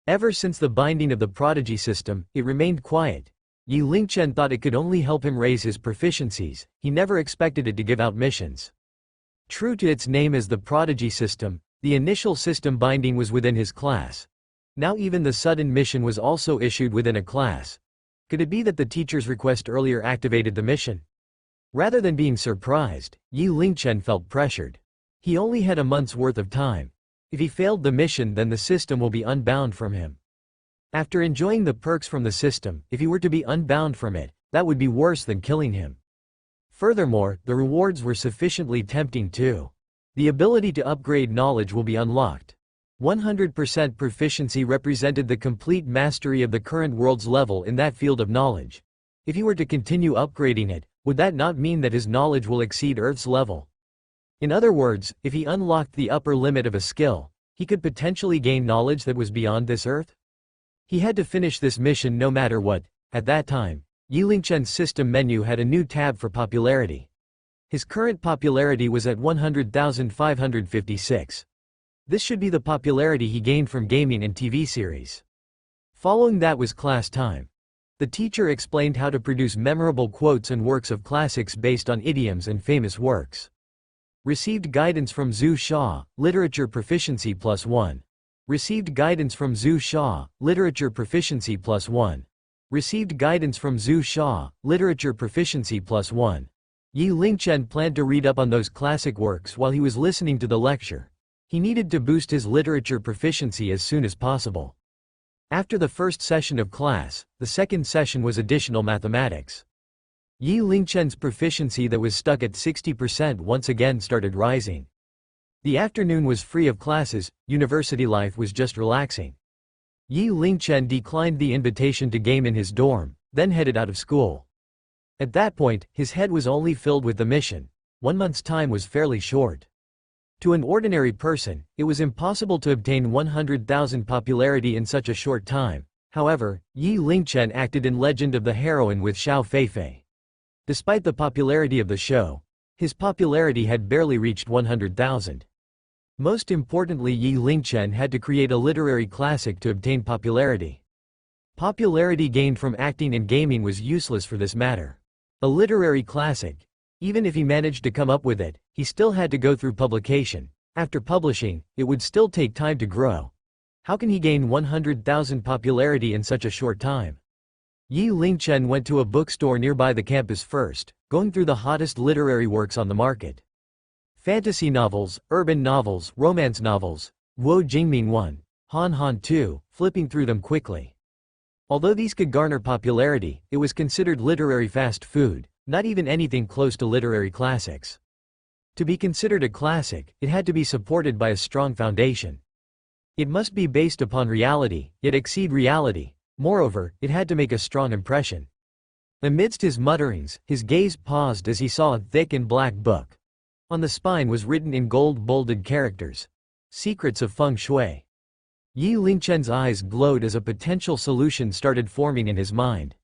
Ever since the binding of the Prodigy system, it remained quiet. Yi Lingchen thought it could only help him raise his proficiencies, he never expected it to give out missions. True to its name as the Prodigy system, the initial system binding was within his class. Now even the sudden mission was also issued within a class. Could it be that the teacher's request earlier activated the mission? Rather than being surprised, Yi Lingchen felt pressured. He only had a month's worth of time. If he failed the mission, then the system will be unbound from him. After enjoying the perks from the system, if he were to be unbound from it, that would be worse than killing him. Furthermore, the rewards were sufficiently tempting too. The ability to upgrade knowledge will be unlocked. 100% proficiency represented the complete mastery of the current world's level in that field of knowledge. If he were to continue upgrading it, would that not mean that his knowledge will exceed Earth's level? In other words, if he unlocked the upper limit of a skill, he could potentially gain knowledge that was beyond this Earth? He had to finish this mission no matter what. At that time, Yi Lingchen's system menu had a new tab for popularity. His current popularity was at 100,556. This should be the popularity he gained from gaming and TV series. Following that was class time. The teacher explained how to produce memorable quotes and works of classics based on idioms and famous works. Received guidance from Zhu Xia, Literature Proficiency +1. Received guidance from Zhu Xia, Literature Proficiency +1. Received guidance from Zhu Xia, Literature Proficiency +1. Yi Lingchen planned to read up on those classic works while he was listening to the lecture. He needed to boost his literature proficiency as soon as possible. After the first session of class, the second session was additional mathematics. Yi Lingchen's proficiency that was stuck at 60% once again started rising. The afternoon was free of classes, university life was just relaxing. Yi Lingchen declined the invitation to game in his dorm, then headed out of school. At that point, his head was only filled with the mission. 1 month's time was fairly short. To an ordinary person, it was impossible to obtain 100,000 popularity in such a short time. However, Yi Lingchen acted in Legend of the Heroine with Xiao Feifei. Despite the popularity of the show, his popularity had barely reached 100,000. Most importantly, Yi Lingchen had to create a literary classic to obtain popularity. Popularity gained from acting and gaming was useless for this matter. A literary classic. Even if he managed to come up with it, he still had to go through publication. After publishing, it would still take time to grow. How can he gain 100,000 popularity in such a short time? Yi Lingchen went to a bookstore nearby the campus first, going through the hottest literary works on the market. Fantasy novels, urban novels, romance novels, Wo Jingming 1, Han Han 2, flipping through them quickly. Although these could garner popularity, it was considered literary fast food. Not even anything close to literary classics. To be considered a classic, it had to be supported by a strong foundation. It must be based upon reality, yet exceed reality. Moreover, it had to make a strong impression. Amidst his mutterings, his gaze paused as he saw a thick and black book. On the spine was written in gold bolded characters, "Secrets of Feng Shui." Yi Lingchen's eyes glowed as a potential solution started forming in his mind.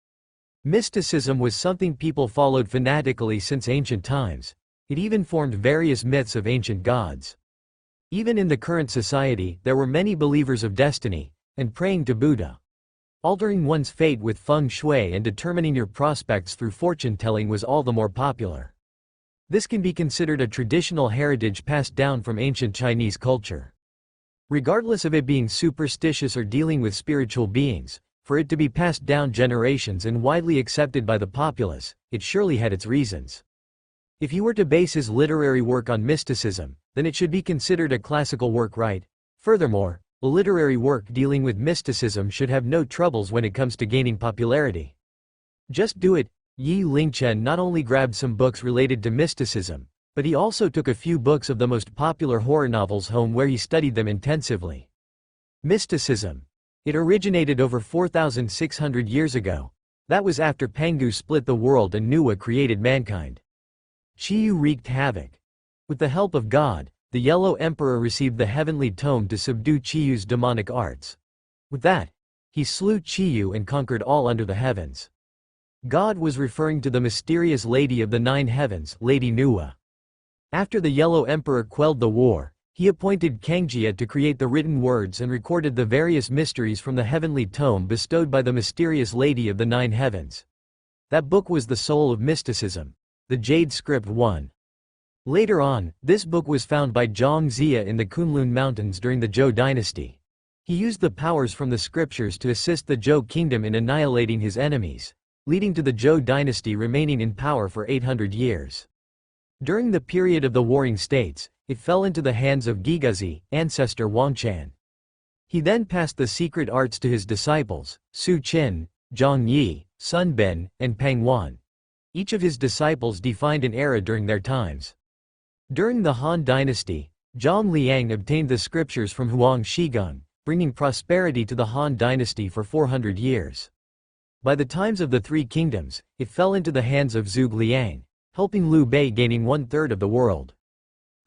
Mysticism was something people followed fanatically since ancient times. It even formed various myths of ancient gods. Even in the current society, there were many believers of destiny, and praying to Buddha. Altering one's fate with feng shui and determining your prospects through fortune-telling was all the more popular. This can be considered a traditional heritage passed down from ancient Chinese culture. Regardless of it being superstitious or dealing with spiritual beings, for it to be passed down generations and widely accepted by the populace, it surely had its reasons. If he were to base his literary work on mysticism, then it should be considered a classical work, right? Furthermore, a literary work dealing with mysticism should have no troubles when it comes to gaining popularity. Just do it. Yi Lingchen not only grabbed some books related to mysticism, but he also took a few books of the most popular horror novels home where he studied them intensively. Mysticism. It originated over 4,600 years ago. That was after Pangu split the world and Nuwa created mankind. Qiyu wreaked havoc. With the help of God, the Yellow Emperor received the heavenly tome to subdue Qiyu's demonic arts. With that, he slew Qiyu and conquered all under the heavens. God was referring to the mysterious Lady of the Nine Heavens, Lady Nuwa. After the Yellow Emperor quelled the war, He appointed Kangjia to create the written words and recorded the various mysteries from the heavenly tome bestowed by the mysterious Lady of the Nine Heavens. That book was the soul of mysticism, the Jade Script 1. Later on, this book was found by Zhang Zia in the Kunlun Mountains during the Zhou dynasty. He used the powers from the scriptures to assist the Zhou kingdom in annihilating his enemies, leading to the Zhou dynasty remaining in power for 800 years. During the period of the Warring States, it fell into the hands of Gigazi, ancestor Wangchan. He then passed the secret arts to his disciples, Su Qin, Zhang Yi, Sun Ben, and Pang Wan. Each of his disciples defined an era during their times. During the Han dynasty, Zhang Liang obtained the scriptures from Huang Shigong, bringing prosperity to the Han dynasty for 400 years. By the times of the Three Kingdoms, it fell into the hands of Zhuge Liang, helping Liu Bei gaining 1/3 of the world.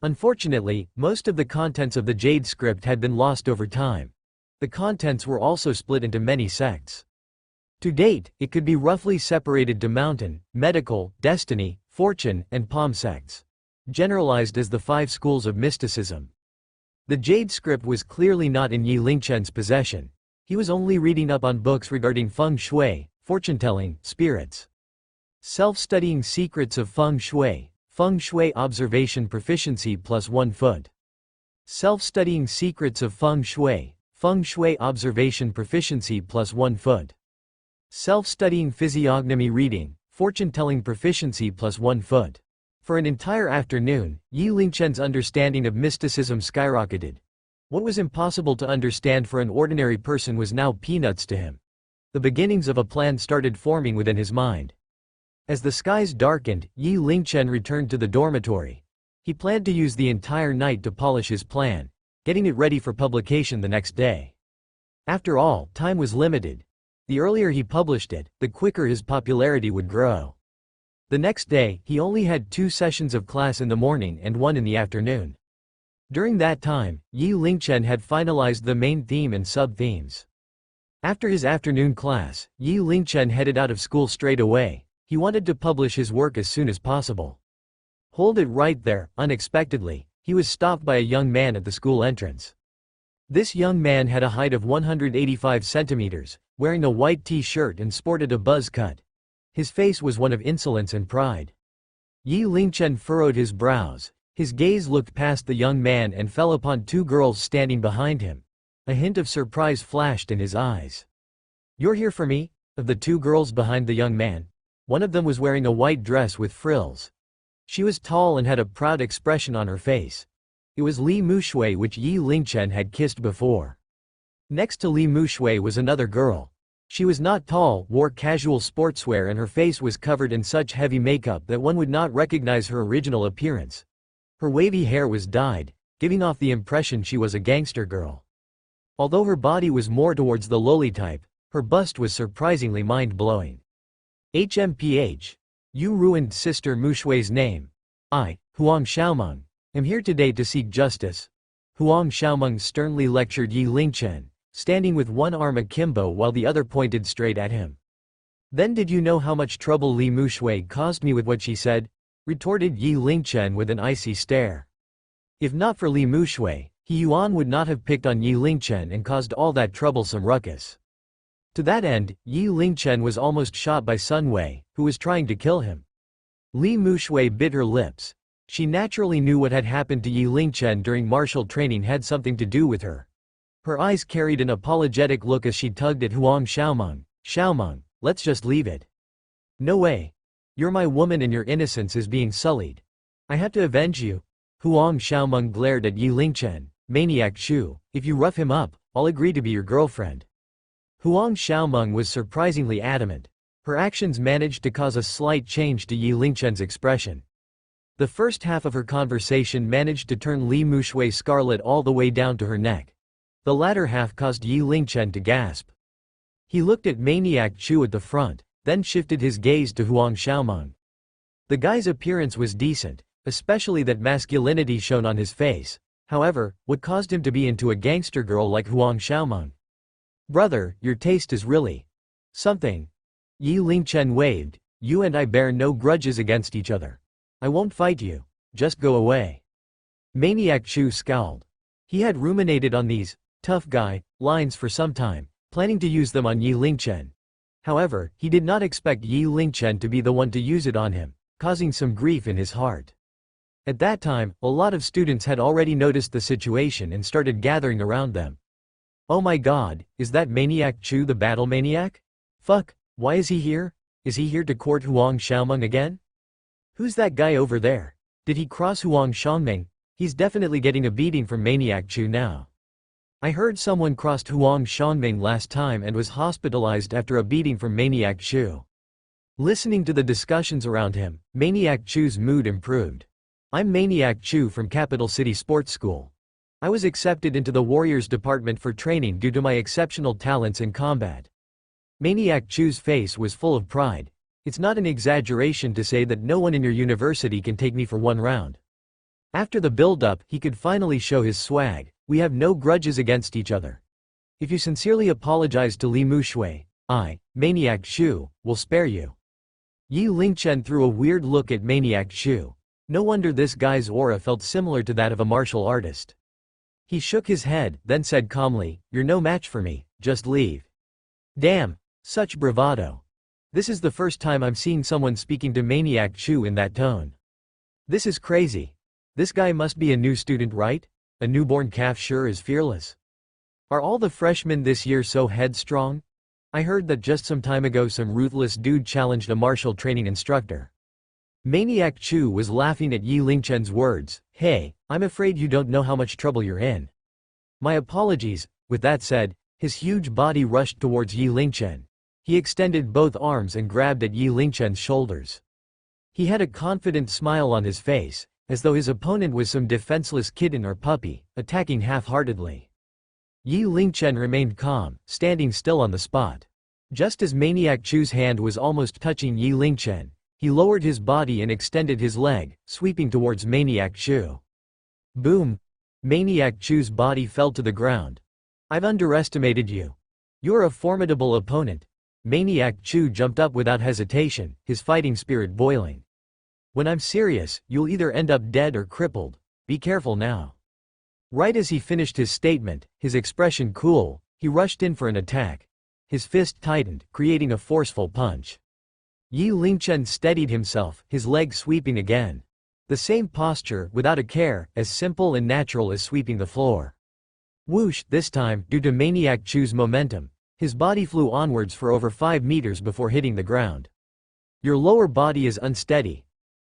Unfortunately, most of the contents of the Jade Script had been lost over time. The contents were also split into many sects. To date, it could be roughly separated to mountain, medical, destiny, fortune, and palm sects, generalized as the 5 schools of mysticism. The Jade Script was clearly not in Yi Lingchen's possession. He was only reading up on books regarding feng shui, fortune-telling, spirits. Self-studying secrets of feng shui observation proficiency +1 foot. Self-studying secrets of feng shui observation proficiency +1 foot. Self-studying physiognomy reading, fortune-telling proficiency +1 foot. For an entire afternoon, Yi Lingchen's understanding of mysticism skyrocketed. What was impossible to understand for an ordinary person was now peanuts to him. The beginnings of a plan started forming within his mind. As the skies darkened, Yi Lingchen returned to the dormitory. He planned to use the entire night to polish his plan, getting it ready for publication the next day. After all, time was limited. The earlier he published it, the quicker his popularity would grow. The next day, he only had 2 sessions of class in the morning and 1 in the afternoon. During that time, Yi Lingchen had finalized the main theme and sub-themes. After his afternoon class, Yi Lingchen headed out of school straight away. He wanted to publish his work as soon as possible. Hold it right there. Unexpectedly, he was stopped by a young man at the school entrance. This young man had a height of 185 centimeters, wearing a white t-shirt and sported a buzz cut. His face was one of insolence and pride. Yi Lingchen furrowed his brows. His gaze looked past the young man and fell upon 2 girls standing behind him. A hint of surprise flashed in his eyes. "You're here for me?" Of the 2 girls behind the young man, one of them was wearing a white dress with frills. She was tall and had a proud expression on her face. It was Li Mushui, which Yi Lingchen had kissed before. Next to Li Mushui was another girl. She was not tall, wore casual sportswear, and her face was covered in such heavy makeup that one would not recognize her original appearance. Her wavy hair was dyed, giving off the impression she was a gangster girl. Although her body was more towards the lowly type, her bust was surprisingly mind-blowing. HMPH. You ruined Sister Mushui's name. I, Huang Xiaomeng, am here today to seek justice. Huang Xiaomeng sternly lectured Yi Lingchen, standing with one arm akimbo while the other pointed straight at him. "Then did you know how much trouble Li Mushui caused me with what she said?" retorted Yi Lingchen with an icy stare. If not for Li Mushui, He Yuan would not have picked on Yi Lingchen and caused all that troublesome ruckus. To that end, Yi Lingchen was almost shot by Sun Wei, who was trying to kill him. Li Mushui bit her lips. She naturally knew what had happened to Yi Lingchen during martial training had something to do with her. Her eyes carried an apologetic look as she tugged at Huang Xiaomeng. "Xiaomeng, let's just leave it." "No way. You're my woman and your innocence is being sullied. I have to avenge you." Huang Xiaomeng glared at Yi Lingchen. "Maniac Chu, if you rough him up, I'll agree to be your girlfriend." Huang Xiaomeng was surprisingly adamant. Her actions managed to cause a slight change to Yi Lingchen's expression. The first half of her conversation managed to turn Li Mushui scarlet all the way down to her neck. The latter half caused Yi Lingchen to gasp. He looked at Maniac Chu at the front, then shifted his gaze to Huang Xiaomeng. The guy's appearance was decent, especially that masculinity shone on his face. However, what caused him to be into a gangster girl like Huang Xiaomeng? "Brother, your taste is really something." Yi Lingchen waved. "You and I bear no grudges against each other. I won't fight you. Just go away." Maniac Chu scowled. He had ruminated on these tough guy lines for some time, planning to use them on Yi Lingchen. However, he did not expect Yi Lingchen to be the one to use it on him, causing some grief in his heart. At that time, a lot of students had already noticed the situation and started gathering around them. Oh my god, is that Maniac Chu the battle maniac? Fuck, why is he here? Is he here to court Huang Xiaomeng again? Who's that guy over there? Did he cross Huang Xiaomeng? He's definitely getting a beating from Maniac Chu now. I heard someone crossed Huang Xiaomeng last time and was hospitalized after a beating from Maniac Chu. Listening to the discussions around him, Maniac Chu's mood improved. I'm Maniac Chu from Capital City Sports School. I was accepted into the Warriors department for training due to my exceptional talents in combat. Maniac Chu's face was full of pride. It's not an exaggeration to say that no one in your university can take me for one round. After the build-up, he could finally show his swag. We have no grudges against each other. If you sincerely apologize to Li Mushui, I, Maniac Chu, will spare you. Yi Lingchen threw a weird look at Maniac Chu. No wonder this guy's aura felt similar to that of a martial artist. He shook his head, then said calmly, "You're no match for me, just leave." Damn, such bravado. This is the first time I'm seeing someone speaking to Maniac Chu in that tone. This is crazy. This guy must be a new student, right? A newborn calf sure is fearless. Are all the freshmen this year so headstrong? I heard that just some time ago some ruthless dude challenged a martial training instructor. Maniac Chu was laughing at Yi Lingchen's words. Hey, I'm afraid you don't know how much trouble you're in. My apologies. With that said, his huge body rushed towards Yi Lingchen. He extended both arms and grabbed at Yi Lingchen's shoulders. He had a confident smile on his face, as though his opponent was some defenseless kitten or puppy, attacking half-heartedly. Yi Lingchen remained calm, standing still on the spot. Just as Maniac Chu's hand was almost touching Yi Lingchen, he lowered his body and extended his leg, sweeping towards Maniac Chu. Boom! Maniac Chu's body fell to the ground. I've underestimated you. You're a formidable opponent. Maniac Chu jumped up without hesitation, his fighting spirit boiling. When I'm serious, you'll either end up dead or crippled. Be careful now. Right as he finished his statement, his expression cool, he rushed in for an attack. His fist tightened, creating a forceful punch. Yi Lingchen steadied himself, his leg sweeping again. The same posture, without a care, as simple and natural as sweeping the floor. Whoosh, this time, due to Maniac Chu's momentum, his body flew onwards for over 5 meters before hitting the ground. Your lower body is unsteady.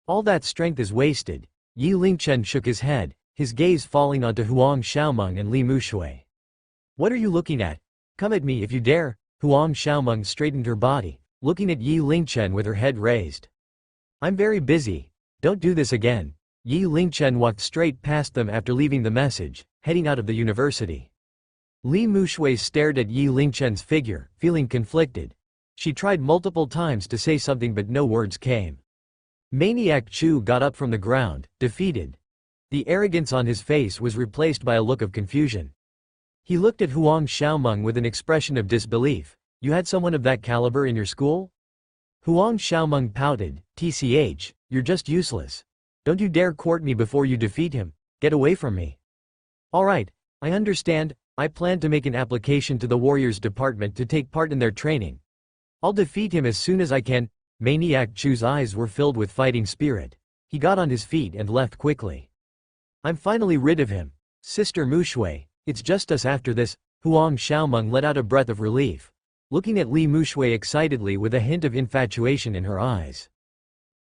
All that strength is wasted. Yi Lingchen shook his head, his gaze falling onto Huang Xiaomeng and Li Mushui. What are you looking at? Come at me if you dare. Huang Xiaomeng straightened her body, looking at Yi Lingchen with her head raised. I'm very busy. Don't do this again. Yi Lingchen walked straight past them after leaving the message, heading out of the university. Li Mushui stared at Yi Lingchen's figure, feeling conflicted. She tried multiple times to say something but no words came. Maniac Chu got up from the ground, defeated. The arrogance on his face was replaced by a look of confusion. He looked at Huang Xiaomeng with an expression of disbelief. You had someone of that caliber in your school? Huang Xiaomeng pouted, TCH, you're just useless. Don't you dare court me before you defeat him. Get away from me. Alright, I understand. I plan to make an application to the Warriors department to take part in their training. I'll defeat him as soon as I can. Maniac Chu's eyes were filled with fighting spirit. He got on his feet and left quickly. I'm finally rid of him. Sister Mushui, it's just us after this. Huang Xiaomeng let out a breath of relief, looking at Li Mushui excitedly with a hint of infatuation in her eyes.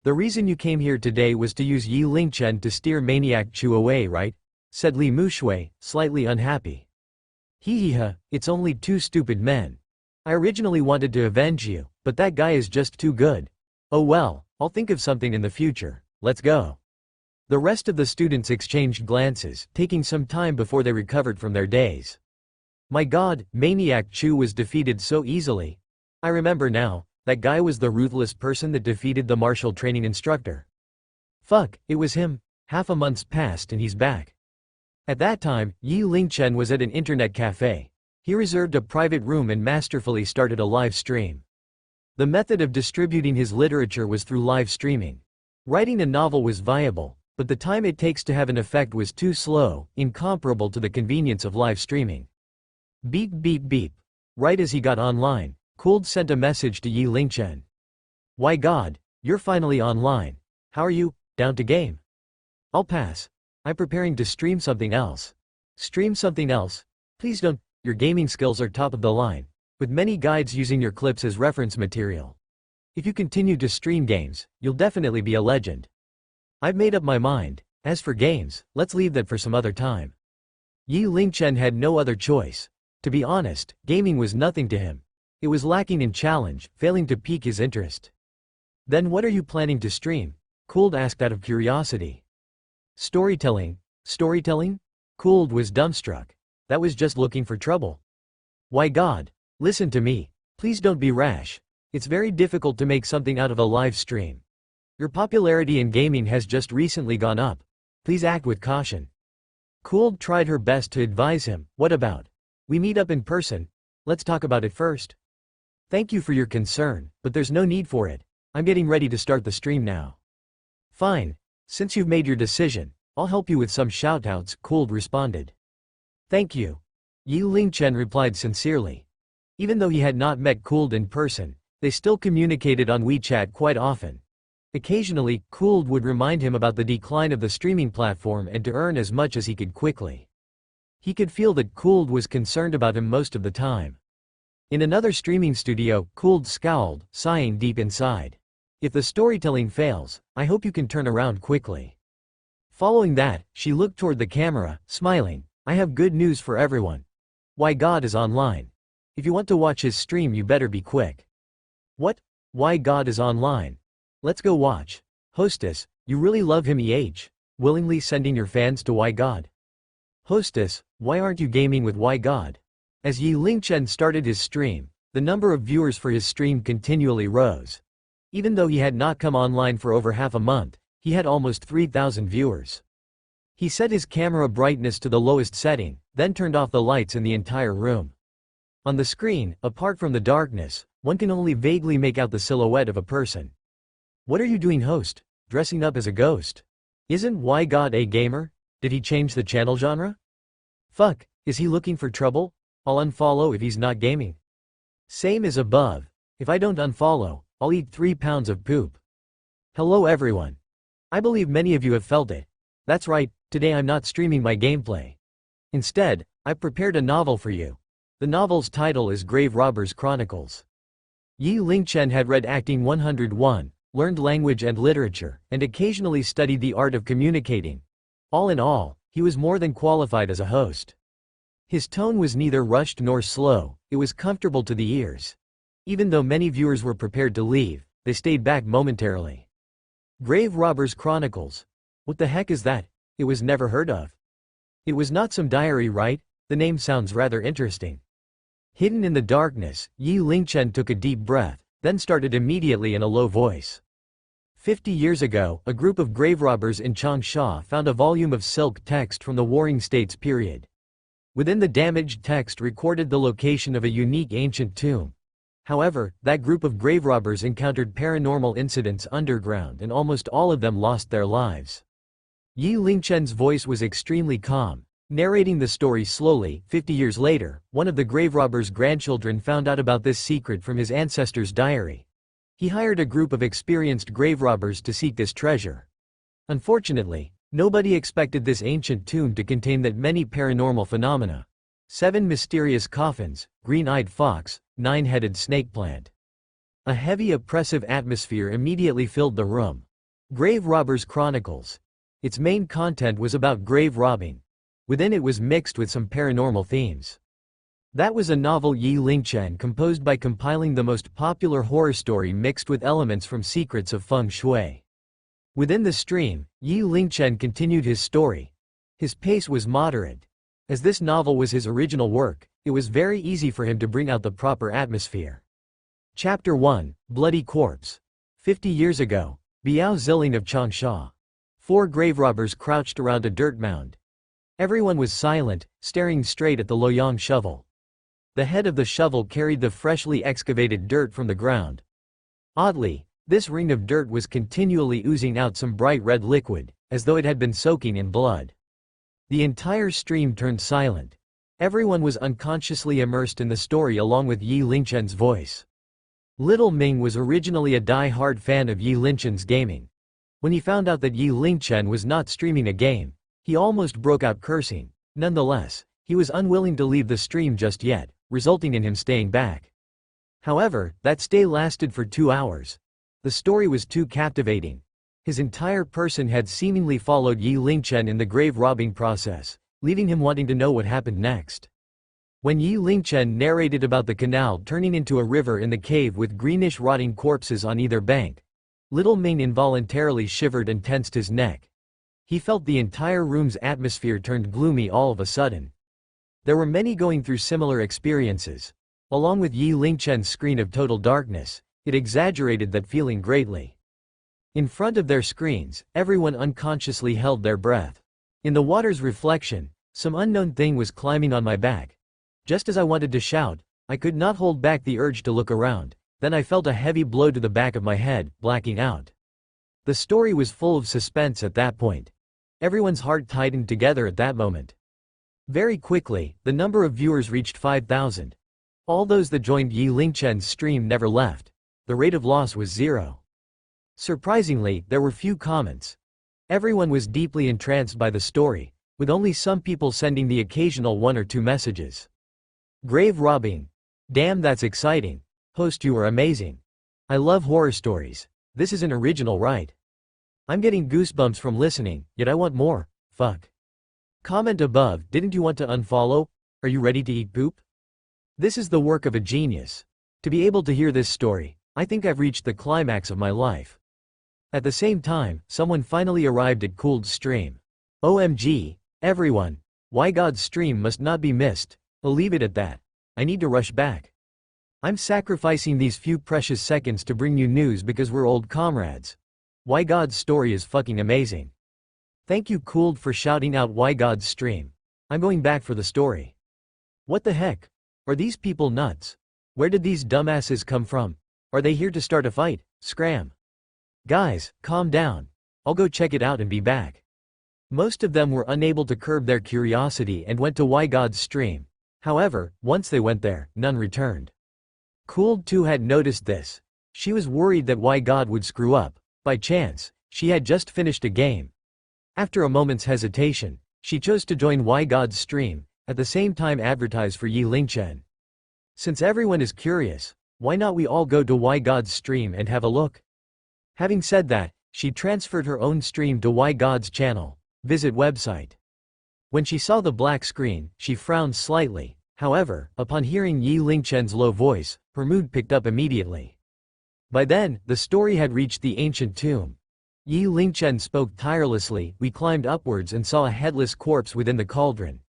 The reason you came here today was to use Yi Lingchen to steer Maniac Chu away, right? Said Li Mushui, slightly unhappy. Hee, it's only 2 stupid men. I originally wanted to avenge you, but that guy is just too good. Oh well, I'll think of something in the future. Let's go. The rest of the students exchanged glances, taking some time before they recovered from their daze. My god, Maniac Chu was defeated so easily. I remember now, that guy was the ruthless person that defeated the martial training instructor. Fuck, it was him. Half a month's passed and he's back. At that time, Yi Lingchen was at an internet cafe. He reserved a private room and masterfully started a live stream. The method of distributing his literature was through live streaming. Writing a novel was viable, But the time it takes to have an effect was too slow, incomparable to the convenience of live streaming. Beep beep beep. Right as he got online, Cooled sent a message to Yi Lingchen. Why God, you're finally online. How are you, down to game? I'll pass. I'm preparing to stream something else. Stream something else? Please don't, your gaming skills are top of the line, with many guides using your clips as reference material. If you continue to stream games, you'll definitely be a legend. I've made up my mind. As for games, let's leave that for some other time. Yi Lingchen had no other choice. To be honest, gaming was nothing to him. It was lacking in challenge, failing to pique his interest. Then what are you planning to stream? Cooled asked out of curiosity. Storytelling. Storytelling? Cooled was dumbstruck. That was just looking for trouble. Why God? Listen to me. Please don't be rash. It's very difficult to make something out of a live stream. Your popularity in gaming has just recently gone up. Please act with caution. Cooled tried her best to advise him. What about? We meet up in person. Let's talk about it first. Thank you for your concern, but there's no need for it. I'm getting ready to start the stream now. Fine. Since you've made your decision, I'll help you with some shoutouts, Cooled responded. Thank you. Yi Lingchen replied sincerely. Even though he had not met Cooled in person, they still communicated on WeChat quite often. Occasionally, Cooled would remind him about the decline of the streaming platform and to earn as much as he could quickly. He could feel that Cooled was concerned about him most of the time. In another streaming studio, Cooled scowled, sighing deep inside. If the storytelling fails, I hope you can turn around quickly. Following that, she looked toward the camera, smiling. I have good news for everyone. Why God is online. If you want to watch his stream, you better be quick. What? Why God is online? Let's go watch. Hostess, you really love him willingly sending your fans to Why God? Hostess, why aren't you gaming with Why God? As Yi Lingchen started his stream, the number of viewers for his stream continually rose. Even though he had not come online for over half a month, he had almost 3,000 viewers. He set his camera brightness to the lowest setting, then turned off the lights in the entire room. On the screen, apart from the darkness, one can only vaguely make out the silhouette of a person. What are you doing, host? Dressing up as a ghost? Isn't Why God a gamer? Did he change the channel genre? Fuck, is he looking for trouble? I'll unfollow if he's not gaming. Same as above. If I don't unfollow, I'll eat 3 pounds of poop. Hello everyone. I believe many of you have felt it. That's right, today I'm not streaming my gameplay. Instead, I've prepared a novel for you. The novel's title is Grave Robbers Chronicles. Yi Lingchen had read Acting 101, learned language and literature, and occasionally studied the art of communicating. All in all, he was more than qualified as a host. His tone was neither rushed nor slow, it was comfortable to the ears. Even though many viewers were prepared to leave, they stayed back momentarily. Grave Robbers Chronicles. What the heck is that? It was never heard of. It was not some diary, right? The name sounds rather interesting. Hidden in the darkness, Yi Lingchen took a deep breath, then started immediately in a low voice. 50 years ago, a group of grave robbers in Changsha found a volume of silk text from the Warring States period. Within the damaged text recorded the location of a unique ancient tomb. However, that group of grave robbers encountered paranormal incidents underground and almost all of them lost their lives. Yi Lingchen's voice was extremely calm, narrating the story slowly. 50 years later, one of the grave robbers' grandchildren found out about this secret from his ancestor's diary. He hired a group of experienced grave robbers to seek this treasure. Unfortunately, nobody expected this ancient tomb to contain that many paranormal phenomena. 7 mysterious coffins, green-eyed fox, 9-headed snake plant. A heavy oppressive atmosphere immediately filled the room. Grave Robbers Chronicles. Its main content was about grave robbing. Within it was mixed with some paranormal themes. That was a novel Yi Lingchen composed by compiling the most popular horror story mixed with elements from Secrets of Feng Shui. Within the stream, Yi Lingchen continued his story. His pace was moderate. As this novel was his original work, it was very easy for him to bring out the proper atmosphere. Chapter 1, Bloody Corpse. 50 years ago, Biao Ziling of Changsha. 4 grave robbers crouched around a dirt mound. Everyone was silent, staring straight at the Loyang shovel. The head of the shovel carried the freshly excavated dirt from the ground. Oddly, This ring of dirt was continually oozing out some bright red liquid, as though it had been soaking in blood. The entire stream turned silent. Everyone was unconsciously immersed in the story along with Yi Lingchen's voice. Little Ming was originally a die-hard fan of Yi Lingchen's gaming. When he found out that Yi Lingchen was not streaming a game, he almost broke out cursing. Nonetheless, he was unwilling to leave the stream just yet, resulting in him staying back. However, that stay lasted for 2 hours. The story was too captivating. His entire person had seemingly followed Yi Lingchen in the grave robbing process, leaving him wanting to know what happened next. When Yi Lingchen narrated about the canal turning into a river in the cave with greenish rotting corpses on either bank, Little Ming involuntarily shivered and tensed his neck. He felt the entire room's atmosphere turned gloomy all of a sudden. There were many going through similar experiences. Along with Yi Lingchen's screen of total darkness, it exaggerated that feeling greatly. In front of their screens, everyone unconsciously held their breath. In the water's reflection, some unknown thing was climbing on my back. Just as I wanted to shout, I could not hold back the urge to look around. Then I felt a heavy blow to the back of my head, blacking out. The story was full of suspense at that point. Everyone's heart tightened together at that moment. Very quickly, the number of viewers reached 5,000. All those that joined Yi Lingchen's stream never left. The rate of loss was 0. Surprisingly, there were few comments. Everyone was deeply entranced by the story, with only some people sending the occasional 1 or 2 messages. Grave robbing. Damn, that's exciting. Host, you are amazing. I love horror stories. This is an original, right? I'm getting goosebumps from listening, yet I want more. Fuck. Comment above, didn't you want to unfollow? Are you ready to eat poop? This is the work of a genius. To be able to hear this story, I think I've reached the climax of my life. At the same time, someone finally arrived at Cooled's stream. OMG, everyone. Why God's stream must not be missed. I'll leave it at that. I need to rush back. I'm sacrificing these few precious seconds to bring you news because we're old comrades. Why God's story is fucking amazing. Thank you Cooled for shouting out Why God's stream. I'm going back for the story. What the heck? Are these people nuts? Where did these dumbasses come from? Are they here to start a fight? Scram. Guys, calm down. I'll go check it out and be back. Most of them were unable to curb their curiosity and went to Why God's stream. However, once they went there, none returned. Cooled too had noticed this. She was worried that Why God would screw up. By chance, she had just finished a game. After a moment's hesitation, she chose to join Why God's stream, at the same time advertise for Yi Lingchen. Since everyone is curious, why not we all go to Why God's stream and have a look? Having said that, she transferred her own stream to Why God's channel. Visit website. When she saw the black screen, she frowned slightly. However, upon hearing Yi Lingchen's low voice, her mood picked up immediately. By then, the story had reached the ancient tomb. Yi Lingchen spoke tirelessly. We climbed upwards and saw a headless corpse within the cauldron.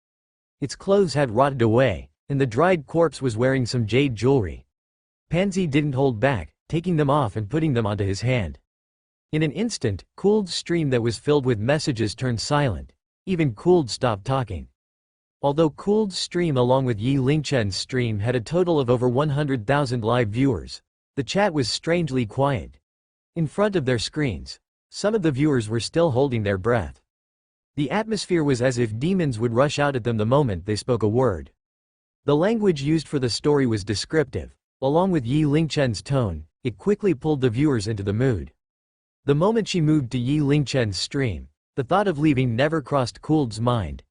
Its clothes had rotted away, and the dried corpse was wearing some jade jewelry. Pansy didn't hold back, taking them off and putting them onto his hand. In an instant, Cooled's stream that was filled with messages turned silent. Even Cooled stopped talking. Although Cooled's stream along with Yi Lingchen's stream had a total of over 100,000 live viewers, the chat was strangely quiet. In front of their screens, some of the viewers were still holding their breath. The atmosphere was as if demons would rush out at them the moment they spoke a word. The language used for the story was descriptive. Along with Yi Lingchen's tone, it quickly pulled the viewers into the mood. The moment she moved to Yi Lingchen's stream, the thought of leaving never crossed Cooled's mind.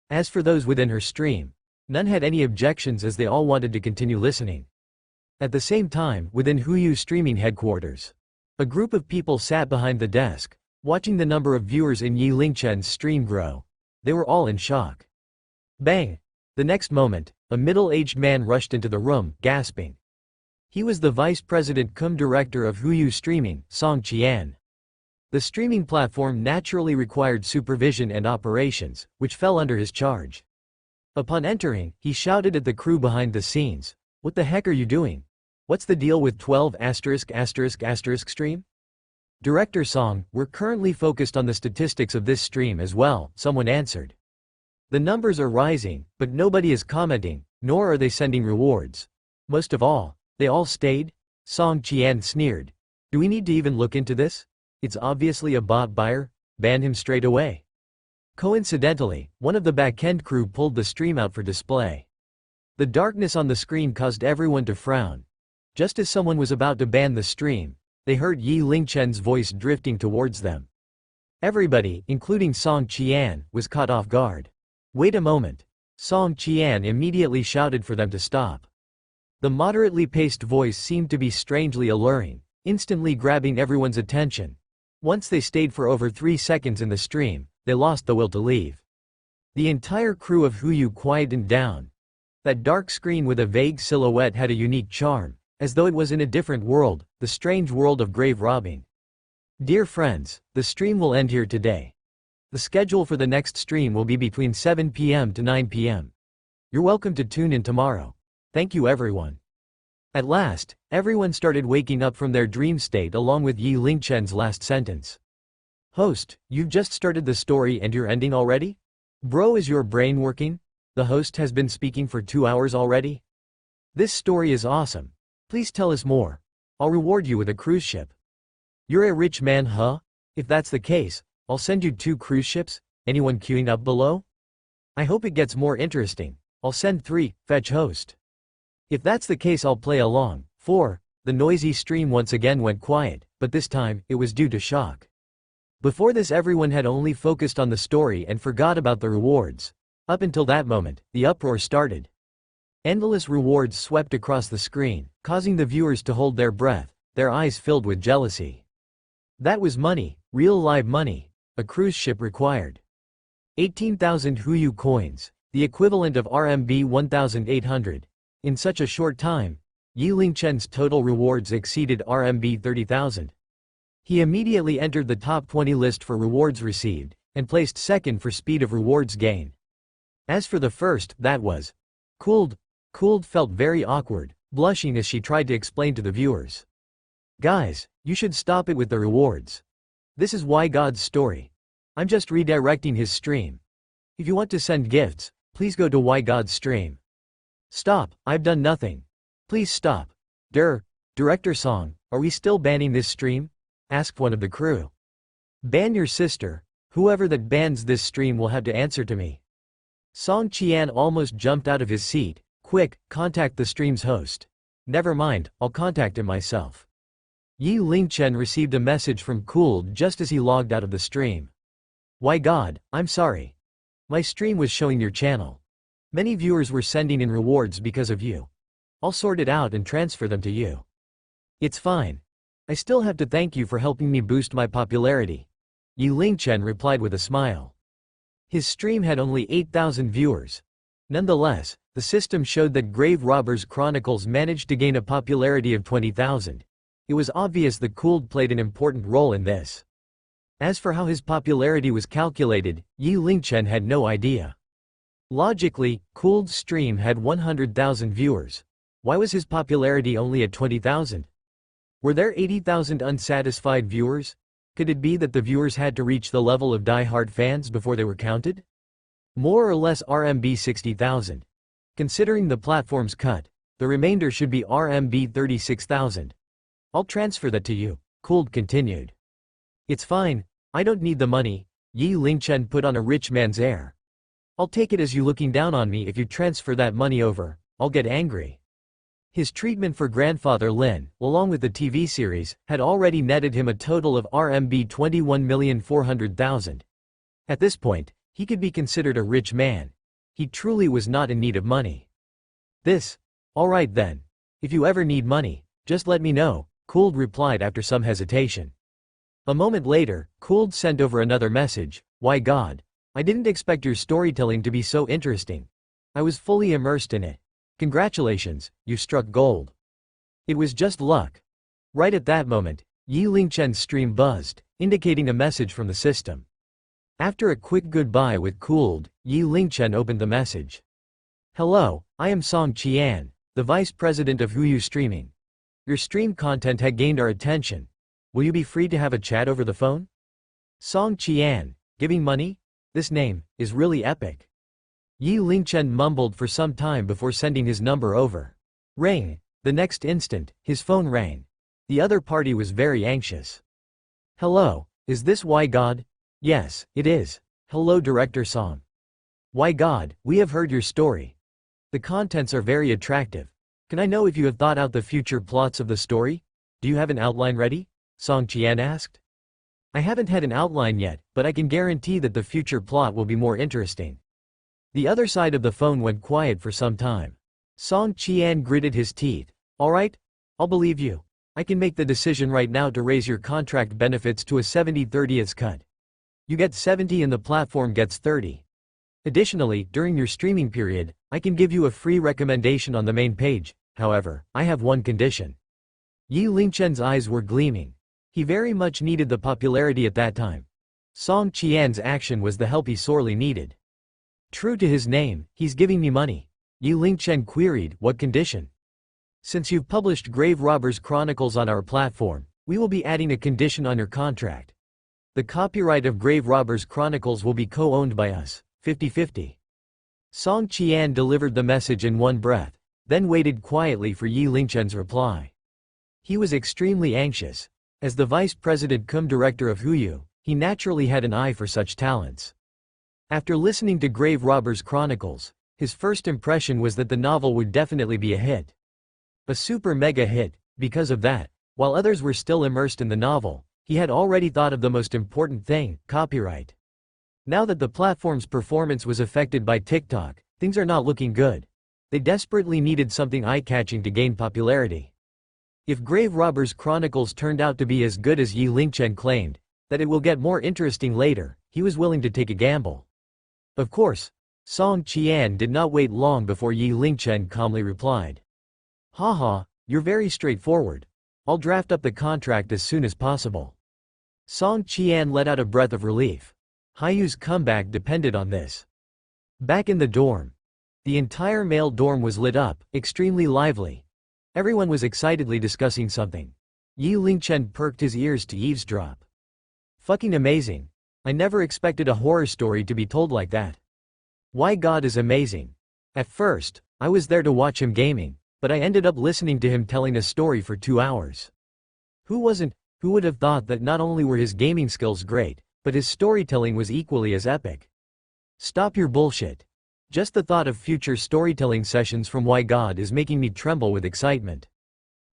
As for those within her stream, none had any objections as they all wanted to continue listening. At the same time, within Huyu streaming headquarters, a group of people sat behind the desk, watching the number of viewers in Yi Lingchen's stream grow. They were all in shock. Bang! The next moment, a middle-aged man rushed into the room, gasping. He was the vice president cum director of Huyu Streaming, Song Qian. The streaming platform naturally required supervision and operations, which fell under his charge. Upon entering, he shouted at the crew behind the scenes, "What the heck are you doing? What's the deal with 12 **** stream?" Director Song, we're currently focused on the statistics of this stream as well, someone answered. The numbers are rising, but nobody is commenting, nor are they sending rewards. Most of all, they all stayed? Song Qian sneered. Do we need to even look into this? It's obviously a bot buyer, ban him straight away. Coincidentally, one of the back-end crew pulled the stream out for display. The darkness on the screen caused everyone to frown. Just as someone was about to ban the stream, they heard Yi Lingchen's voice drifting towards them. Everybody, including Song Qian, was caught off guard. Wait a moment. Song Qian immediately shouted for them to stop. The moderately paced voice seemed to be strangely alluring, instantly grabbing everyone's attention. Once they stayed for over 3 seconds in the stream, they lost the will to leave. The entire crew of Huyu quietened down. That dark screen with a vague silhouette had a unique charm, as though it was in a different world, the strange world of grave robbing. Dear friends, the stream will end here today. The schedule for the next stream will be between 7 p.m. to 9 p.m. You're welcome to tune in tomorrow. Thank you everyone. At last, everyone started waking up from their dream state along with Yi Lingchen's last sentence. Host, you've just started the story and you're ending already? Bro, is your brain working? The host has been speaking for 2 hours already? This story is awesome. Please tell us more. I'll reward you with a cruise ship. You're a rich man, huh? If that's the case, I'll send you 2 cruise ships. Anyone queuing up below? I hope it gets more interesting. I'll send 3, fetch host. If that's the case, I'll play along. 4. The noisy stream once again went quiet, but this time, it was due to shock. Before this, everyone had only focused on the story and forgot about the rewards. Up until that moment, the uproar started. Endless rewards swept across the screen, causing the viewers to hold their breath, their eyes filled with jealousy. That was money, real live money. A cruise ship required 18,000 Huyu coins, the equivalent of RMB 1,800. In such a short time, Yi Lingchen's total rewards exceeded RMB 30,000. He immediately entered the top 20 list for rewards received, and placed second for speed of rewards gain. As for the first, that was Cooled. Cooled felt very awkward, blushing as she tried to explain to the viewers. Guys, you should stop it with the rewards. This is Why God's story. I'm just redirecting his stream. If you want to send gifts, please go to Why God's stream. Stop, I've done nothing. Please stop. Director Song, are we still banning this stream? Asked one of the crew. Ban your sister. Whoever that bans this stream will have to answer to me. Song Qian almost jumped out of his seat. Quick, contact the stream's host. Never mind, I'll contact him myself. Yi Lingchen received a message from Cooled just as he logged out of the stream. Why God, I'm sorry. My stream was showing your channel. Many viewers were sending in rewards because of you. I'll sort it out and transfer them to you. It's fine. I still have to thank you for helping me boost my popularity. Yi Lingchen replied with a smile. His stream had only 8,000 viewers. Nonetheless, the system showed that Grave Robbers Chronicles managed to gain a popularity of 20,000. It was obvious that Cooled played an important role in this. As for how his popularity was calculated, Yi Lingchen had no idea. Logically, Cooled's stream had 100,000 viewers. Why was his popularity only at 20,000? Were there 80,000 unsatisfied viewers? Could it be that the viewers had to reach the level of die-hard fans before they were counted? More or less RMB 60,000. Considering the platform's cut, the remainder should be RMB 36,000. I'll transfer that to you, Cooled continued. It's fine, I don't need the money. Yi Lingchen put on a rich man's air. I'll take it as you looking down on me. If you transfer that money over, I'll get angry. His treatment for grandfather Lin, along with the TV series, had already netted him a total of RMB 21,400,000. At this point, he could be considered a rich man. He truly was not in need of money. Alright then. If you ever need money, just let me know, Cooled replied after some hesitation. A moment later, Cooled sent over another message. Why God, I didn't expect your storytelling to be so interesting. I was fully immersed in it. Congratulations, you struck gold. It was just luck. Right at that moment, Yi Lingchen's stream buzzed, indicating a message from the system. After a quick goodbye with Cooled, Yi Lingchen opened the message. Hello, I am Song Qian, the vice president of Huyu Streaming. Your stream content had gained our attention. Will you be free to have a chat over the phone? Song Qian, giving money? This name is really epic. Yi Lingchen mumbled for some time before sending his number over. Ring. The next instant, his phone rang. The other party was very anxious. Hello, is this Why God? Yes, it is. Hello Director Song. Why God, we have heard your story. The contents are very attractive. Can I know if you have thought out the future plots of the story? Do you have an outline ready? Song Qian asked. I haven't had an outline yet, but I can guarantee that the future plot will be more interesting. The other side of the phone went quiet for some time. Song Qian gritted his teeth. Alright, I'll believe you. I can make the decision right now to raise your contract benefits to a 70/30 cut. You get 70 and the platform gets 30. Additionally, during your streaming period, I can give you a free recommendation on the main page. However, I have one condition. Yi Lingchen's eyes were gleaming. He very much needed the popularity at that time. Song Qian's action was the help he sorely needed. True to his name, he's giving me money. Yi Lingchen queried, what condition? Since you've published Grave Robbers Chronicles on our platform, we will be adding a condition on your contract. The copyright of Grave Robbers Chronicles will be co-owned by us, 50-50. Song Qian delivered the message in one breath, then waited quietly for Yi Lingchen's reply. He was extremely anxious. As the vice president cum director of Huyu, he naturally had an eye for such talents. After listening to Grave Robbers Chronicles, his first impression was that the novel would definitely be a hit. A super mega hit. Because of that, while others were still immersed in the novel, he had already thought of the most important thing, copyright. Now that the platform's performance was affected by TikTok, things are not looking good. They desperately needed something eye-catching to gain popularity. If Grave Robbers Chronicles turned out to be as good as Yi Lingchen claimed, that it will get more interesting later, he was willing to take a gamble. Of course, Song Qian did not wait long before Yi Lingchen calmly replied. Haha, you're very straightforward. I'll draft up the contract as soon as possible. Song Qian let out a breath of relief. Haiyu's comeback depended on this. Back in the dorm. The entire male dorm was lit up, extremely lively. Everyone was excitedly discussing something. Yi Lingchen perked his ears to eavesdrop. Fucking amazing. I never expected a horror story to be told like that. Why God is amazing. At first, I was there to watch him gaming, but I ended up listening to him telling a story for 2 hours. Who would have thought that not only were his gaming skills great, but his storytelling was equally as epic. Stop your bullshit. Just the thought of future storytelling sessions from Why God is making me tremble with excitement.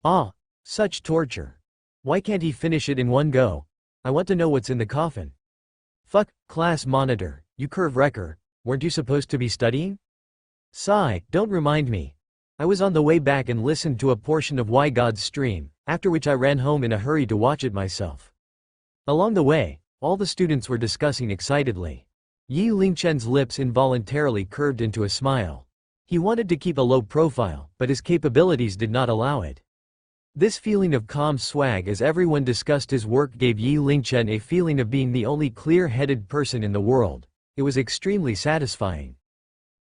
Ah, such torture. Why can't he finish it in one go? I want to know what's in the coffin. Fuck, class monitor, you curve wrecker, weren't you supposed to be studying? Sigh, don't remind me. I was on the way back and listened to a portion of Why God's stream, after which I ran home in a hurry to watch it myself. Along the way, all the students were discussing excitedly. Yi Lingchen's lips involuntarily curved into a smile. He wanted to keep a low profile, but his capabilities did not allow it. This feeling of calm swag as everyone discussed his work gave Yi Lingchen a feeling of being the only clear-headed person in the world. It was extremely satisfying.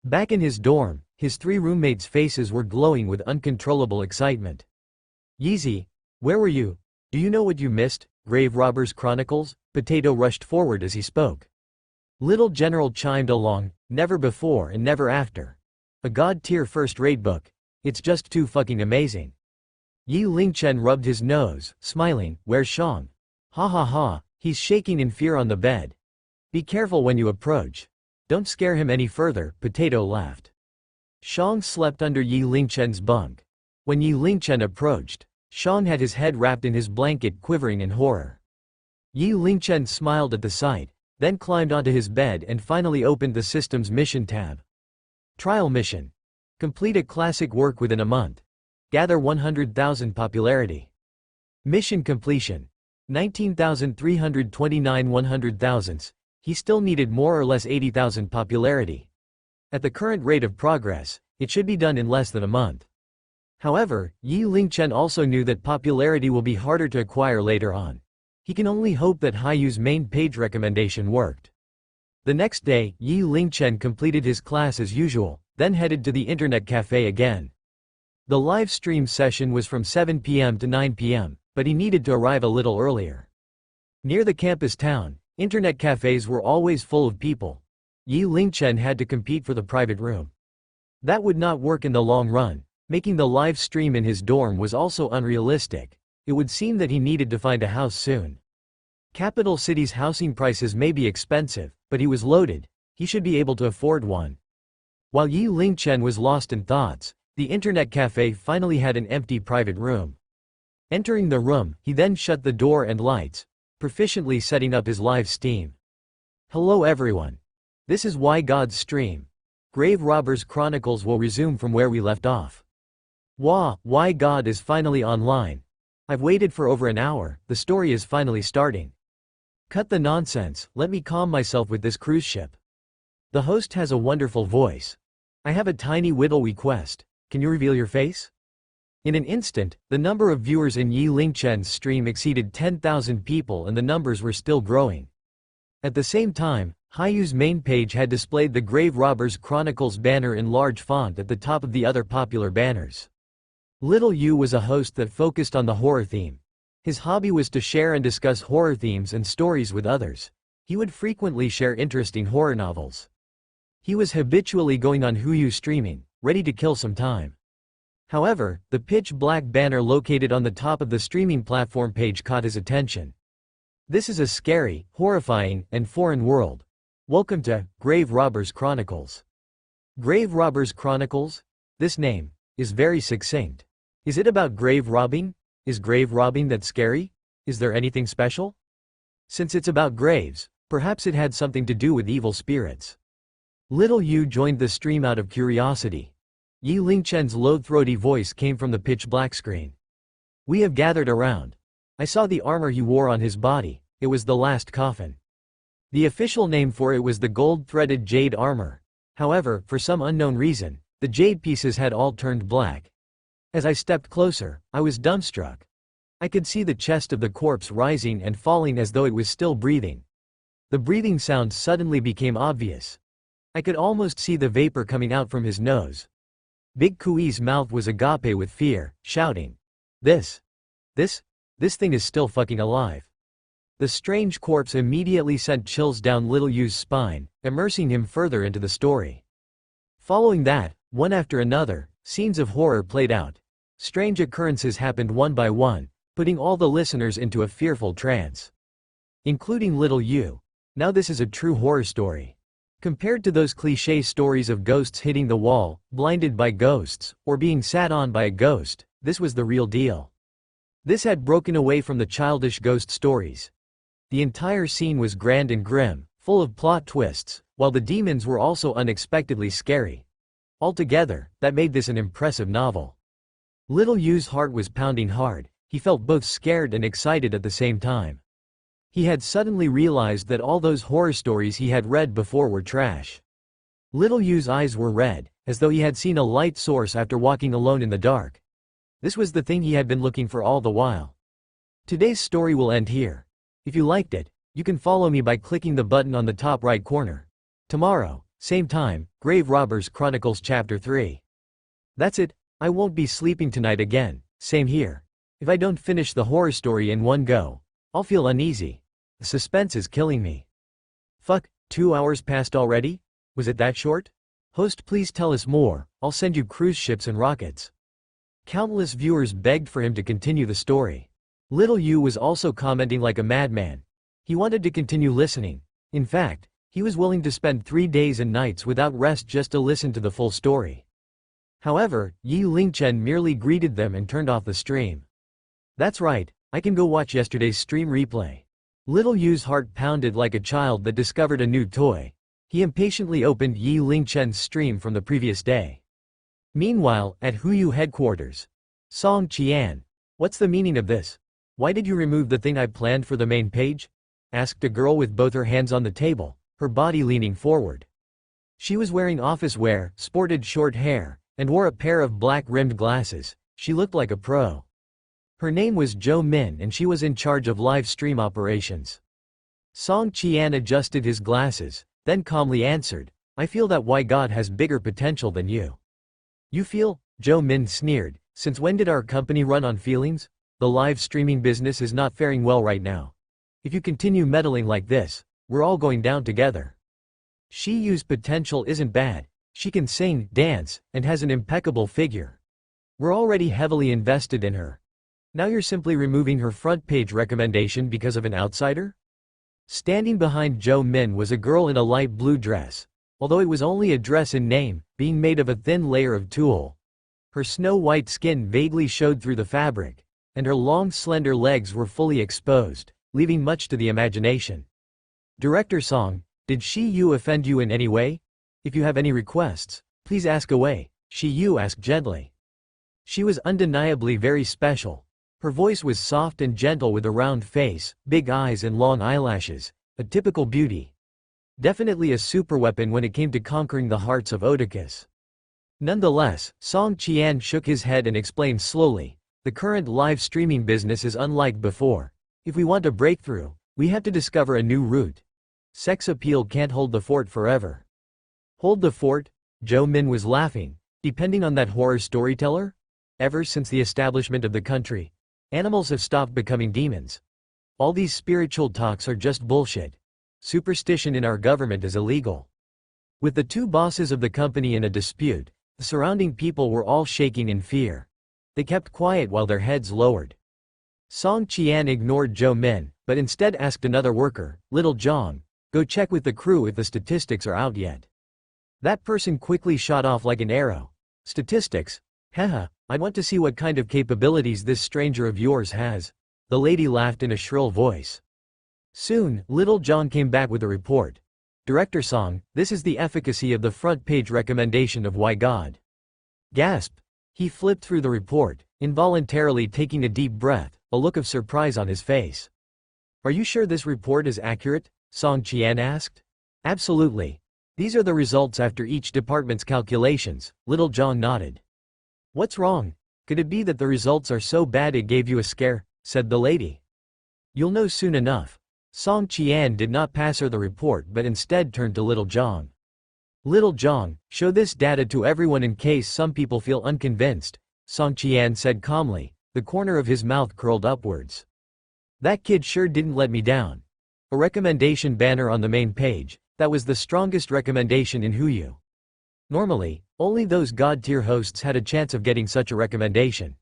Back in his dorm, his 3 roommates' faces were glowing with uncontrollable excitement. Yeezy, where were you? Do you know what you missed? Grave Robbers Chronicles? Potato rushed forward as he spoke. Little General chimed along, never before and never after. A god-tier first-rate book. It's just too fucking amazing. Yi Lingchen rubbed his nose, smiling, where's Shang? Ha ha ha, he's shaking in fear on the bed. Be careful when you approach. Don't scare him any further, Potato laughed. Shang slept under Yi Lingchen's bunk. When Yi Lingchen approached, Shang had his head wrapped in his blanket quivering in horror. Yi Lingchen smiled at the sight, then climbed onto his bed and finally opened the system's mission tab. Trial mission. Complete a classic work within a month. Gather 100,000 popularity. Mission completion. 19,329 100,000s. He still needed more or less 80,000 popularity. At the current rate of progress, it should be done in less than a month. However, Yi Lingchen also knew that popularity will be harder to acquire later on. He can only hope that Haiyu's main page recommendation worked. The next day, Yi Lingchen completed his class as usual, then headed to the internet cafe again. The live stream session was from 7 p.m. to 9 p.m., but he needed to arrive a little earlier. Near the campus town, internet cafes were always full of people. Yi Lingchen had to compete for the private room. That would not work in the long run. Making the live stream in his dorm was also unrealistic. It would seem that he needed to find a house soon. Capital cities' housing prices may be expensive, but he was loaded. He should be able to afford one. While Yi Lingchen was lost in thoughts, the internet cafe finally had an empty private room. Entering the room, he then shut the door and lights, proficiently setting up his live stream. Hello everyone. This is Why God's stream. Grave Robbers Chronicles will resume from where we left off. Why God is finally online. I've waited for over an hour, the story is finally starting. Cut the nonsense, let me calm myself with this cruise ship. The host has a wonderful voice. I have a tiny whittle request, can you reveal your face? In an instant, the number of viewers in Yi Lingchen's stream exceeded 10,000 people and the numbers were still growing. At the same time, Haiyu's main page had displayed the Grave Robbers Chronicles banner in large font at the top of the other popular banners. Little Yu was a host that focused on the horror theme. His hobby was to share and discuss horror themes and stories with others. He would frequently share interesting horror novels. He was habitually going on Huyu streaming, ready to kill some time. However, the pitch black banner located on the top of the streaming platform page caught his attention. This is a scary, horrifying, and foreign world. Welcome to Grave Robbers Chronicles. Grave Robbers Chronicles? This name is very succinct. Is it about grave robbing? Is grave robbing that scary? Is there anything special? Since it's about graves, perhaps it had something to do with evil spirits. Little Yu joined the stream out of curiosity. Yi Lingchen's low-throaty voice came from the pitch-black screen. We have gathered around. I saw the armor he wore on his body, it was the last coffin. The official name for it was the gold-threaded jade armor. However, for some unknown reason, the jade pieces had all turned black. As I stepped closer, I was dumbstruck. I could see the chest of the corpse rising and falling as though it was still breathing. The breathing sound suddenly became obvious. I could almost see the vapor coming out from his nose. Big Kui's mouth was agape with fear, shouting, This thing is still fucking alive. The strange corpse immediately sent chills down Little Yu's spine, immersing him further into the story. Following that, one after another, scenes of horror played out. Strange occurrences happened one by one, putting all the listeners into a fearful trance. Including Little Yu. Now this is a true horror story. Compared to those cliché stories of ghosts hitting the wall, blinded by ghosts, or being sat on by a ghost, this was the real deal. This had broken away from the childish ghost stories. The entire scene was grand and grim, full of plot twists, while the demons were also unexpectedly scary. Altogether, that made this an impressive novel. Little Yu's heart was pounding hard, he felt both scared and excited at the same time. He had suddenly realized that all those horror stories he had read before were trash. Little Yu's eyes were red, as though he had seen a light source after walking alone in the dark. This was the thing he had been looking for all the while. Today's story will end here. If you liked it, you can follow me by clicking the button on the top right corner. Tomorrow, same time, Grave Robbers Chronicles Chapter 3. That's it, I won't be sleeping tonight again, same here. If I don't finish the horror story in one go, I'll feel uneasy. The suspense is killing me. Fuck, 2 hours passed already? Was it that short? Host, please tell us more, I'll send you cruise ships and rockets. Countless viewers begged for him to continue the story. Little Yu was also commenting like a madman. He wanted to continue listening. In fact, he was willing to spend 3 days and nights without rest just to listen to the full story. However, Yi Lingchen merely greeted them and turned off the stream. That's right, I can go watch yesterday's stream replay. Little Yu's heart pounded like a child that discovered a new toy. He impatiently opened Yi Lingchen's stream from the previous day. Meanwhile, at Huyu headquarters. Song Qian. What's the meaning of this? Why did you remove the thing I planned for the main page? Asked a girl with both her hands on the table, her body leaning forward. She was wearing office wear, sported short hair, and wore a pair of black-rimmed glasses. She looked like a pro. Her name was Jo Min and she was in charge of live stream operations. Song Qian adjusted his glasses, then calmly answered, I feel that Why God has bigger potential than you. You feel? Jo Min sneered, since when did our company run on feelings? The live streaming business is not faring well right now. If you continue meddling like this, we're all going down together. Yu's potential isn't bad, she can sing, dance, and has an impeccable figure. We're already heavily invested in her. Now you're simply removing her front page recommendation because of an outsider? Standing behind Jo Min was a girl in a light blue dress, although it was only a dress in name, being made of a thin layer of tulle. Her snow-white skin vaguely showed through the fabric, and her long slender legs were fully exposed, leaving much to the imagination. Director Song, did Shi Yu offend you in any way? If you have any requests, please ask away, Shi Yu asked gently. She was undeniably very special. Her voice was soft and gentle with a round face, big eyes and long eyelashes, a typical beauty. Definitely a superweapon when it came to conquering the hearts of otakus. Nonetheless, Song Qian shook his head and explained slowly, the current live streaming business is unlike before. If we want a breakthrough, we have to discover a new route. Sex appeal can't hold the fort forever. Hold the fort? Jo Min was laughing. Depending on that horror storyteller? Ever since the establishment of the country, animals have stopped becoming demons. All these spiritual talks are just bullshit. Superstition in our government is illegal. With the two bosses of the company in a dispute, the surrounding people were all shaking in fear. They kept quiet while their heads lowered. Song Qian ignored Jo Min, but instead asked another worker, Little Zhang, go check with the crew if the statistics are out yet. That person quickly shot off like an arrow. Statistics? Haha, I want to see what kind of capabilities this stranger of yours has. The lady laughed in a shrill voice. Soon, Little John came back with a report. Director Song, this is the efficacy of the front page recommendation of Why God. Gasp. He flipped through the report, involuntarily taking a deep breath, a look of surprise on his face. Are you sure this report is accurate? Song Qian asked. Absolutely. These are the results after each department's calculations, Little John nodded. What's wrong? Could it be that the results are so bad it gave you a scare? Said the lady. You'll know soon enough. Song Qian did not pass her the report but instead turned to Little Zhang. Little Zhang, show this data to everyone in case some people feel unconvinced, Song Qian said calmly, the corner of his mouth curled upwards. That kid sure didn't let me down. A recommendation banner on the main page, that was the strongest recommendation in Huyu. Normally, only those god-tier hosts had a chance of getting such a recommendation.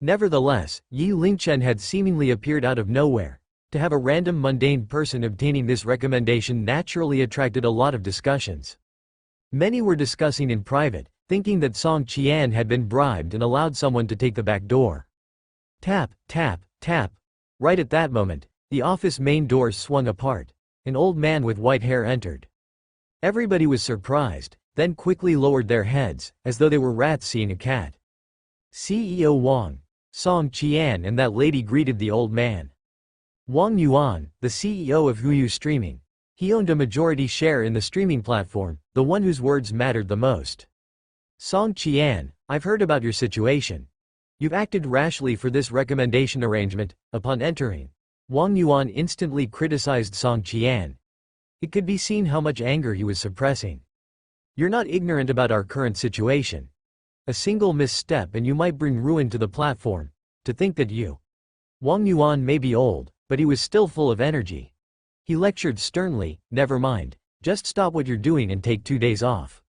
Nevertheless, Yi Lingchen had seemingly appeared out of nowhere. To have a random mundane person obtaining this recommendation naturally attracted a lot of discussions. Many were discussing in private, thinking that Song Qian had been bribed and allowed someone to take the back door. Tap, tap, tap. Right at that moment, the office main doors swung apart. An old man with white hair entered. Everybody was surprised, then quickly lowered their heads, as though they were rats seeing a cat. CEO Wang, Song Qian and that lady greeted the old man. Wang Yuan, the CEO of Huyu Streaming. He owned a majority share in the streaming platform, the one whose words mattered the most. Song Qian, I've heard about your situation. You've acted rashly for this recommendation arrangement. Upon entering, Wang Yuan instantly criticized Song Qian. It could be seen how much anger he was suppressing. You're not ignorant about our current situation. A single misstep and you might bring ruin to the platform. To think that you. Wang Yuan may be old, but he was still full of energy. He lectured sternly, never mind, just stop what you're doing and take 2 days off.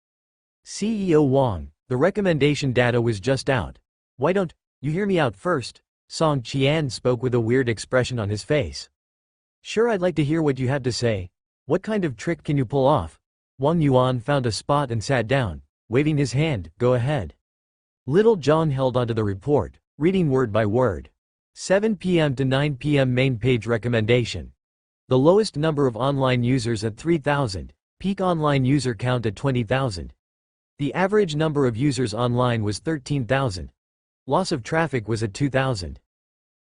CEO Wang, the recommendation data was just out. Why don't you hear me out first? Song Qian spoke with a weird expression on his face. Sure, I'd like to hear what you have to say. What kind of trick can you pull off? Wang Yuan found a spot and sat down, waving his hand, go ahead. Little John held onto the report, reading word by word. 7 p.m. to 9 p.m. main page recommendation. The lowest number of online users at 3,000, peak online user count at 20,000. The average number of users online was 13,000. Loss of traffic was at 2,000.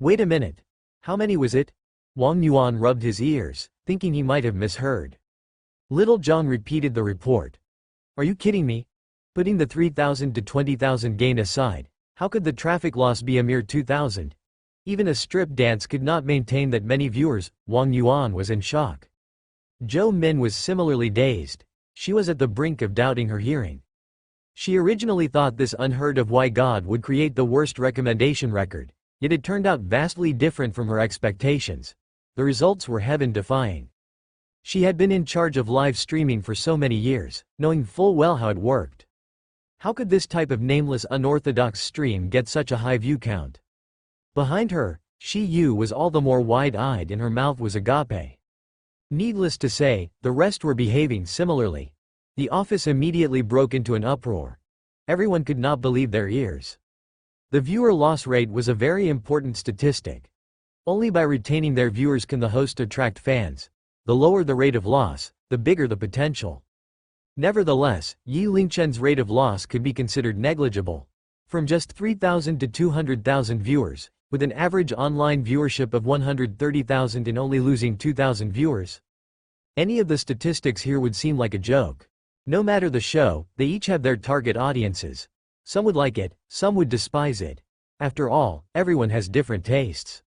Wait a minute. How many was it? Wang Yuan rubbed his ears, thinking he might have misheard. Little Zhang repeated the report. Are you kidding me? Putting the 3,000 to 20,000 gain aside, how could the traffic loss be a mere 2,000? Even a strip dance could not maintain that many viewers. Wang Yuan was in shock. Jo Min was similarly dazed. She was at the brink of doubting her hearing. She originally thought this unheard of Why God would create the worst recommendation record, yet it turned out vastly different from her expectations. The results were heaven-defying. She had been in charge of live streaming for so many years, knowing full well how it worked. How could this type of nameless unorthodox stream get such a high view count? Behind her, Shi Yu was all the more wide-eyed and her mouth was agape. Needless to say, the rest were behaving similarly. The office immediately broke into an uproar. Everyone could not believe their ears. The viewer loss rate was a very important statistic. Only by retaining their viewers can the host attract fans. The lower the rate of loss, the bigger the potential. Nevertheless, Yi Lingchen's rate of loss could be considered negligible. From just 3,000 to 200,000 viewers, with an average online viewership of 130,000 and only losing 2,000 viewers. Any of the statistics here would seem like a joke. No matter the show, they each have their target audiences. Some would like it, some would despise it. After all, everyone has different tastes.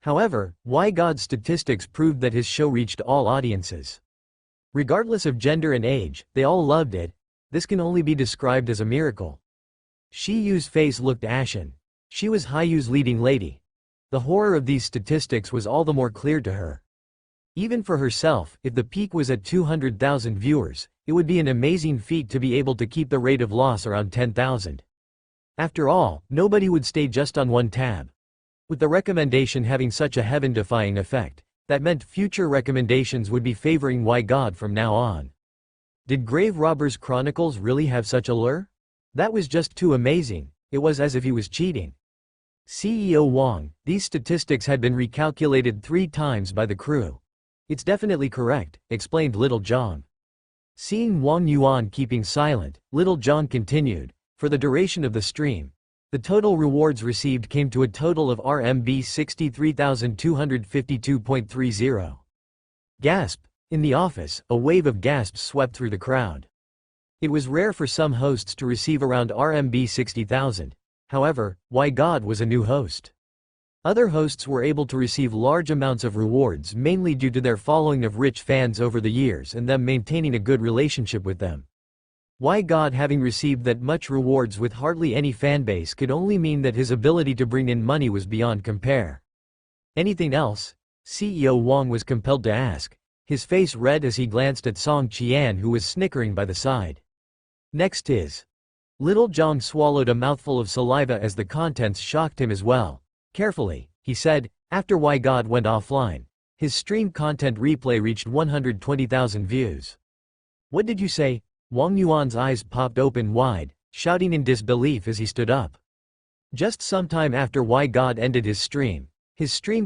However, Why God's statistics proved that his show reached all audiences. Regardless of gender and age, they all loved it. This can only be described as a miracle. Shi Yu's face looked ashen. She was Haiyu's leading lady. The horror of these statistics was all the more clear to her. Even for herself, if the peak was at 200,000 viewers, it would be an amazing feat to be able to keep the rate of loss around 10,000. After all, nobody would stay just on one tab. With the recommendation having such a heaven-defying effect, that meant future recommendations would be favoring Why God from now on. Did Grave Robbers Chronicles really have such a lure? That was just too amazing. It was as if he was cheating. CEO Wang, these statistics had been recalculated 3 times by the crew. It's definitely correct, explained Little John. Seeing Wang Yuan keeping silent, Little John continued, for the duration of the stream, the total rewards received came to a total of RMB 63,252.30. Gasp! In the office, a wave of gasps swept through the crowd. It was rare for some hosts to receive around RMB 60,000. However, Why God was a new host. Other hosts were able to receive large amounts of rewards mainly due to their following of rich fans over the years and them maintaining a good relationship with them. Why God having received that much rewards with hardly any fanbase could only mean that his ability to bring in money was beyond compare. Anything else? CEO Wang was compelled to ask, his face red as he glanced at Song Qian who was snickering by the side. Next is. Little John swallowed a mouthful of saliva as the contents shocked him as well. Carefully, he said, after Why God went offline. His stream content replay reached 120,000 views. What did you say? Wang Yuan's eyes popped open wide, shouting in disbelief as he stood up. Just sometime after Why God ended his stream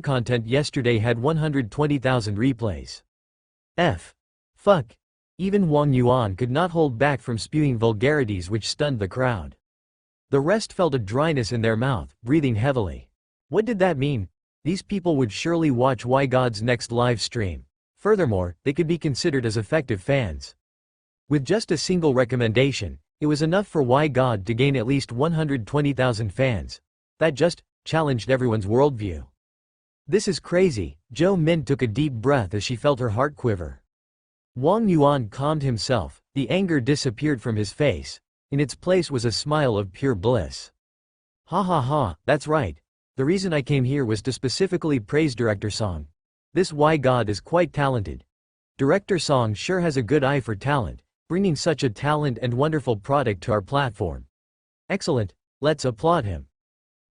content yesterday had 120,000 replays. Fuck. Even Wang Yuan could not hold back from spewing vulgarities which stunned the crowd. The rest felt a dryness in their mouth, breathing heavily. What did that mean? These people would surely watch Why God's next live stream. Furthermore, they could be considered as effective fans. With just a single recommendation, it was enough for Why God to gain at least 120,000 fans. That just challenged everyone's worldview. This is crazy. Zhou Min took a deep breath as she felt her heart quiver. Wang Yuan calmed himself, the anger disappeared from his face. In its place was a smile of pure bliss. Ha ha ha, that's right. The reason I came here was to specifically praise Director Song. This Why God is quite talented. Director Song sure has a good eye for talent, bringing such a talent and wonderful product to our platform. Excellent, let's applaud him.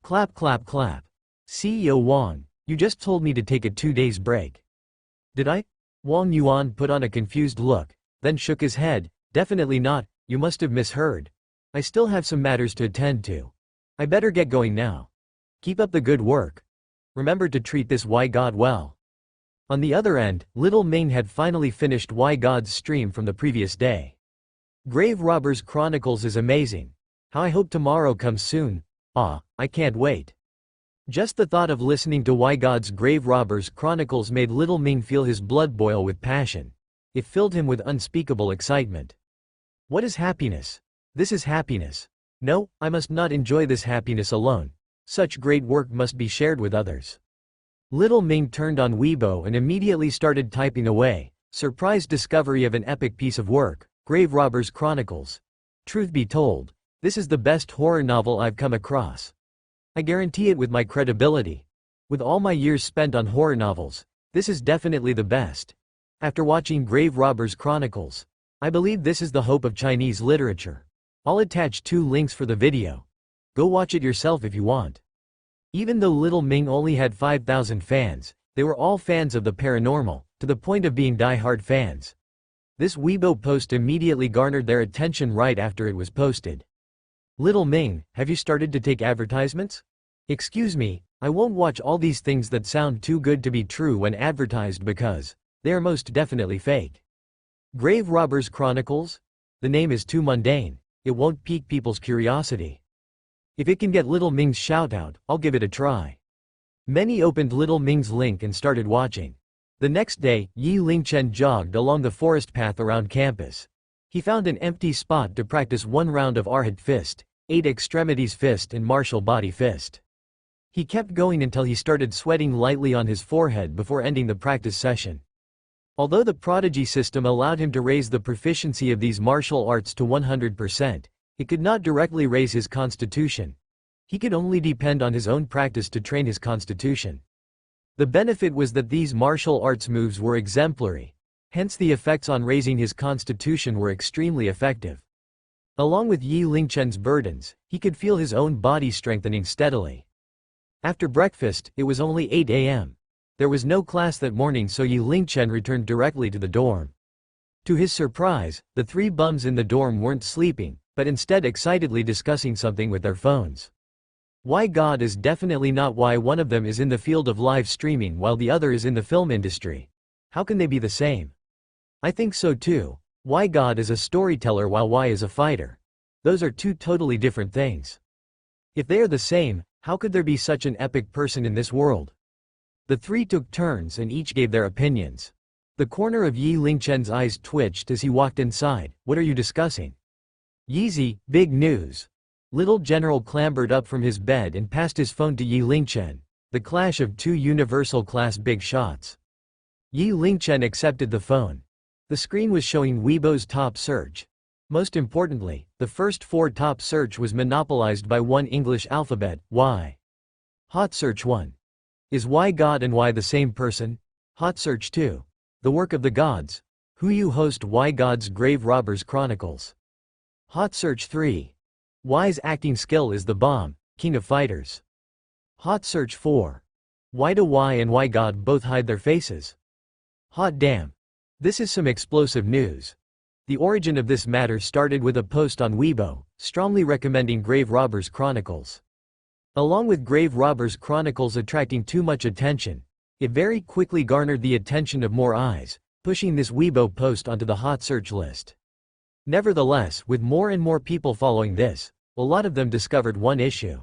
Clap clap clap. CEO Wang, you just told me to take a 2 days break. Did I? Wang Yuan put on a confused look, then shook his head, definitely not, you must have misheard. I still have some matters to attend to. I better get going now. Keep up the good work. Remember to treat this Why God well. On the other end, Little Ming had finally finished Why God's stream from the previous day. Grave Robbers Chronicles is amazing. How I hope tomorrow comes soon. I can't wait. Just the thought of listening to Why God's Grave Robbers Chronicles made Little Ming feel his blood boil with passion. It filled him with unspeakable excitement. What is happiness? This is happiness. No, I must not enjoy this happiness alone. Such great work must be shared with others. Little Ming turned on Weibo and immediately started typing away. Surprise discovery of an epic piece of work, Grave Robbers Chronicles. Truth be told, this is the best horror novel I've come across. I guarantee it with my credibility. With all my years spent on horror novels, this is definitely the best. After watching Grave Robbers Chronicles, I believe this is the hope of Chinese literature. I'll attach 2 links for the video. Go watch it yourself if you want. Even though Little Ming only had 5,000 fans, they were all fans of the paranormal, to the point of being die-hard fans. This Weibo post immediately garnered their attention right after it was posted. Little Ming, have you started to take advertisements? Excuse me, I won't watch all these things that sound too good to be true when advertised because they are most definitely fake. Grave Robbers Chronicles? The name is too mundane. It won't pique people's curiosity. If it can get Little Ming's shoutout, I'll give it a try. Many opened Little Ming's link and started watching. The next day, Yi Lingchen jogged along the forest path around campus. He found an empty spot to practice one round of Arhat Fist, 8 Extremities Fist and Martial Body Fist. He kept going until he started sweating lightly on his forehead before ending the practice session. Although the Prodigy system allowed him to raise the proficiency of these martial arts to 100%, it could not directly raise his constitution. He could only depend on his own practice to train his constitution. The benefit was that these martial arts moves were exemplary, hence the effects on raising his constitution were extremely effective. Along with Yi Lingchen's burdens, he could feel his own body strengthening steadily. After breakfast, it was only 8 a.m. There was no class that morning, so Yi Lingchen returned directly to the dorm. To his surprise, the 3 bums in the dorm weren't sleeping, but instead excitedly discussing something with their phones. Why God is definitely not why one of them is in the field of live streaming while the other is in the film industry. How can they be the same? I think so too. Why God is a storyteller while why is a fighter. Those are 2 totally different things. If they are the same, how could there be such an epic person in this world? The 3 took turns and each gave their opinions. The corner of Yi Lingchen's eyes twitched as he walked inside. What are you discussing? Yeezy, big news. Little General clambered up from his bed and passed his phone to Yi Lingchen. The clash of 2 universal class big shots. Yi Lingchen accepted the phone. The screen was showing Weibo's top search. Most importantly, the first 4 top search was monopolized by one English alphabet, Y. Hot search 1. Is Why God and Why the same person? Hot search 2. The work of the gods. Who you host Why God's Grave Robbers Chronicles. Hot search 3. Why's acting skill is the bomb, king of fighters. Hot search 4. Why do Why and Why God both hide their faces? Hot damn. This is some explosive news. The origin of this matter started with a post on Weibo, strongly recommending Grave Robbers Chronicles. Along with Grave Robbers Chronicles attracting too much attention, it very quickly garnered the attention of more eyes, pushing this Weibo post onto the hot search list. Nevertheless, with more and more people following this, a lot of them discovered one issue.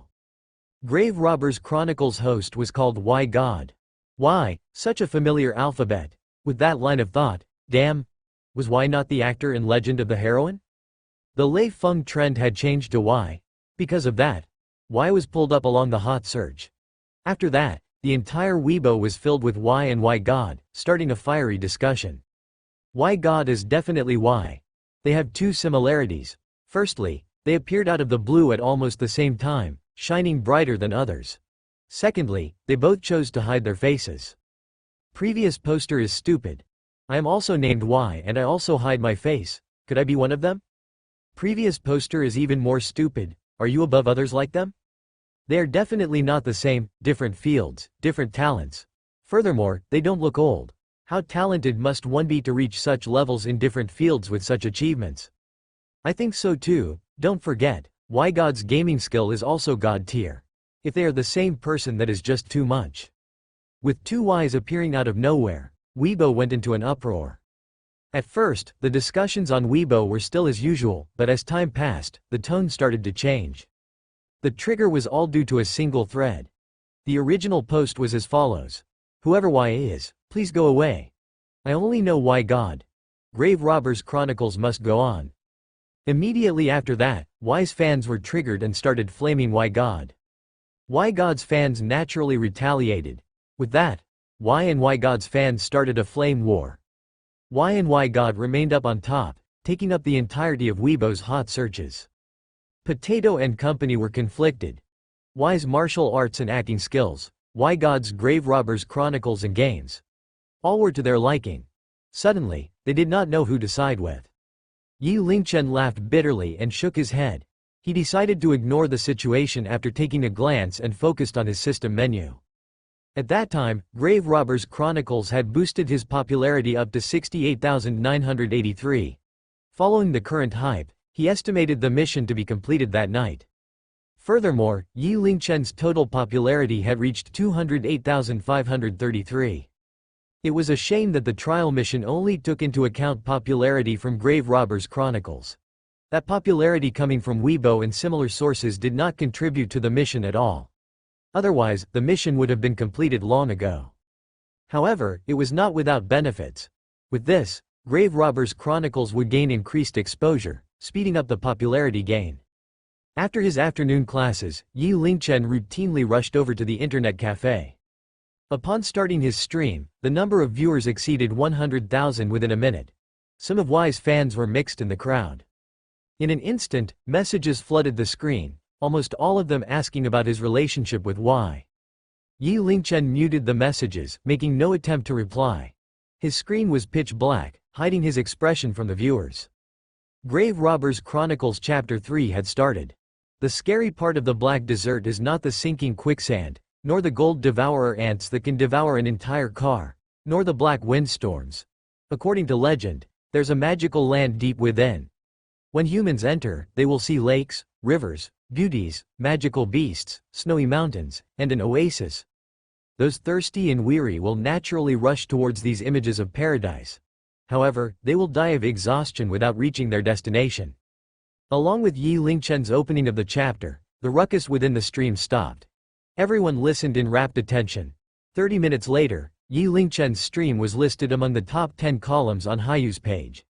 Grave Robbers Chronicles host was called Why God. Why, such a familiar alphabet. With that line of thought, damn, was Why not the actor in Legend of the Heroine? The Lei Feng trend had changed to Why. Because of that, Why was pulled up along the hot search. After that, the entire Weibo was filled with Why and Why God, starting a fiery discussion. Why God is definitely Why. They have 2 similarities. Firstly, they appeared out of the blue at almost the same time, shining brighter than others. Secondly, they both chose to hide their faces. Previous poster is stupid. I am also named Why and I also hide my face. Could I be one of them? Previous poster is even more stupid. Are you above others like them? They are definitely not the same, different fields, different talents. Furthermore, they don't look old. How talented must one be to reach such levels in different fields with such achievements? I think so too. Don't forget, Why God's gaming skill is also God tier. If they are the same person, that is just too much. With 2 Ys appearing out of nowhere, Weibo went into an uproar. At first, the discussions on Weibo were still as usual, but as time passed, the tone started to change. The trigger was all due to a single thread. The original post was as follows. Whoever Y is, please go away. I only know Why God. Grave Robbers Chronicles must go on. Immediately after that, Y's fans were triggered and started flaming Why God. Why God's fans naturally retaliated. With that, Why and Why God's fans started a flame war. Why and Why God remained up on top, taking up the entirety of Weibo's hot searches. Potato and company were conflicted. Why's martial arts and acting skills, Why God's Grave Robbers Chronicles and games. All were to their liking. Suddenly, they did not know who to side with. Yi Lingchen laughed bitterly and shook his head. He decided to ignore the situation after taking a glance and focused on his system menu. At that time, Grave Robbers Chronicles had boosted his popularity up to 68,983. Following the current hype, he estimated the mission to be completed that night. Furthermore, Yi Lingchen's total popularity had reached 208,533. It was a shame that the trial mission only took into account popularity from Grave Robbers Chronicles. That popularity coming from Weibo and similar sources did not contribute to the mission at all. Otherwise, the mission would have been completed long ago. However, it was not without benefits. With this, Grave Robbers Chronicles would gain increased exposure, speeding up the popularity gain. After his afternoon classes, Yi Lingchen routinely rushed over to the internet cafe. Upon starting his stream, the number of viewers exceeded 100,000 within a minute. Some of Y's fans were mixed in the crowd. In an instant, messages flooded the screen, almost all of them asking about his relationship with Y. Yi Lingchen muted the messages, making no attempt to reply. His screen was pitch black, hiding his expression from the viewers. Grave Robbers Chronicles Chapter 3 had started. The scary part of the black desert is not the sinking quicksand, nor the gold devourer ants that can devour an entire car, nor the black windstorms. According to legend, there's a magical land deep within. When humans enter, they will see lakes, rivers, beauties, magical beasts, snowy mountains, and an oasis. Those thirsty and weary will naturally rush towards these images of paradise. However, they will die of exhaustion without reaching their destination. Along with Yi Lingchen's opening of the chapter, the ruckus within the stream stopped. Everyone listened in rapt attention. 30 minutes later, Yi Lingchen's stream was listed among the top 10 columns on Haiyu's page.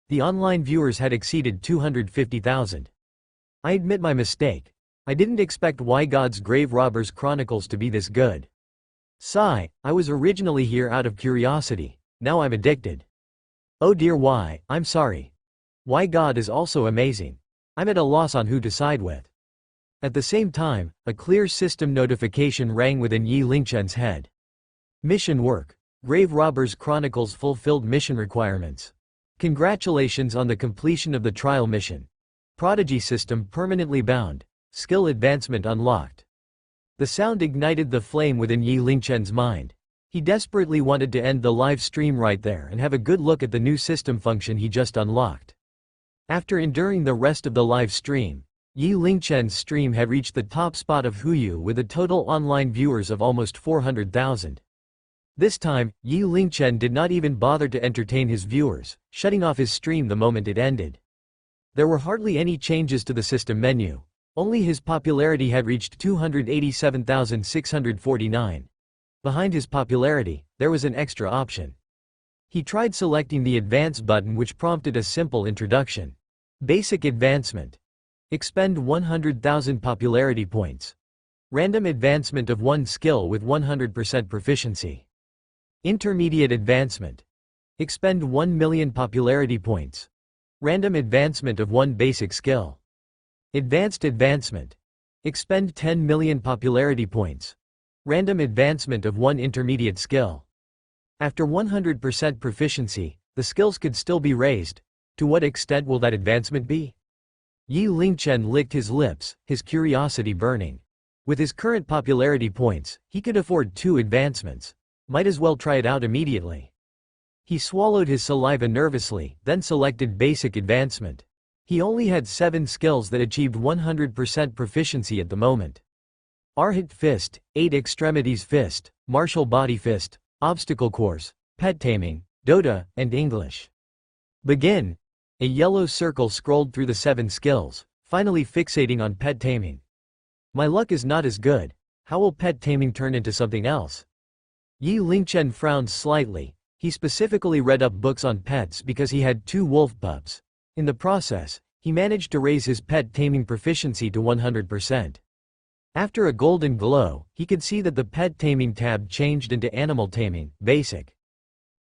The online viewers had exceeded 250,000. I admit my mistake. I didn't expect Y God's Grave Robbers Chronicles to be this good. Sigh, I was originally here out of curiosity, now I'm addicted. Oh dear Y, I'm sorry. Y God is also amazing. I'm at a loss on who to side with. At the same time, a clear system notification rang within Yi Lingchen's head. Mission work. Grave Robbers Chronicles fulfilled mission requirements. Congratulations on the completion of the trial mission. Prodigy system permanently bound. Skill advancement unlocked. The sound ignited the flame within Yi Lingchen's mind. He desperately wanted to end the live stream right there and have a good look at the new system function he just unlocked. After enduring the rest of the live stream, Yi Lingchen's stream had reached the top spot of Huyu with a total online viewers of almost 400,000. This time, Yi Lingchen did not even bother to entertain his viewers, shutting off his stream the moment it ended. There were hardly any changes to the system menu. Only his popularity had reached 287,649. Behind his popularity, there was an extra option. He tried selecting the Advance button, which prompted a simple introduction. Basic advancement. Expend 100,000 popularity points. Random advancement of one skill with 100% proficiency. Intermediate advancement. Expend 1 million popularity points. Random advancement of one basic skill. Advanced advancement. Expend 10 million popularity points. Random advancement of one intermediate skill. After 100% proficiency, the skills could still be raised. To what extent will that advancement be? Yi Lingchen licked his lips, his curiosity burning. With his current popularity points, he could afford 2 advancements. Might as well try it out immediately. He swallowed his saliva nervously, then selected Basic Advancement. He only had 7 skills that achieved 100% proficiency at the moment. Arhat Fist, 8 Extremities Fist, Martial Body Fist, Obstacle Course, Pet Taming, Dota, and English. Begin. A yellow circle scrolled through the 7 skills, finally fixating on Pet Taming. My luck is not as good. How will Pet Taming turn into something else? Yi Lingchen frowned slightly. He specifically read up books on pets because he had 2 wolf pups. In the process, he managed to raise his pet taming proficiency to 100%. After a golden glow, he could see that the pet taming tab changed into animal taming, basic.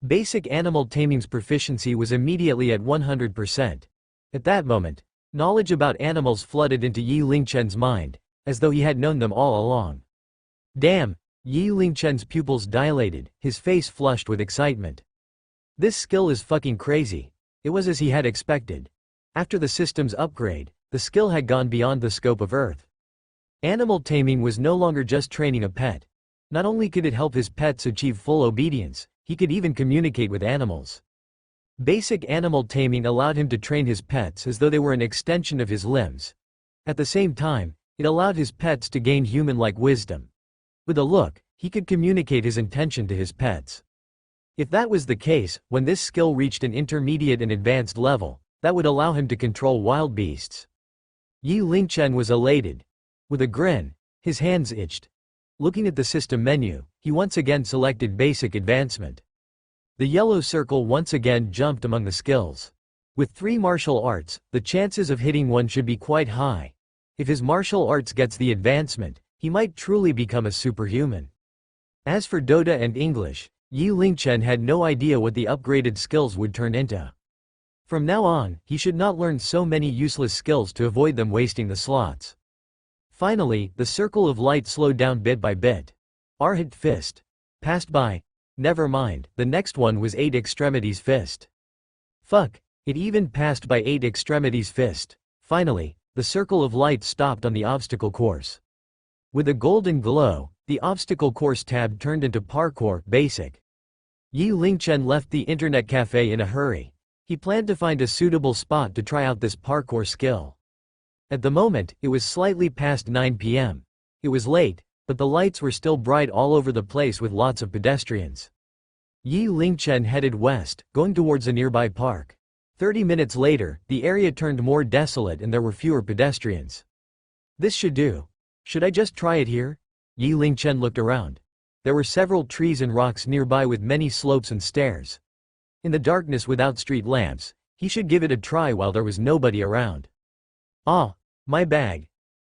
Basic animal taming's proficiency was immediately at 100%. At that moment, knowledge about animals flooded into Yi Lingchen's mind, as though he had known them all along. Damn! Yi Lingchen's pupils dilated, his face flushed with excitement. This skill is fucking crazy. It was as he had expected. After the system's upgrade, The skill had gone beyond the scope of Earth. Animal taming was no longer just training a pet. Not only could it help his pets achieve full obedience, he could even communicate with animals. Basic animal taming allowed him to train his pets as though they were an extension of his limbs. At the same time, it allowed his pets to gain human-like wisdom. With a look, he could communicate his intention to his pets. If that was the case, when this skill reached an intermediate and advanced level, that would allow him to control wild beasts. Yi Lingchen was elated. With a grin, his hands itched. Looking at the system menu, he once again selected Basic Advancement. The yellow circle once again jumped among the skills. With 3 martial arts, the chances of hitting one should be quite high. If his martial arts gets the advancement, he might truly become a superhuman. As for Dota and English, Yi Lingchen had no idea what the upgraded skills would turn into. From now on, he should not learn so many useless skills to avoid them wasting the slots. Finally, the circle of light slowed down bit by bit. Arhat Fist. Passed by. Never mind, the next one was 8 Extremities Fist. Fuck, it even passed by 8 Extremities Fist. Finally, the circle of light stopped on the obstacle course. With a golden glow, the obstacle course tab turned into Parkour Basic. Yi Lingchen left the internet cafe in a hurry. He planned to find a suitable spot to try out this parkour skill. At the moment, it was slightly past 9 p.m. It was late, but the lights were still bright all over the place with lots of pedestrians. Yi Lingchen headed west, going towards a nearby park. 30 minutes later, the area turned more desolate and there were fewer pedestrians. This should do. Should I just try it here? Yi Lingchen looked around. There were several trees and rocks nearby with many slopes and stairs. In the darkness without street lamps, he should give it a try while there was nobody around. Ah, my bag.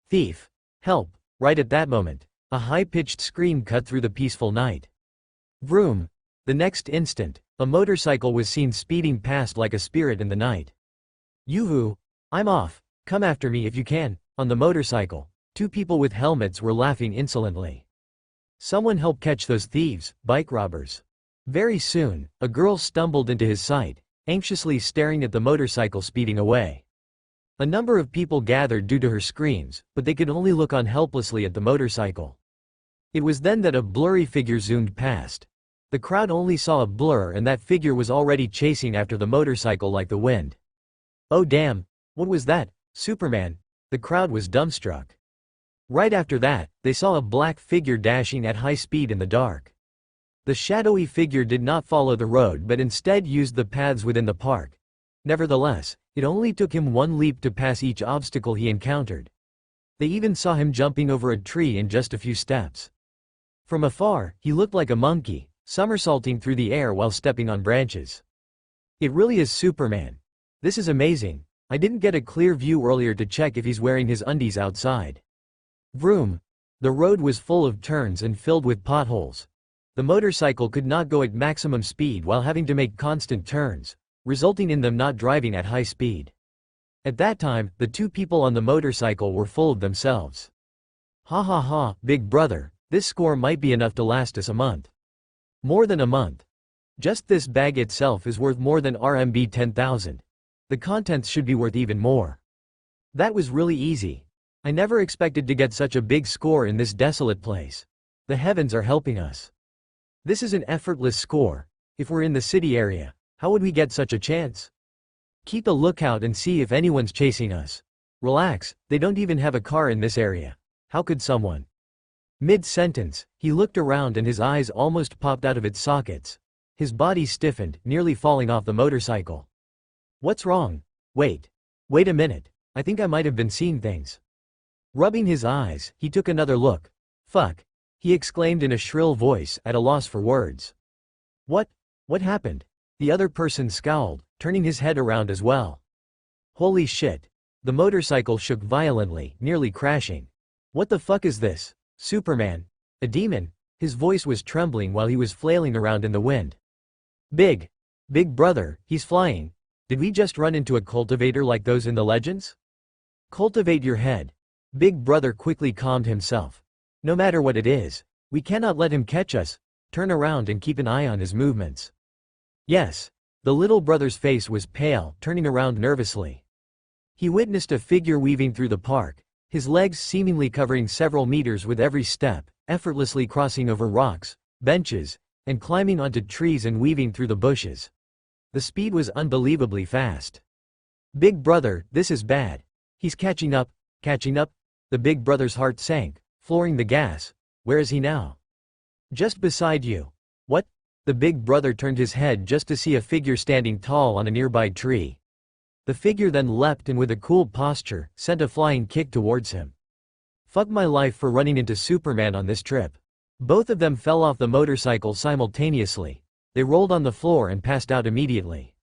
Thief. Help. Right at that moment, a high-pitched scream cut through the peaceful night. Vroom. The next instant, a motorcycle was seen speeding past like a spirit in the night. Yoo-hoo. I'm off. Come after me if you can. On the motorcycle, 2 people with helmets were laughing insolently. Someone help catch those thieves, bike robbers. Very soon, a girl stumbled into his sight, anxiously staring at the motorcycle speeding away. A number of people gathered due to her screams, but they could only look on helplessly at the motorcycle. It was then that a blurry figure zoomed past. The crowd only saw a blur and that figure was already chasing after the motorcycle like the wind. Oh damn, what was that? Superman? The crowd was dumbstruck. Right after that, they saw a black figure dashing at high speed in the dark. The shadowy figure did not follow the road but instead used the paths within the park. Nevertheless, it only took him 1 leap to pass each obstacle he encountered. They even saw him jumping over a tree in just a few steps. From afar, he looked like a monkey, somersaulting through the air while stepping on branches. It really is Superman. This is amazing. I didn't get a clear view earlier to check if he's wearing his undies outside. Vroom. The road was full of turns and filled with potholes. The motorcycle could not go at maximum speed while having to make constant turns, resulting in them not driving at high speed. At that time, the 2 people on the motorcycle were full of themselves. Ha ha ha, big brother, this score might be enough to last us a month. More than a month. Just this bag itself is worth more than RMB 10,000. The contents should be worth even more. That was really easy. I never expected to get such a big score in this desolate place. The heavens are helping us. This is an effortless score. If we're in the city area, how would we get such a chance? Keep a lookout and see if anyone's chasing us. Relax, they don't even have a car in this area. How could someone? Mid-sentence, he looked around and his eyes almost popped out of its sockets. His body stiffened, nearly falling off the motorcycle. What's wrong? Wait a minute. I think I might have been seeing things. Rubbing his eyes, he took another look. Fuck. He exclaimed in a shrill voice, at a loss for words. What happened? The other person scowled, turning his head around as well. Holy shit. The motorcycle shook violently, nearly crashing. What the fuck is this? Superman? A demon? His voice was trembling while he was flailing around in the wind. Big brother, he's flying. Did we just run into a cultivator like those in the legends? Cultivate your head. Big brother quickly calmed himself. No matter what it is, we cannot let him catch us. Turn around and keep an eye on his movements. Yes. The little brother's face was pale, turning around nervously. He witnessed a figure weaving through the park, his legs seemingly covering several meters with every step, effortlessly crossing over rocks, benches, and climbing onto trees and weaving through the bushes. The speed was unbelievably fast. "Big brother, this is bad. He's catching up, catching up." The big brother's heart sank, flooring the gas. "Where is he now?" "Just beside you." "What?" The big brother turned his head just to see a figure standing tall on a nearby tree. The figure then leapt and with a cool posture, sent a flying kick towards him. "Fuck my life for running into Superman on this trip." Both of them fell off the motorcycle simultaneously. They rolled on the floor and passed out immediately.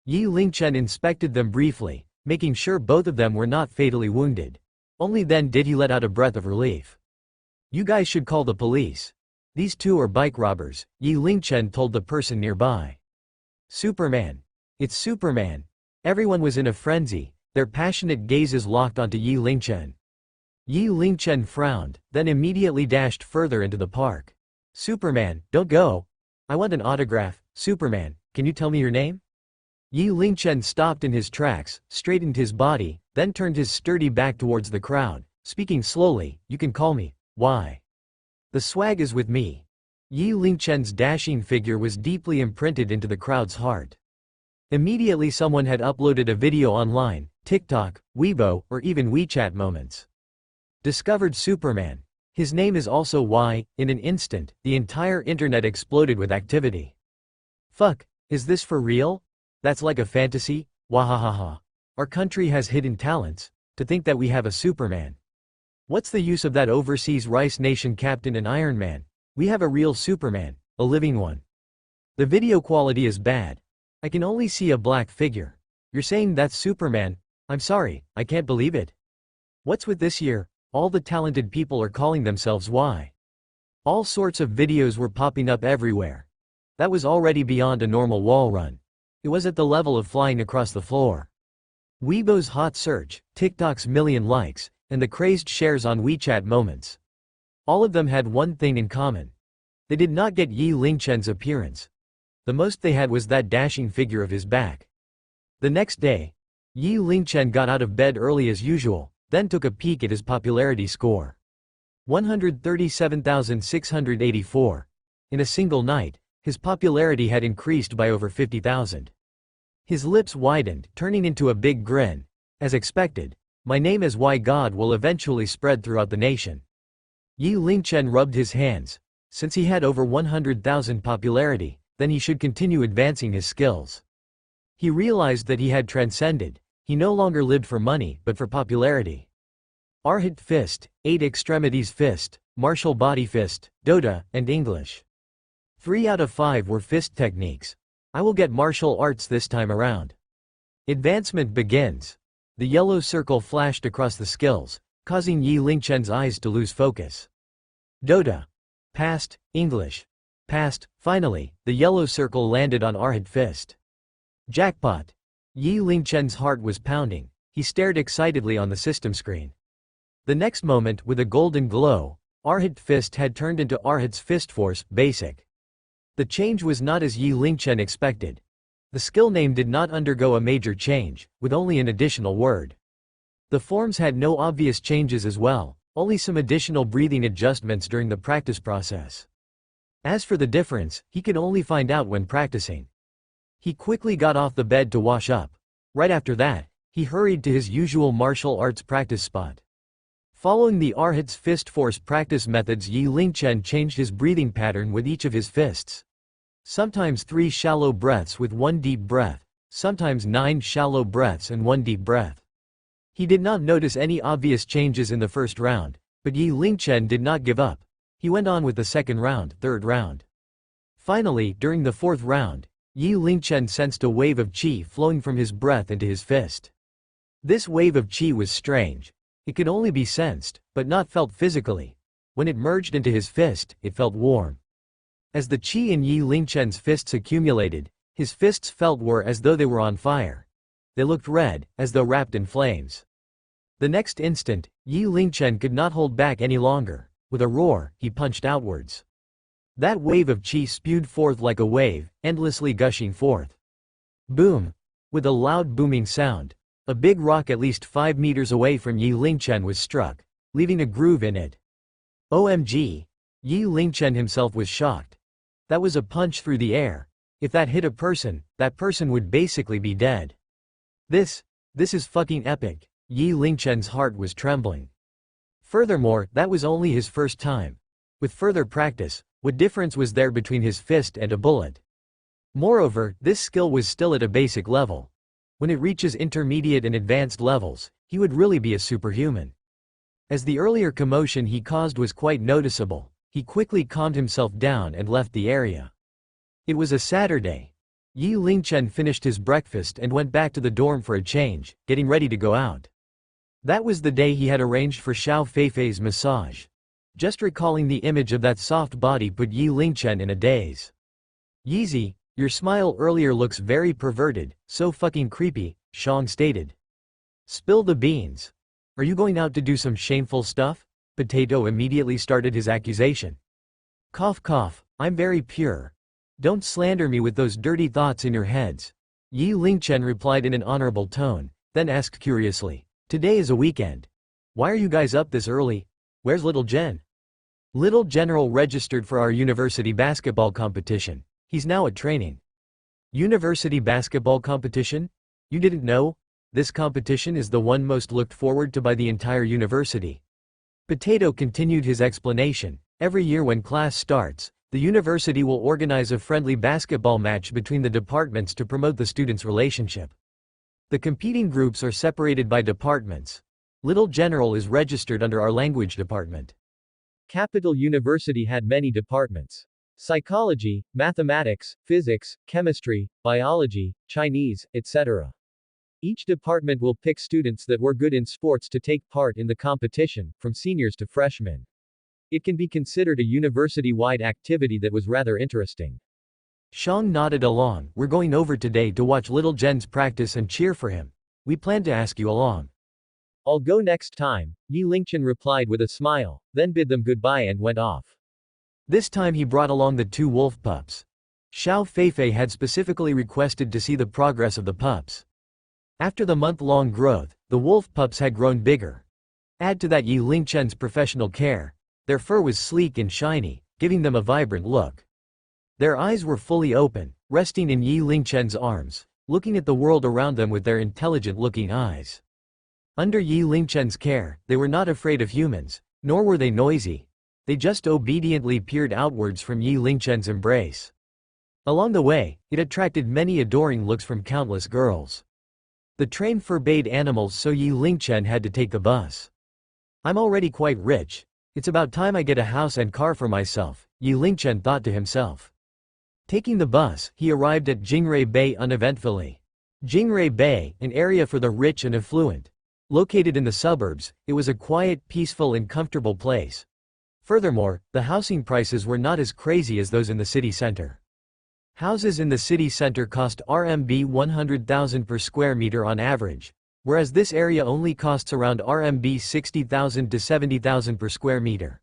Yi Lingchen inspected them briefly, making sure both of them were not fatally wounded. Only then did he let out a breath of relief. "You guys should call the police. These two are bike robbers," Yi Lingchen told the person nearby. "Superman. It's Superman." Everyone was in a frenzy, their passionate gazes locked onto Yi Lingchen. Yi Lingchen frowned, then immediately dashed further into the park. "Superman, don't go. I want an autograph. Superman, can you tell me your name?" Yi Lingchen stopped in his tracks, straightened his body, then turned his sturdy back towards the crowd, speaking slowly. "You can call me Y. The swag is with me." Yi Lingchen's dashing figure was deeply imprinted into the crowd's heart. Immediately someone had uploaded a video online, TikTok, Weibo, or even WeChat moments. "Discovered Superman. His name is also Y." In an instant, the entire internet exploded with activity. "Fuck, is this for real? That's like a fantasy? Wahahaha. Our country has hidden talents. To think that we have a Superman. What's the use of that overseas rice nation captain and Iron Man? We have a real Superman, a living one. The video quality is bad. I can only see a black figure. You're saying that's Superman? I'm sorry, I can't believe it. What's with this year? All the talented people are calling themselves Y." All sorts of videos were popping up everywhere. That was already beyond a normal wall run. It was at the level of flying across the floor. Weibo's hot search, TikTok's million likes, and the crazed shares on WeChat moments. All of them had one thing in common. They did not get Yi Lingchen's appearance. The most they had was that dashing figure of his back. The next day, Yi Lingchen got out of bed early as usual, then took a peek at his popularity score. 137,684. In a single night, his popularity had increased by over 50,000. His lips widened, turning into a big grin. As expected, my name as Y God will eventually spread throughout the nation. Yi Lingchen rubbed his hands. Since he had over 100,000 popularity, then he should continue advancing his skills. He realized that he had transcended. He no longer lived for money, but for popularity. Arhat fist, 8 extremities fist, martial body fist, Dota, and English. 3 out of 5 were fist techniques. I will get martial arts this time around. Advancement begins. The yellow circle flashed across the skills, causing Yi Lingchen's eyes to lose focus. Dota. Passed, English. Passed. Finally, the yellow circle landed on Arhat fist. Jackpot. Yi Lingchen's heart was pounding. He stared excitedly on the system screen. The next moment, with a golden glow, Arhat fist had turned into Arhat's fist force, basic. The change was not as Yi Lingchen expected. The skill name did not undergo a major change, with only an additional word. The forms had no obvious changes as well, only some additional breathing adjustments during the practice process. As for the difference, he could only find out when practicing. He quickly got off the bed to wash up. Right after that, he hurried to his usual martial arts practice spot. Following the Arhat's fist force practice methods, Yi Lingchen changed his breathing pattern with each of his fists. Sometimes 3 shallow breaths with 1 deep breath, sometimes 9 shallow breaths and 1 deep breath. He did not notice any obvious changes in the first round, but Yi Lingchen did not give up. He went on with the second round, third round. Finally, during the fourth round, Yi Lingchen sensed a wave of qi flowing from his breath into his fist. This wave of qi was strange. It could only be sensed, but not felt physically. When it merged into his fist, it felt warm. As the qi in Yi Lingchen's fists accumulated, his fists felt as though they were on fire. They looked red, as though wrapped in flames. The next instant, Yi Lingchen could not hold back any longer. With a roar, he punched outwards. That wave of qi spewed forth like a wave, endlessly gushing forth. Boom! With a loud booming sound, A big rock at least 5 meters away from Yi Lingchen was struck, leaving a groove in it. OMG! Yi Lingchen himself was shocked. That was a punch through the air. If that hit a person, that person would basically be dead. This is fucking epic. Yi Lingchen's heart was trembling. Furthermore, that was only his first time. With further practice, what difference was there between his fist and a bullet? Moreover, this skill was still at a basic level. When it reaches intermediate and advanced levels, he would really be a superhuman. As the earlier commotion he caused was quite noticeable, he quickly calmed himself down and left the area. It was a Saturday. Yi Lingchen finished his breakfast and went back to the dorm for a change, getting ready to go out. That was the day he had arranged for Xiao Feifei's massage. Just recalling the image of that soft body put Yi Lingchen in a daze. Yeezy, your smile earlier looks very perverted, so fucking creepy, Shang stated. Spill the beans. Are you going out to do some shameful stuff? Potato immediately started his accusation. Cough cough, I'm very pure. Don't slander me with those dirty thoughts in your heads. Yi Lingchen replied in an honorable tone, then asked curiously. Today is a weekend. Why are you guys up this early? Where's little Jen? Little General registered for our university basketball competition. He's now at training. University basketball competition? You didn't know? This competition is the one most looked forward to by the entire university. Potato continued his explanation. Every year when class starts, the university will organize a friendly basketball match between the departments to promote the students' relationship. The competing groups are separated by departments. Little General is registered under our language department. Capital University had many departments. Psychology, mathematics, physics, chemistry, biology, Chinese, etc. Each department will pick students that were good in sports to take part in the competition, from seniors to freshmen. It can be considered a university-wide activity that was rather interesting. Shang nodded along. We're going over today to watch little Jen's practice and cheer for him. We plan to ask you along. I'll go next time, Yi Lingchen replied with a smile, then bid them goodbye and went off. This time he brought along the 2 wolf pups. Xiao Feifei had specifically requested to see the progress of the pups. After the month-long growth, the wolf pups had grown bigger. Add to that Yi Lingchen's professional care. Their fur was sleek and shiny, giving them a vibrant look. Their eyes were fully open, resting in Yi Lingchen's arms, looking at the world around them with their intelligent-looking eyes. Under Yi Lingchen's care, they were not afraid of humans, nor were they noisy. They just obediently peered outwards from Yi Lingchen's embrace. Along the way, it attracted many adoring looks from countless girls. The train forbade animals, so Yi Lingchen had to take the bus. I'm already quite rich. It's about time I get a house and car for myself, Yi Lingchen thought to himself. Taking the bus, he arrived at Jingrai Bay uneventfully. Jingrai Bay, an area for the rich and affluent. Located in the suburbs, it was a quiet, peaceful and comfortable place. Furthermore, the housing prices were not as crazy as those in the city center. Houses in the city center cost RMB 100,000 per square meter on average, whereas this area only costs around RMB 60,000 to 70,000 per square meter.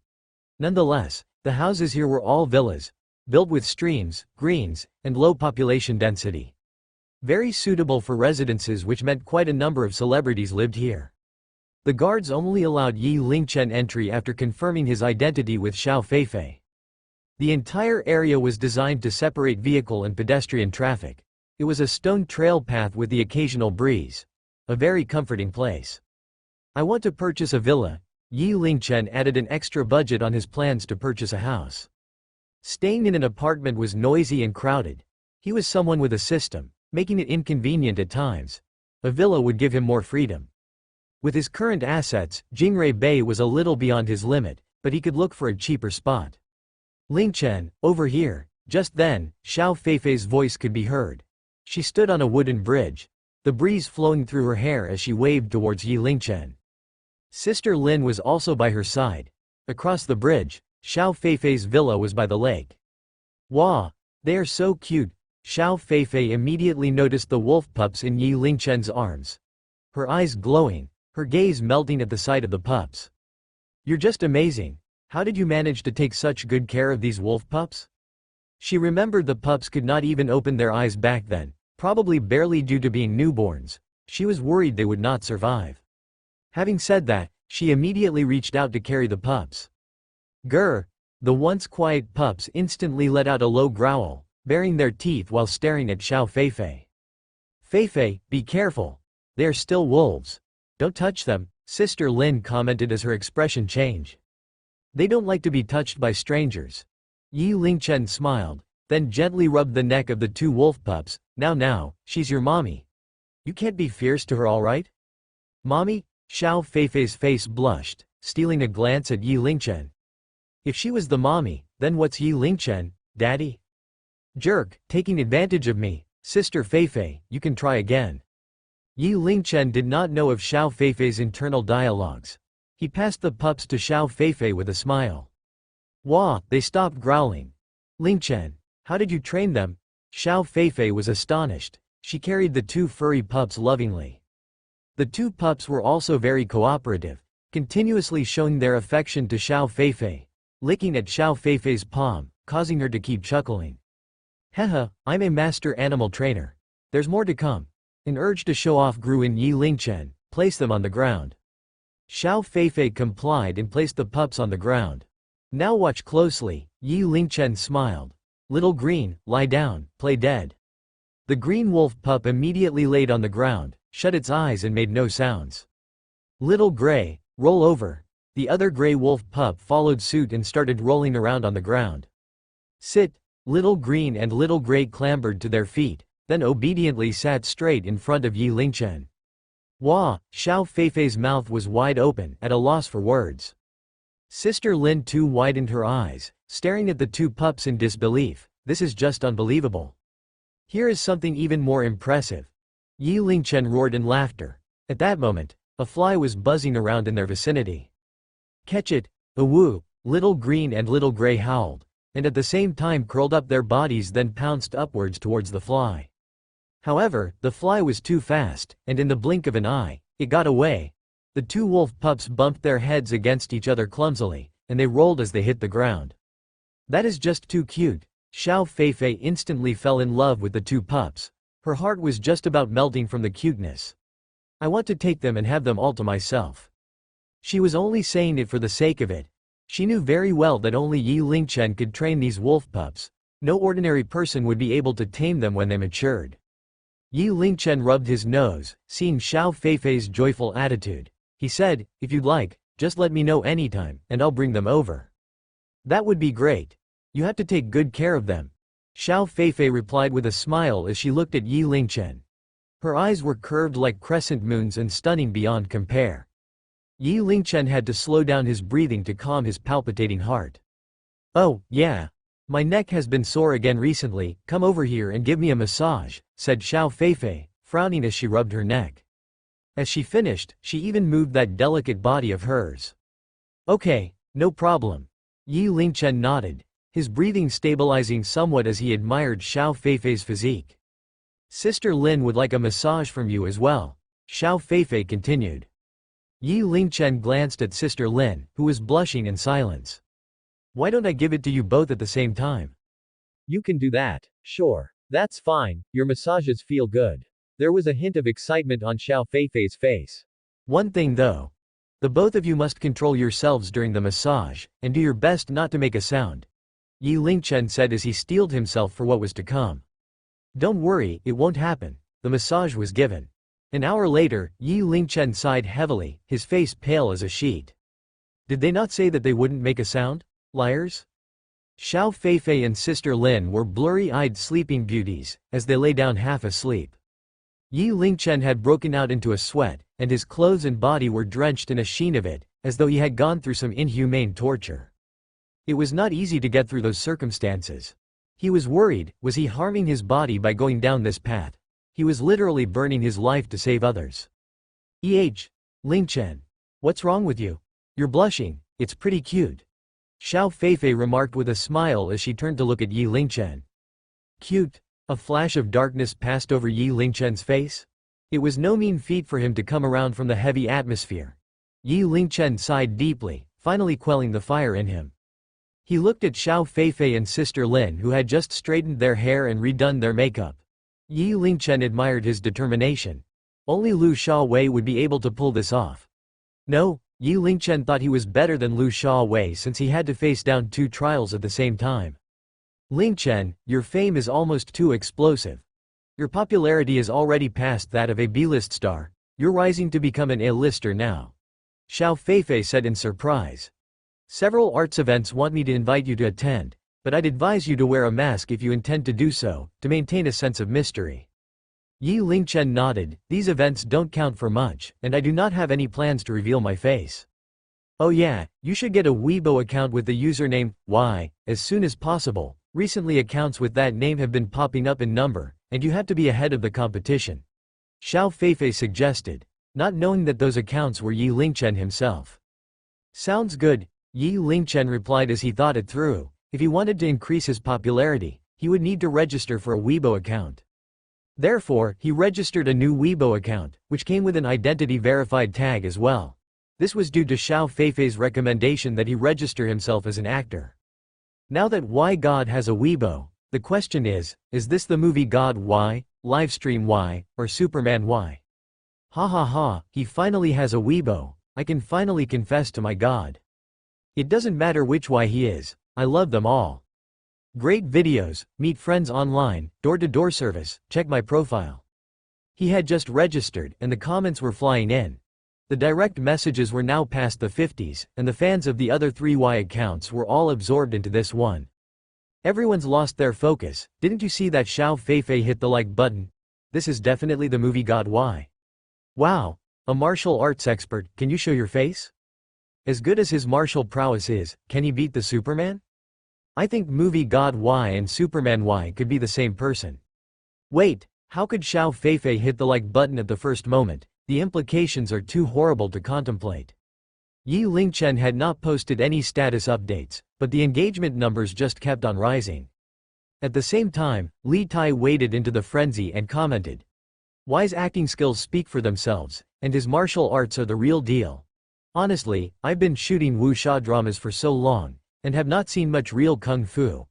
Nonetheless, the houses here were all villas, built with streams, greens, and low population density. Very suitable for residences, which meant quite a number of celebrities lived here. The guards only allowed Yi Lingchen entry after confirming his identity with Xiao Feifei. The entire area was designed to separate vehicle and pedestrian traffic. It was a stone trail path with the occasional breeze. A very comforting place. I want to purchase a villa. Yi Lingchen added an extra budget on his plans to purchase a house. Staying in an apartment was noisy and crowded. He was someone with a system, making it inconvenient at times. A villa would give him more freedom. With his current assets, Jingrai Bay was a little beyond his limit, but he could look for a cheaper spot. Lingchen, over here. Just then, Xiao Feifei's voice could be heard. She stood on a wooden bridge, the breeze flowing through her hair as she waved towards Yi Lingchen. Sister Lin was also by her side. Across the bridge, Xiao Feifei's villa was by the lake. Wow, they are so cute. Xiao Feifei immediately noticed the wolf pups in Yi Lingchen's arms. Her eyes glowing, her gaze melting at the sight of the pups. You're just amazing. How did you manage to take such good care of these wolf pups? She remembered the pups could not even open their eyes back then, probably barely due to being newborns. She was worried they would not survive. Having said that, she immediately reached out to carry the pups. Grr! The once quiet pups instantly let out a low growl, baring their teeth while staring at Xiao Feifei. Feifei, be careful. They are still wolves. Don't touch them, Sister Lin commented as her expression changed. They don't like to be touched by strangers. Yi Lingchen smiled, then gently rubbed the neck of the two wolf pups. Now, she's your mommy. You can't be fierce to her, all right? Mommy? Xiao Feifei's face blushed, stealing a glance at Yi Lingchen. If she was the mommy, then what's Yi Lingchen, daddy? Jerk, taking advantage of me. Sister Feifei, you can try again. Yi Lingchen did not know of Xiao Feifei's internal dialogues. He passed the pups to Xiao Feifei with a smile. Wah, they stopped growling. Lingchen, how did you train them? Xiao Feifei was astonished. She carried the two furry pups lovingly. The two pups were also very cooperative, continuously showing their affection to Xiao Feifei, licking at Xiao Feifei's palm, causing her to keep chuckling. Haha, I'm a master animal trainer. There's more to come. An urge to show off grew in Yi Lingchen. Place them on the ground. Xiao Feifei complied and placed the pups on the ground. Now watch closely, Yi Lingchen smiled. Little green, lie down, play dead. The green wolf pup immediately laid on the ground, shut its eyes and made no sounds. Little gray, roll over. The other gray wolf pup followed suit and started rolling around on the ground. Sit. Little green and little gray clambered to their feet, then obediently sat straight in front of Yi Lingchen. Wah! Xiao Feifei's mouth was wide open, at a loss for words. Sister Lin too widened her eyes, staring at the two pups in disbelief. This is just unbelievable. Here is something even more impressive. Yi Lingchen roared in laughter. At that moment, a fly was buzzing around in their vicinity. Catch it! Awoo! Little green and little gray howled, and at the same time curled up their bodies, then pounced upwards towards the fly. However, the fly was too fast, and in the blink of an eye, it got away. The two wolf pups bumped their heads against each other clumsily, and they rolled as they hit the ground. That is just too cute. Xiao Feifei instantly fell in love with the two pups. Her heart was just about melting from the cuteness. I want to take them and have them all to myself. She was only saying it for the sake of it. She knew very well that only Yi Lingchen could train these wolf pups. No ordinary person would be able to tame them when they matured. Yi Lingchen rubbed his nose, seeing Xiao Feifei's joyful attitude. He said, if you'd like, just let me know anytime, and I'll bring them over. That would be great. You have to take good care of them. Xiao Feifei replied with a smile as she looked at Yi Lingchen. Her eyes were curved like crescent moons and stunning beyond compare. Yi Lingchen had to slow down his breathing to calm his palpitating heart. Oh, yeah. My neck has been sore again recently, come over here and give me a massage, said Xiao Feifei, frowning as she rubbed her neck. As she finished, she even moved that delicate body of hers. Okay, no problem. Yi Lingchen nodded, his breathing stabilizing somewhat as he admired Xiao Feifei's physique. Sister Lin would like a massage from you as well, Xiao Feifei continued. Yi Lingchen glanced at Sister Lin, who was blushing in silence. Why don't I give it to you both at the same time? You can do that, sure. That's fine, your massages feel good. There was a hint of excitement on Xiao Feifei's face. One thing though. The both of you must control yourselves during the massage, and do your best not to make a sound, Yi Lingchen said as he steeled himself for what was to come. Don't worry, it won't happen. The massage was given. An hour later, Yi Lingchen sighed heavily, his face pale as a sheet. Did they not say that they wouldn't make a sound? Liars? Xiao Feifei and Sister Lin were blurry-eyed sleeping beauties, as they lay down half asleep. Yi Lingchen had broken out into a sweat, and his clothes and body were drenched in a sheen of it, as though he had gone through some inhumane torture. It was not easy to get through those circumstances. He was worried, was he harming his body by going down this path? He was literally burning his life to save others. Lingchen. What's wrong with you? You're blushing, it's pretty cute. Xiao Feifei remarked with a smile as she turned to look at Yi Lingchen. Cute? A flash of darkness passed over Yi Lingchen's face. It was no mean feat for him to come around from the heavy atmosphere. Yi Lingchen sighed deeply, finally quelling the fire in him. He looked at Xiao Feifei and Sister Lin, who had just straightened their hair and redone their makeup. Yi Lingchen admired his determination. Only Liu Xiaowei would be able to pull this off. No, Yi Lingchen thought he was better than Liu Xiaowei since he had to face down 2 trials at the same time. Lingchen, your fame is almost too explosive. Your popularity is already past that of a B-list star. You're rising to become an A-lister now. Xiao Feifei said in surprise. Several arts events want me to invite you to attend, but I'd advise you to wear a mask if you intend to do so, to maintain a sense of mystery. Yi Lingchen nodded. These events don't count for much, and I do not have any plans to reveal my face. Oh yeah, you should get a Weibo account with the username Y as soon as possible. Recently accounts with that name have been popping up in number, and you have to be ahead of the competition. Xiao Feifei suggested, not knowing that those accounts were Yi Lingchen himself. Sounds good, Yi Lingchen replied as he thought it through. If he wanted to increase his popularity, he would need to register for a Weibo account. Therefore, he registered a new Weibo account, which came with an identity-verified tag as well. This was due to Xiao Feifei's recommendation that he register himself as an actor. Now that Y God has a Weibo, the question is this the movie God Y, Livestream Y, or Superman Y? Ha ha ha, he finally has a Weibo, I can finally confess to my God. It doesn't matter which Y he is, I love them all. Great videos, meet friends online, door-to-door service, check my profile. He had just registered, and the comments were flying in. The direct messages were now past the 50s, and the fans of the other 3 Y accounts were all absorbed into this one. Everyone's lost their focus. Didn't you see that Xiao Feifei hit the like button? This is definitely the movie God Y. Wow, a martial arts expert, can you show your face? As good as his martial prowess is, can he beat the Superman? I think movie God Y and Superman Y could be the same person. Wait, how could Xiao Feifei hit the like button at the first moment? The implications are too horrible to contemplate. Yi Lingchen had not posted any status updates, but the engagement numbers just kept on rising. At the same time, Li Tai waded into the frenzy and commented, Y's acting skills speak for themselves, and his martial arts are the real deal. Honestly, I've been shooting wuxia dramas for so long, and have not seen much real kung fu.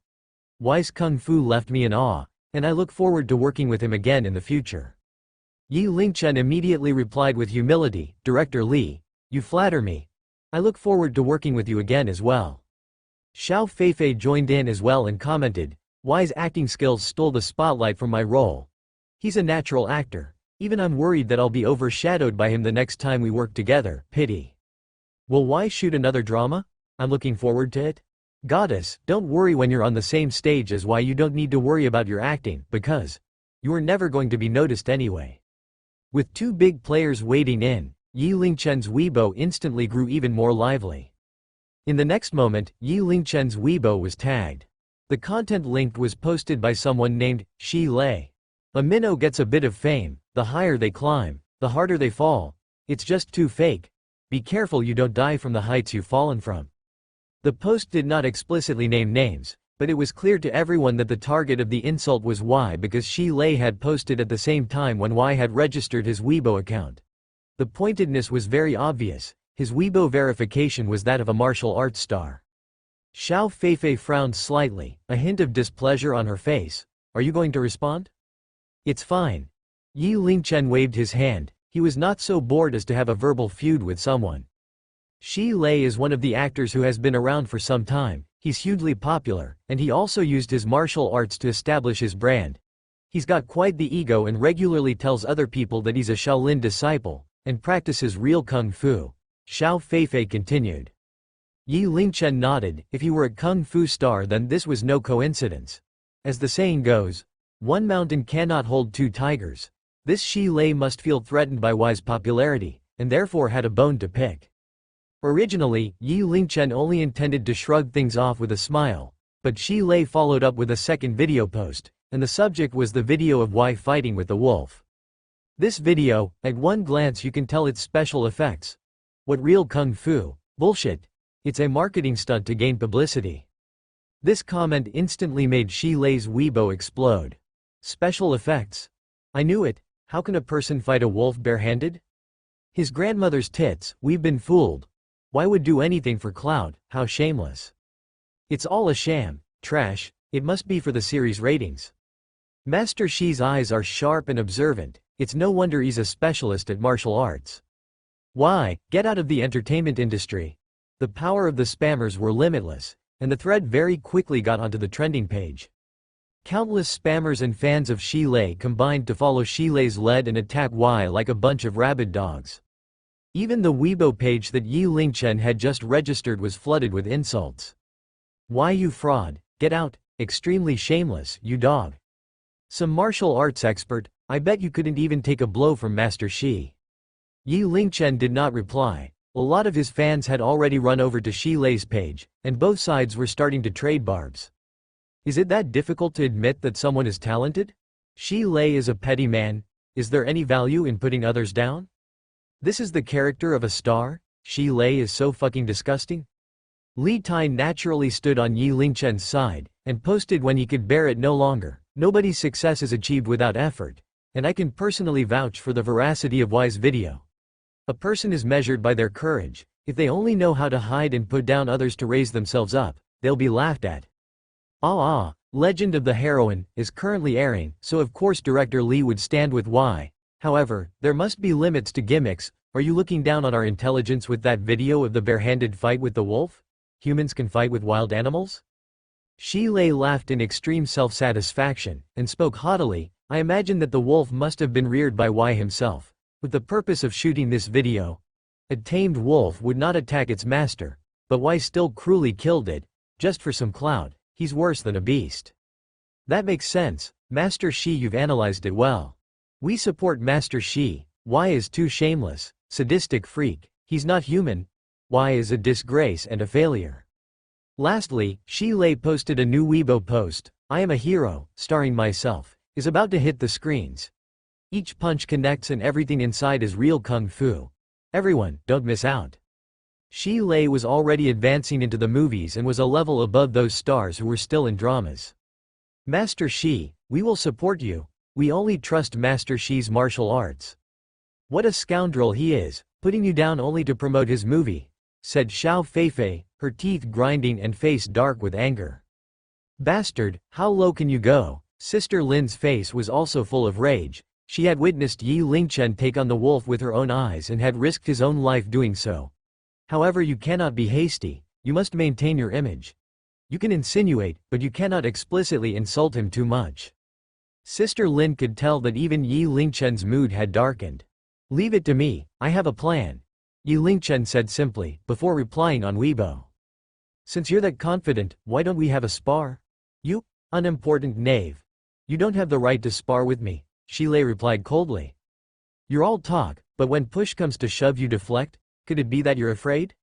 Y's kung fu left me in awe, and I look forward to working with him again in the future. Yi Lingchen immediately replied with humility, Director Li, you flatter me. I look forward to working with you again as well. Xiao Feifei joined in as well and commented, Y's acting skills stole the spotlight from my role. He's a natural actor. Even I'm worried that I'll be overshadowed by him the next time we work together, pity. Will Y shoot another drama? I'm looking forward to it. Goddess, don't worry when you're on the same stage as Y, you don't need to worry about your acting, because you are never going to be noticed anyway. With 2 big players wading in, Yi Lingchen's Weibo instantly grew even more lively. In the next moment, Yi Lingchen's Weibo was tagged. The content linked was posted by someone named Shi Lei. A minnow gets a bit of fame, the higher they climb, the harder they fall. It's just too fake. Be careful you don't die from the heights you've fallen from. The post did not explicitly name names, but it was clear to everyone that the target of the insult was Y because Shi Lei had posted at the same time when Y had registered his Weibo account. The pointedness was very obvious. His Weibo verification was that of a martial arts star. Xiao Feifei frowned slightly, a hint of displeasure on her face. Are you going to respond? It's fine. Yi Lingchen waved his hand. He was not so bored as to have a verbal feud with someone. Shi Lei is one of the actors who has been around for some time. He's hugely popular, and he also used his martial arts to establish his brand. He's got quite the ego and regularly tells other people that he's a Shaolin disciple, and practices real kung fu. Xiao Feifei continued. Yi Lingchen nodded. If he were a kung fu star, then this was no coincidence. As the saying goes, one mountain cannot hold 2 tigers. This Shi Lei must feel threatened by Y's popularity, and therefore had a bone to pick. Originally, Yi Lingchen only intended to shrug things off with a smile, but Shi Lei followed up with a second video post, and the subject was the video of Y fighting with the wolf. This video, at one glance you can tell it's special effects. What real kung fu? Bullshit. It's a marketing stunt to gain publicity. This comment instantly made Shi Lei's Weibo explode. Special effects. I knew it. How can a person fight a wolf barehanded? His grandmother's tits, we've been fooled. Why would do anything for clout? How shameless. It's all a sham, trash, it must be for the series ratings. Master Shi's eyes are sharp and observant, It's no wonder he's a specialist at martial arts. Why, get out of the entertainment industry. The power of the spammers were limitless, and the thread very quickly got onto the trending page. Countless spammers and fans of Shi Lei combined to follow Shi Lei's lead and attack Y like a bunch of rabid dogs. Even the Weibo page that Yi Lingchen had just registered was flooded with insults. Why you fraud, get out, extremely shameless, you dog. Some martial arts expert, I bet you couldn't even take a blow from Master Shi. Yi Lingchen did not reply. A lot of his fans had already run over to Shi Lei's page, and both sides were starting to trade barbs. Is it that difficult to admit that someone is talented? Shi Lei is a petty man. Is there any value in putting others down? This is the character of a star? Shi Lei is so fucking disgusting? Li Tai naturally stood on Yi Lingchen's side, and posted when he could bear it no longer. Nobody's success is achieved without effort, and I can personally vouch for the veracity of Y's video. A person is measured by their courage. If they only know how to hide and put down others to raise themselves up, they'll be laughed at. Legend of the Heroine is currently airing, so of course director Lee would stand with Y. However, there must be limits to gimmicks. Are you looking down on our intelligence with that video of the barehanded fight with the wolf? Humans can fight with wild animals? Shi Lei laughed in extreme self-satisfaction, and spoke haughtily. I imagine that the wolf must have been reared by Y himself, with the purpose of shooting this video. A tamed wolf would not attack its master, but Y still cruelly killed it, just for some clout. He's worse than a beast. That makes sense, Master Shi, you've analyzed it well. We support Master Shi. Y is too shameless, sadistic freak, he's not human. Y is a disgrace and a failure. Lastly, Shi Lei posted a new Weibo post. I am a hero, starring myself, is about to hit the screens. Each punch connects and everything inside is real kung fu. Everyone, don't miss out. Shi Lei was already advancing into the movies and was a level above those stars who were still in dramas. Master Shi, we will support you. We only trust Master Shi's martial arts. What a scoundrel he is, putting you down only to promote his movie, said Xiao Feifei, her teeth grinding and face dark with anger. Bastard, how low can you go? Sister Lin's face was also full of rage. She had witnessed Yi Lingchen take on the wolf with her own eyes and had risked his own life doing so. However, you cannot be hasty, you must maintain your image. You can insinuate, but you cannot explicitly insult him too much. Sister Lin could tell that even Yi Lingchen's mood had darkened. Leave it to me, I have a plan, Yi Lingchen said simply, before replying on Weibo. Since you're that confident, why don't we have a spar? You unimportant knave. You don't have the right to spar with me, Shi Lei replied coldly. You're all talk, but when push comes to shove you deflect? Could it be that you're afraid?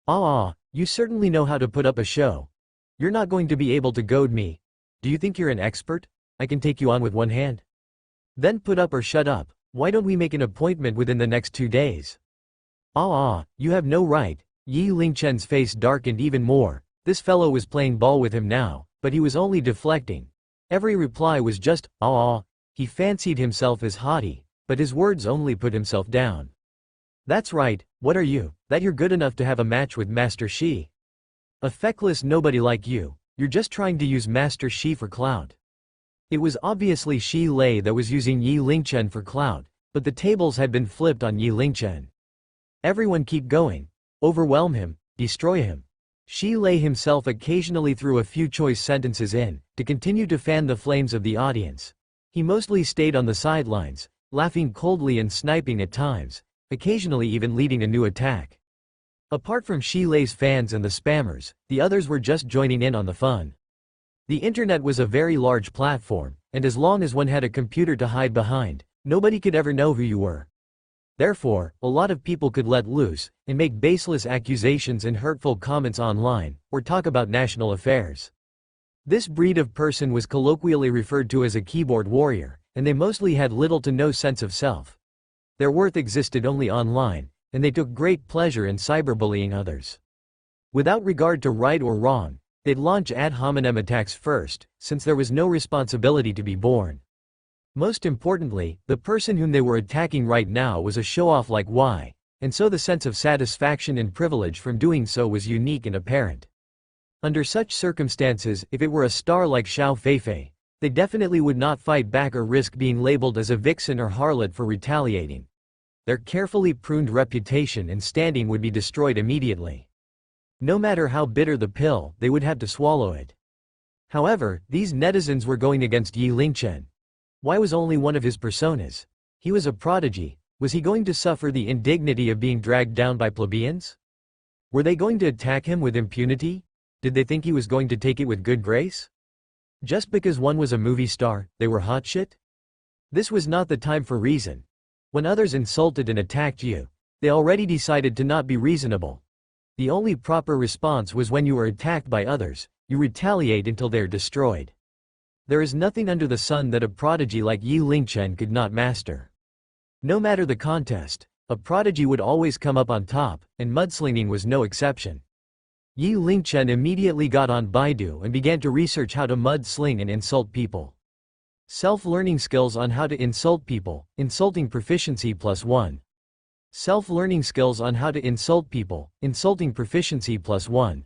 You certainly know how to put up a show. You're not going to be able to goad me. Do you think you're an expert? I can take you on with one hand. Then put up or shut up. Why don't we make an appointment within the next 2 days? You have no right. Yi Lingchen's face darkened even more. This fellow was playing ball with him now, but he was only deflecting. Every reply was just, He fancied himself as haughty, but his words only put himself down. That's right, what are you, that you're good enough to have a match with Master Shi? A feckless nobody like you, you're just trying to use Master Shi for clout. It was obviously Shi Lei that was using Yi Lingchen for clout, but the tables had been flipped on Yi Lingchen. Everyone keep going. Overwhelm him, destroy him. Shi Lei himself occasionally threw a few choice sentences in, to continue to fan the flames of the audience. He mostly stayed on the sidelines, laughing coldly and sniping at times, occasionally even leading a new attack. Apart from Shi Lei's fans and the spammers, the others were just joining in on the fun. The internet was a very large platform, and as long as one had a computer to hide behind, nobody could ever know who you were. Therefore, a lot of people could let loose, and make baseless accusations and hurtful comments online, or talk about national affairs. This breed of person was colloquially referred to as a keyboard warrior, and they mostly had little to no sense of self. Their worth existed only online, and they took great pleasure in cyberbullying others. Without regard to right or wrong, they'd launch ad hominem attacks first, since there was no responsibility to be borne. Most importantly, the person whom they were attacking right now was a show-off like Y, and so the sense of satisfaction and privilege from doing so was unique and apparent. Under such circumstances, if it were a star like Xiao Feifei, They definitely would not fight back or risk being labeled as a vixen or harlot for retaliating. Their carefully pruned reputation and standing would be destroyed immediately. No matter how bitter the pill, they would have to swallow it. However, these netizens were going against Yi Lingchen. Why was only one of his personas? He was a prodigy. Was he going to suffer the indignity of being dragged down by plebeians? Were they going to attack him with impunity? Did they think he was going to take it with good grace? Just because one was a movie star, they were hot shit? This was not the time for reason. When others insulted and attacked you, they already decided to not be reasonable. The only proper response was when you were attacked by others, you retaliate until they are destroyed. There is nothing under the sun that a prodigy like Yi Lingchen could not master. No matter the contest, a prodigy would always come up on top, and mudslinging was no exception. Yi Lingchen immediately got on Baidu and began to research how to mud-sling and insult people. Self-learning skills on how to insult people, insulting proficiency +1. Self-learning skills on how to insult people, insulting proficiency +1.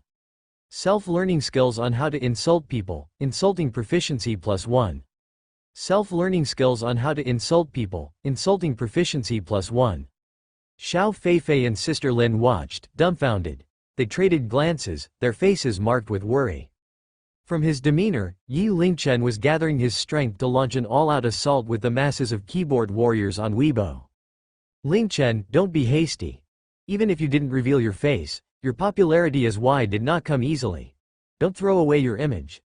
Self-learning skills on how to insult people, insulting proficiency +1. Self-learning skills on how to insult people, insulting proficiency +1. Xiao Feifei and Sister Lin watched, dumbfounded. They traded glances, their faces marked with worry. From his demeanor, Yi Lingchen was gathering his strength to launch an all-out assault with the masses of keyboard warriors on Weibo. Lingchen, don't be hasty. Even if you didn't reveal your face, your popularity as Y did not come easily. Don't throw away your image.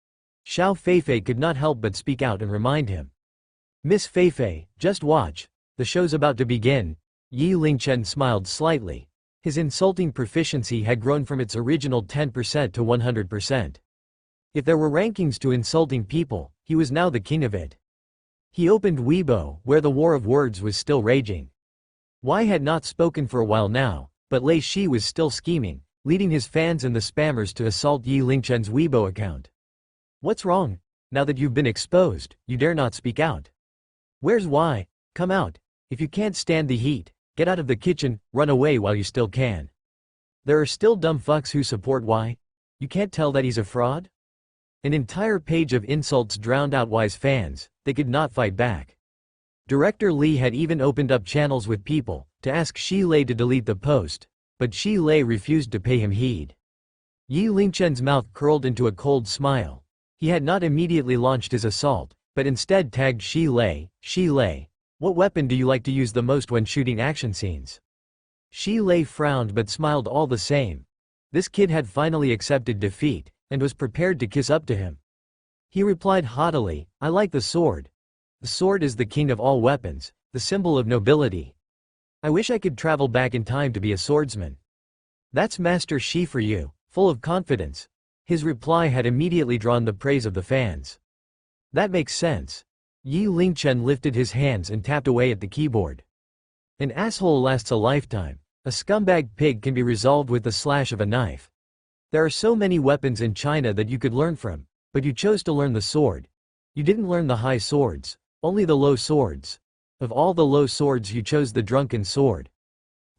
Xiao Feifei could not help but speak out and remind him. Miss Feifei, just watch. The show's about to begin. Yi Lingchen smiled slightly. His insulting proficiency had grown from its original 10% to 100%. If there were rankings to insulting people, he was now the king of it. He opened Weibo, where the war of words was still raging. Y had not spoken for a while now, but Lei Shi was still scheming, leading his fans and the spammers to assault Yi Lingchen's Weibo account. What's wrong? Now that you've been exposed, you dare not speak out. Where's Y? Come out. If you can't stand the heat, get out of the kitchen, run away while you still can. There are still dumb fucks who support Y. You can't tell that he's a fraud? An entire page of insults drowned out Y's fans. They could not fight back. Director Li had even opened up channels with people to ask Shi Lei to delete the post, but Shi Lei refused to pay him heed. Yi Lingchen's mouth curled into a cold smile. He had not immediately launched his assault, but instead tagged Shi Lei. Shi Lei, what weapon do you like to use the most when shooting action scenes? Shi Lei frowned but smiled all the same. This kid had finally accepted defeat, and was prepared to kiss up to him. He replied haughtily, I like the sword. The sword is the king of all weapons, the symbol of nobility. I wish I could travel back in time to be a swordsman. That's Master Shi for you, full of confidence. His reply had immediately drawn the praise of the fans. That makes sense. Yi Lingchen lifted his hands and tapped away at the keyboard. An asshole lasts a lifetime. A scumbag pig can be resolved with the slash of a knife. There are so many weapons in China that you could learn from, but you chose to learn the sword. You didn't learn the high swords, only the low swords. Of all the low swords you chose the drunken sword.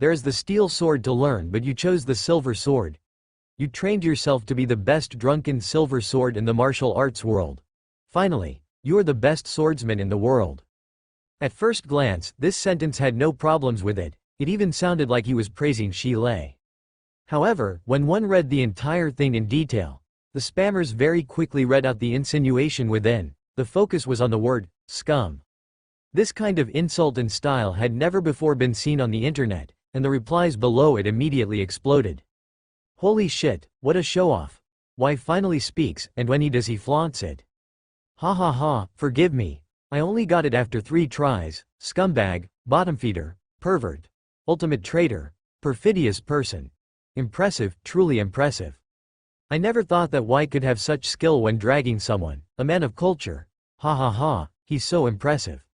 There is the steel sword to learn, but you chose the silver sword. You trained yourself to be the best drunken silver sword in the martial arts world. Finally, you are the best swordsman in the world. At first glance, this sentence had no problems with it. It even sounded like he was praising Shi Lei. However, when one read the entire thing in detail, the spammers very quickly read out the insinuation within. The focus was on the word, scum. This kind of insult and style had never before been seen on the internet, and the replies below it immediately exploded. Holy shit, what a show-off. Y finally speaks, and when he does he flaunts it. Ha ha ha, forgive me. I only got it after 3 tries, scumbag, bottom feeder, pervert, ultimate traitor, perfidious person. Impressive, truly impressive. I never thought that Y could have such skill when dragging someone, a man of culture. Ha ha ha, he's so impressive.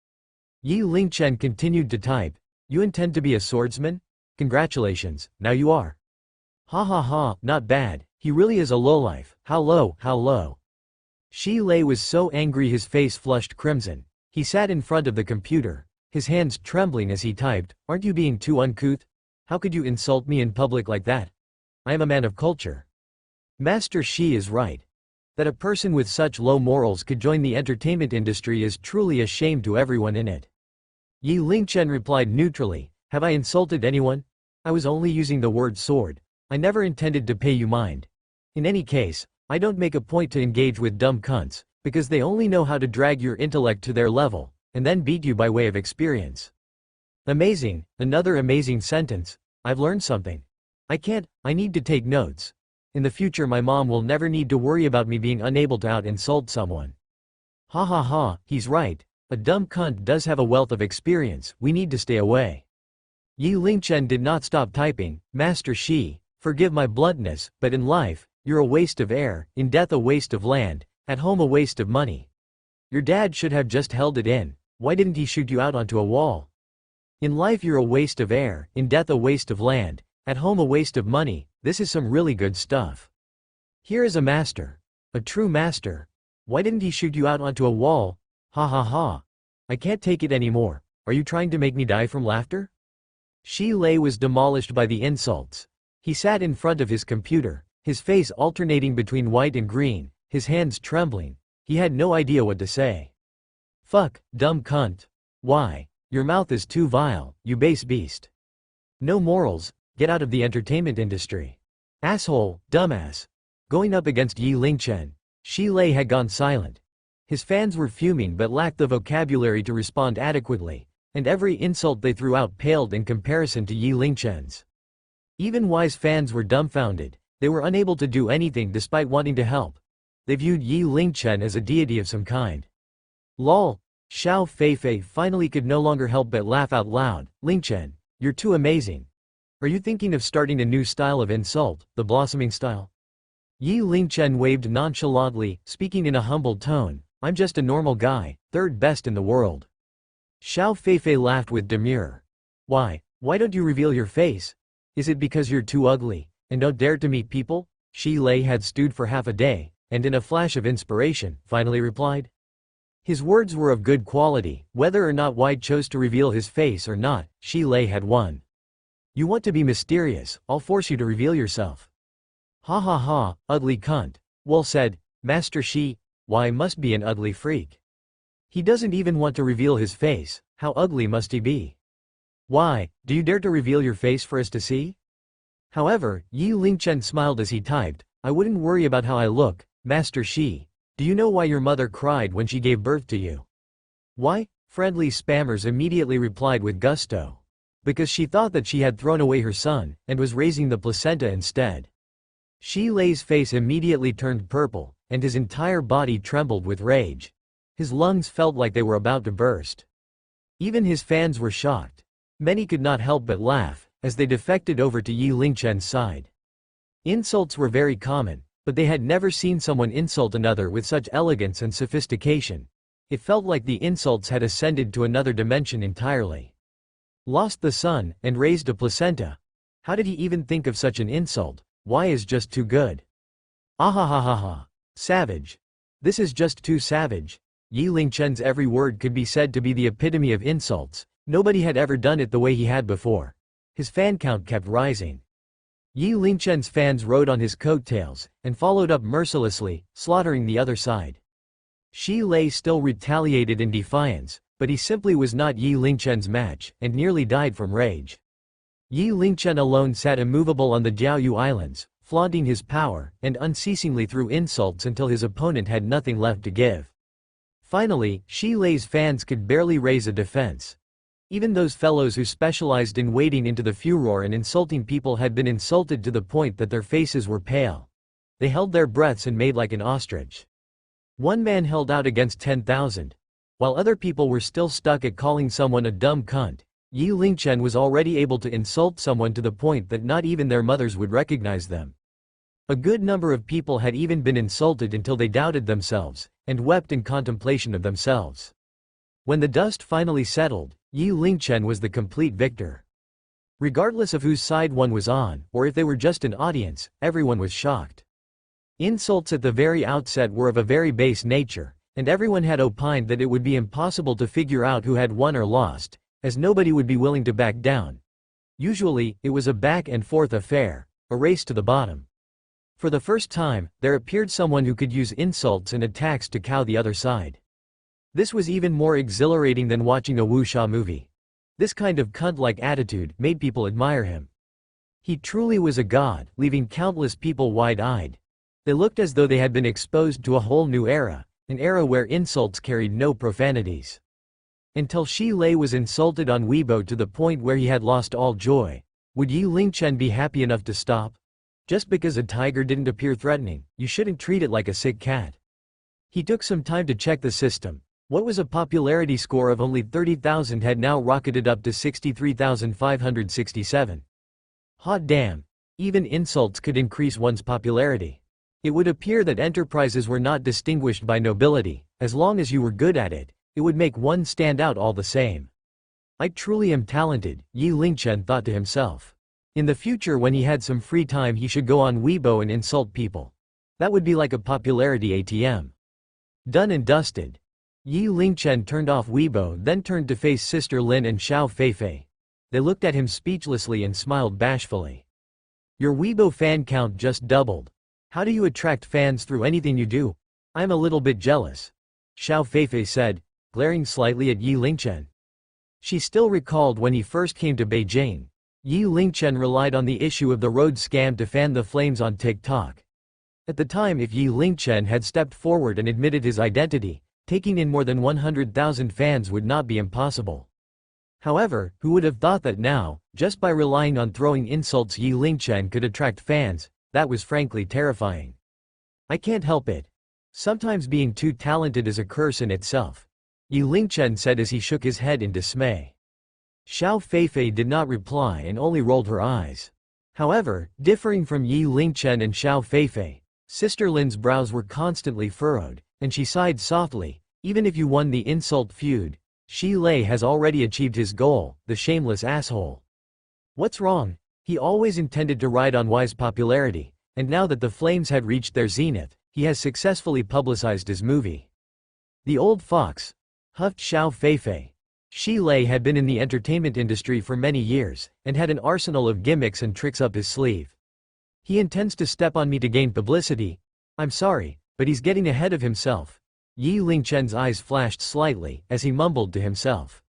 Yi Lingchen continued to type. You intend to be a swordsman? Congratulations, now you are. Ha ha ha, not bad, he really is a lowlife. How low, how low. Shi Lei was so angry his face flushed crimson. He sat in front of the computer, his hands trembling as he typed, aren't you being too uncouth? How could you insult me in public like that? I am a man of culture. Master Shi is right. That a person with such low morals could join the entertainment industry is truly a shame to everyone in it. Yi Lingchen replied neutrally, "Have I insulted anyone? I was only using the word sword. I never intended to pay you mind. In any case, I don't make a point to engage with dumb cunts, because they only know how to drag your intellect to their level, and then beat you by way of experience." Amazing, another amazing sentence. I've learned something. I need to take notes. In the future my mom will never need to worry about me being unable to out-insult someone. Ha ha ha, he's right. A dumb cunt does have a wealth of experience, we need to stay away. Yi Lingchen did not stop typing, "Master Shi, forgive my bluntness, but in life, you're a waste of air, in death a waste of land, at home a waste of money. Your dad should have just held it in, why didn't he shoot you out onto a wall? In life you're a waste of air, in death a waste of land, at home a waste of money." This is some really good stuff. Here is a master. A true master. Why didn't he shoot you out onto a wall? Ha ha ha. I can't take it anymore. Are you trying to make me die from laughter? Shi Lei was demolished by the insults. He sat in front of his computer, his face alternating between white and green, his hands trembling. He had no idea what to say. Fuck, dumb cunt. Why? Your mouth is too vile, you base beast. No morals. Get out of the entertainment industry. Asshole, dumbass. Going up against Yi Lingchen, Shi Lei had gone silent. His fans were fuming but lacked the vocabulary to respond adequately, and every insult they threw out paled in comparison to Yi Lingchen's. Even wise fans were dumbfounded. They were unable to do anything despite wanting to help. They viewed Yi Lingchen as a deity of some kind. Lol. Xiao Feifei finally could no longer help but laugh out loud. Lingchen, you're too amazing. Are you thinking of starting a new style of insult, the blossoming style? Yi Lingchen waved nonchalantly, speaking in a humble tone, I'm just a normal guy, third best in the world. Xiao Feifei laughed with demure. Why don't you reveal your face? Is it because you're too ugly, and don't dare to meet people? Shi Lei had stewed for half a day, and in a flash of inspiration, finally replied. His words were of good quality, whether or not Wide chose to reveal his face or not, Shi Lei had won. You want to be mysterious, I'll force you to reveal yourself. Ha ha ha, ugly cunt. Well said, Master Shi. Why must be an ugly freak. He doesn't even want to reveal his face, how ugly must he be? Why, do you dare to reveal your face for us to see? However, Yi Lingchen smiled as he typed, I wouldn't worry about how I look, Master Shi. Do you know why your mother cried when she gave birth to you? Why? Friendly spammers immediately replied with gusto. Because she thought that she had thrown away her son, and was raising the placenta instead. Shi Lei's face immediately turned purple, and his entire body trembled with rage. His lungs felt like they were about to burst. Even his fans were shocked. Many could not help but laugh, as they defected over to Yi Lingchen's side. Insults were very common, but they had never seen someone insult another with such elegance and sophistication. It felt like the insults had ascended to another dimension entirely. Lost the son, and raised a placenta. How did he even think of such an insult? Why is just too good? Ahahaha. Savage. This is just too savage. Yi Lingchen's every word could be said to be the epitome of insults. Nobody had ever done it the way he had before. His fan count kept rising. Yi Lingchen's fans rode on his coattails, and followed up mercilessly, slaughtering the other side. Shi Lei still retaliated in defiance, but he simply was not Yi Lingchen's match, and nearly died from rage. Yi Lingchen alone sat immovable on the Jiaoyu Islands, flaunting his power, and unceasingly threw insults until his opponent had nothing left to give. Finally, Shi Lei's fans could barely raise a defense. Even those fellows who specialized in wading into the furor and insulting people had been insulted to the point that their faces were pale. They held their breaths and made like an ostrich. One man held out against 10,000. While other people were still stuck at calling someone a dumb cunt, Yi Lingchen was already able to insult someone to the point that not even their mothers would recognize them. A good number of people had even been insulted until they doubted themselves, and wept in contemplation of themselves. When the dust finally settled, Yi Lingchen was the complete victor. Regardless of whose side one was on, or if they were just an audience, everyone was shocked. Insults at the very outset were of a very base nature, and everyone had opined that it would be impossible to figure out who had won or lost, as nobody would be willing to back down. Usually, it was a back and forth affair, a race to the bottom. For the first time, there appeared someone who could use insults and attacks to cow the other side. This was even more exhilarating than watching a wuxia movie. This kind of cunt-like attitude made people admire him. He truly was a god, leaving countless people wide-eyed. They looked as though they had been exposed to a whole new era, an era where insults carried no profanities. Until Shi Lei was insulted on Weibo to the point where he had lost all joy. Would Yi Lingchen be happy enough to stop? Just because a tiger didn't appear threatening, you shouldn't treat it like a sick cat. He took some time to check the system. What was a popularity score of only 30,000 had now rocketed up to 63,567. Hot damn. Even insults could increase one's popularity. It would appear that enterprises were not distinguished by nobility. As long as you were good at it, it would make one stand out all the same. I truly am talented, Yi Lingchen thought to himself. In the future, when he had some free time, he should go on Weibo and insult people. That would be like a popularity ATM. Done and dusted. Yi Lingchen turned off Weibo, then turned to face Sister Lin and Xiao Feifei. They looked at him speechlessly and smiled bashfully. Your Weibo fan count just doubled. How do you attract fans through anything you do? I'm a little bit jealous. Xiao Feifei said, glaring slightly at Yi Lingchen. She still recalled when he first came to Beijing. Yi Lingchen relied on the issue of the road scam to fan the flames on TikTok. At the time, if Yi Lingchen had stepped forward and admitted his identity, taking in more than 100,000 fans would not be impossible. However, who would have thought that now, just by relying on throwing insults, Yi Lingchen could attract fans? That was frankly terrifying. I can't help it. Sometimes being too talented is a curse in itself. Yi Lingchen said as he shook his head in dismay. Xiao Feifei did not reply and only rolled her eyes. However, differing from Yi Lingchen and Xiao Feifei, Sister Lin's brows were constantly furrowed, and she sighed softly. Even if you won the insult feud, Shi Lei has already achieved his goal, the shameless asshole. What's wrong? He always intended to ride on Y's popularity, and now that the flames had reached their zenith, he has successfully publicized his movie. The old fox, huffed Xiao Feifei. Shi Lei had been in the entertainment industry for many years, and had an arsenal of gimmicks and tricks up his sleeve. He intends to step on me to gain publicity. I'm sorry, but he's getting ahead of himself. Yi Lingchen's eyes flashed slightly, as he mumbled to himself.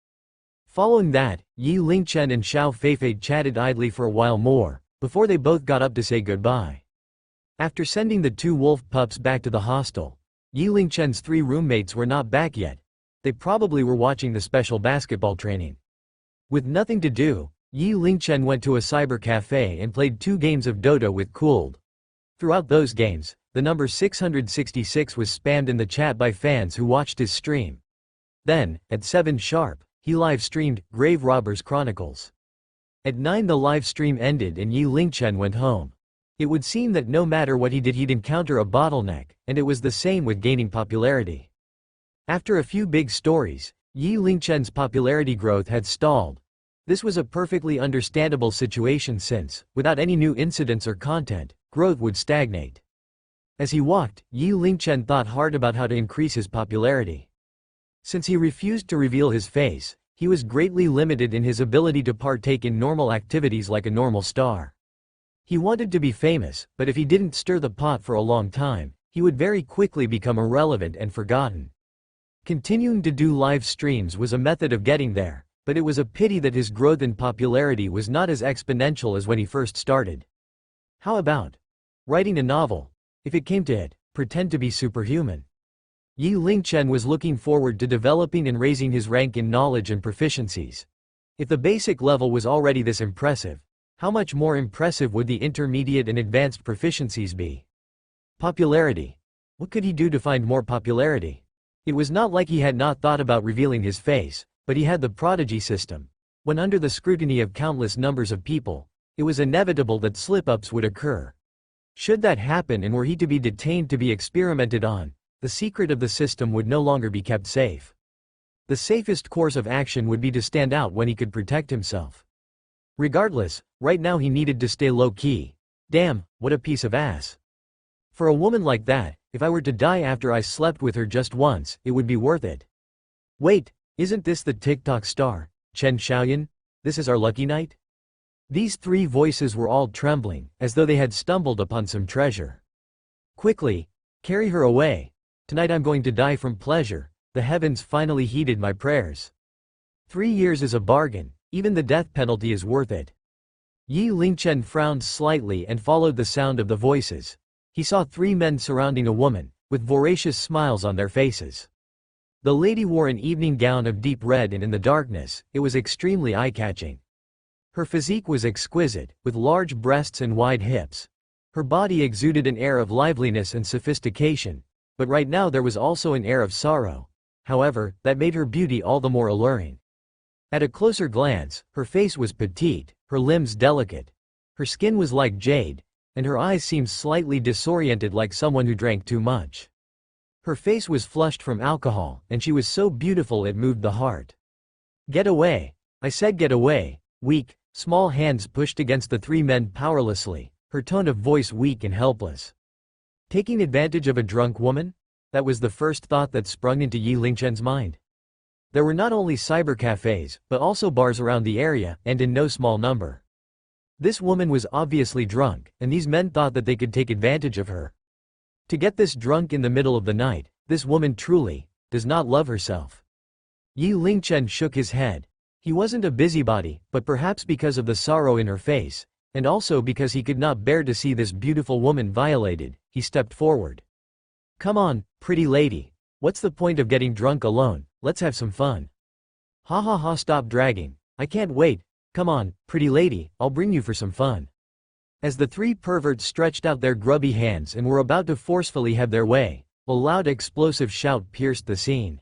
Following that, Yi Lingchen and Xiao Feifei chatted idly for a while more, before they both got up to say goodbye. After sending the two wolf pups back to the hostel, Yi Lingchen's three roommates were not back yet. They probably were watching the special basketball training. With nothing to do, Yi Lingchen went to a cyber cafe and played 2 games of Dota with Cooled. Throughout those games, the number 666 was spammed in the chat by fans who watched his stream. Then, at 7 sharp, he live-streamed Grave Robbers Chronicles. At 9 the live stream ended and Yi Lingchen went home. It would seem that no matter what he did he'd encounter a bottleneck, and it was the same with gaining popularity. After a few big stories, Yi Lingchen's popularity growth had stalled. This was a perfectly understandable situation since, without any new incidents or content, growth would stagnate. As he walked, Yi Lingchen thought hard about how to increase his popularity. Since he refused to reveal his face, he was greatly limited in his ability to partake in normal activities like a normal star. He wanted to be famous, but if he didn't stir the pot for a long time, he would very quickly become irrelevant and forgotten. Continuing to do live streams was a method of getting there, but it was a pity that his growth in popularity was not as exponential as when he first started. How about writing a novel? If it came to it, pretend to be superhuman. Yi Lingchen was looking forward to developing and raising his rank in knowledge and proficiencies. If the basic level was already this impressive, how much more impressive would the intermediate and advanced proficiencies be? Popularity. What could he do to find more popularity? It was not like he had not thought about revealing his face, but he had the Prodigy system. When under the scrutiny of countless numbers of people, it was inevitable that slip-ups would occur. Should that happen and were he to be detained to be experimented on, the secret of the system would no longer be kept safe. The safest course of action would be to stand out when he could protect himself. Regardless, right now he needed to stay low-key. Damn, what a piece of ass. For a woman like that, if I were to die after I slept with her just once, it would be worth it. Wait, isn't this the TikTok star, Chen Xiaoyan? This is our lucky night? These three voices were all trembling, as though they had stumbled upon some treasure. Quickly, carry her away. Tonight I'm going to die from pleasure. The heavens finally heeded my prayers. 3 years is a bargain, even the death penalty is worth it. Yi Lingchen frowned slightly and followed the sound of the voices. He saw 3 men surrounding a woman, with voracious smiles on their faces. The lady wore an evening gown of deep red, and in the darkness, it was extremely eye-catching. Her physique was exquisite, with large breasts and wide hips. Her body exuded an air of liveliness and sophistication, but right now there was also an air of sorrow. However, that made her beauty all the more alluring. At a closer glance, her face was petite, her limbs delicate. Her skin was like jade, and her eyes seemed slightly disoriented, like someone who drank too much. Her face was flushed from alcohol, and she was so beautiful it moved the heart. Get away! I said get away! Weak, small hands pushed against the 3 men powerlessly, her tone of voice weak and helpless. Taking advantage of a drunk woman? That was the first thought that sprung into Yi Lingchen's mind. There were not only cybercafes, but also bars around the area, and in no small number. This woman was obviously drunk, and these men thought that they could take advantage of her. To get this drunk in the middle of the night, this woman truly does not love herself. Yi Lingchen shook his head. He wasn't a busybody, but perhaps because of the sorrow in her face, and also because he could not bear to see this beautiful woman violated, he stepped forward. Come on, pretty lady. What's the point of getting drunk alone? Let's have some fun. Ha ha ha, stop dragging. I can't wait. Come on, pretty lady, I'll bring you for some fun. As the 3 perverts stretched out their grubby hands and were about to forcefully have their way, a loud explosive shout pierced the scene.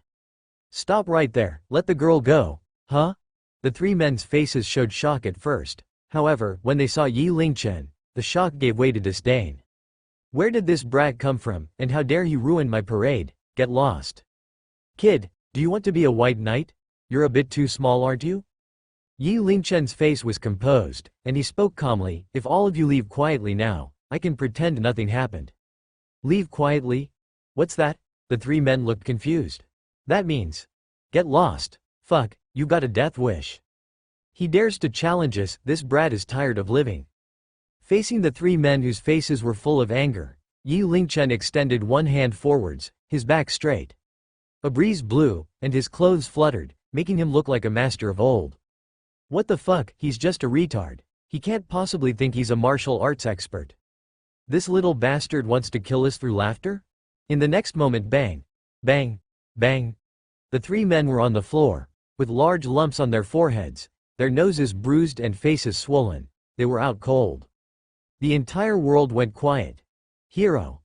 Stop right there, let the girl go. Huh? The 3 men's faces showed shock at first. However, when they saw Yi Lingchen, the shock gave way to disdain. Where did this brat come from, and how dare he ruin my parade? Get lost. Kid, do you want to be a white knight? You're a bit too small, aren't you? Yi Lingchen's face was composed, and he spoke calmly. If all of you leave quietly now, I can pretend nothing happened. Leave quietly? What's that? The 3 men looked confused. That means, get lost. Fuck, you got a death wish. He dares to challenge us, this brat is tired of living. Facing the 3 men whose faces were full of anger, Yi Lingchen extended one hand forwards, his back straight. A breeze blew, and his clothes fluttered, making him look like a master of old. What the fuck, he's just a retard. He can't possibly think he's a martial arts expert. This little bastard wants to kill us through laughter? In the next moment, bang, bang, bang. The 3 men were on the floor, with large lumps on their foreheads, their noses bruised and faces swollen. They were out cold. The entire world went quiet. Hero.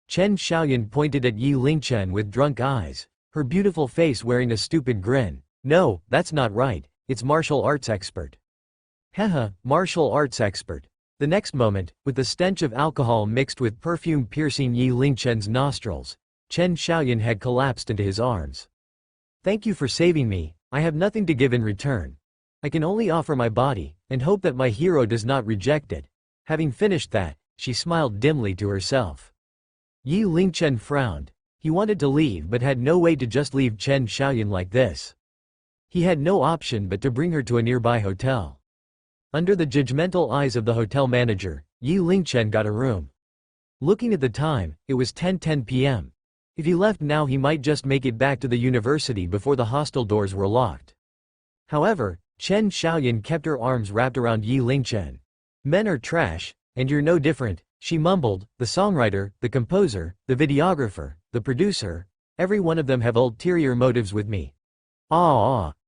Chen Xiaoyan pointed at Yi Lingchen with drunk eyes, her beautiful face wearing a stupid grin. No, that's not right, it's martial arts expert. Haha, martial arts expert. The next moment, with the stench of alcohol mixed with perfume piercing Yi Lingchen's nostrils, Chen Xiaoyan had collapsed into his arms. Thank you for saving me, I have nothing to give in return. I can only offer my body, and hope that my hero does not reject it. Having finished that, she smiled dimly to herself. Yi Lingchen frowned. He wanted to leave but had no way to just leave Chen Xiaoyan like this. He had no option but to bring her to a nearby hotel. Under the judgmental eyes of the hotel manager, Yi Lingchen got a room. Looking at the time, it was 10:10 p.m. If he left now he might just make it back to the university before the hostel doors were locked. However, Chen Xiaoyan kept her arms wrapped around Yi Lingchen. Men are trash, and you're no different, she mumbled. The songwriter, the composer, the videographer, the producer, every one of them have ulterior motives with me.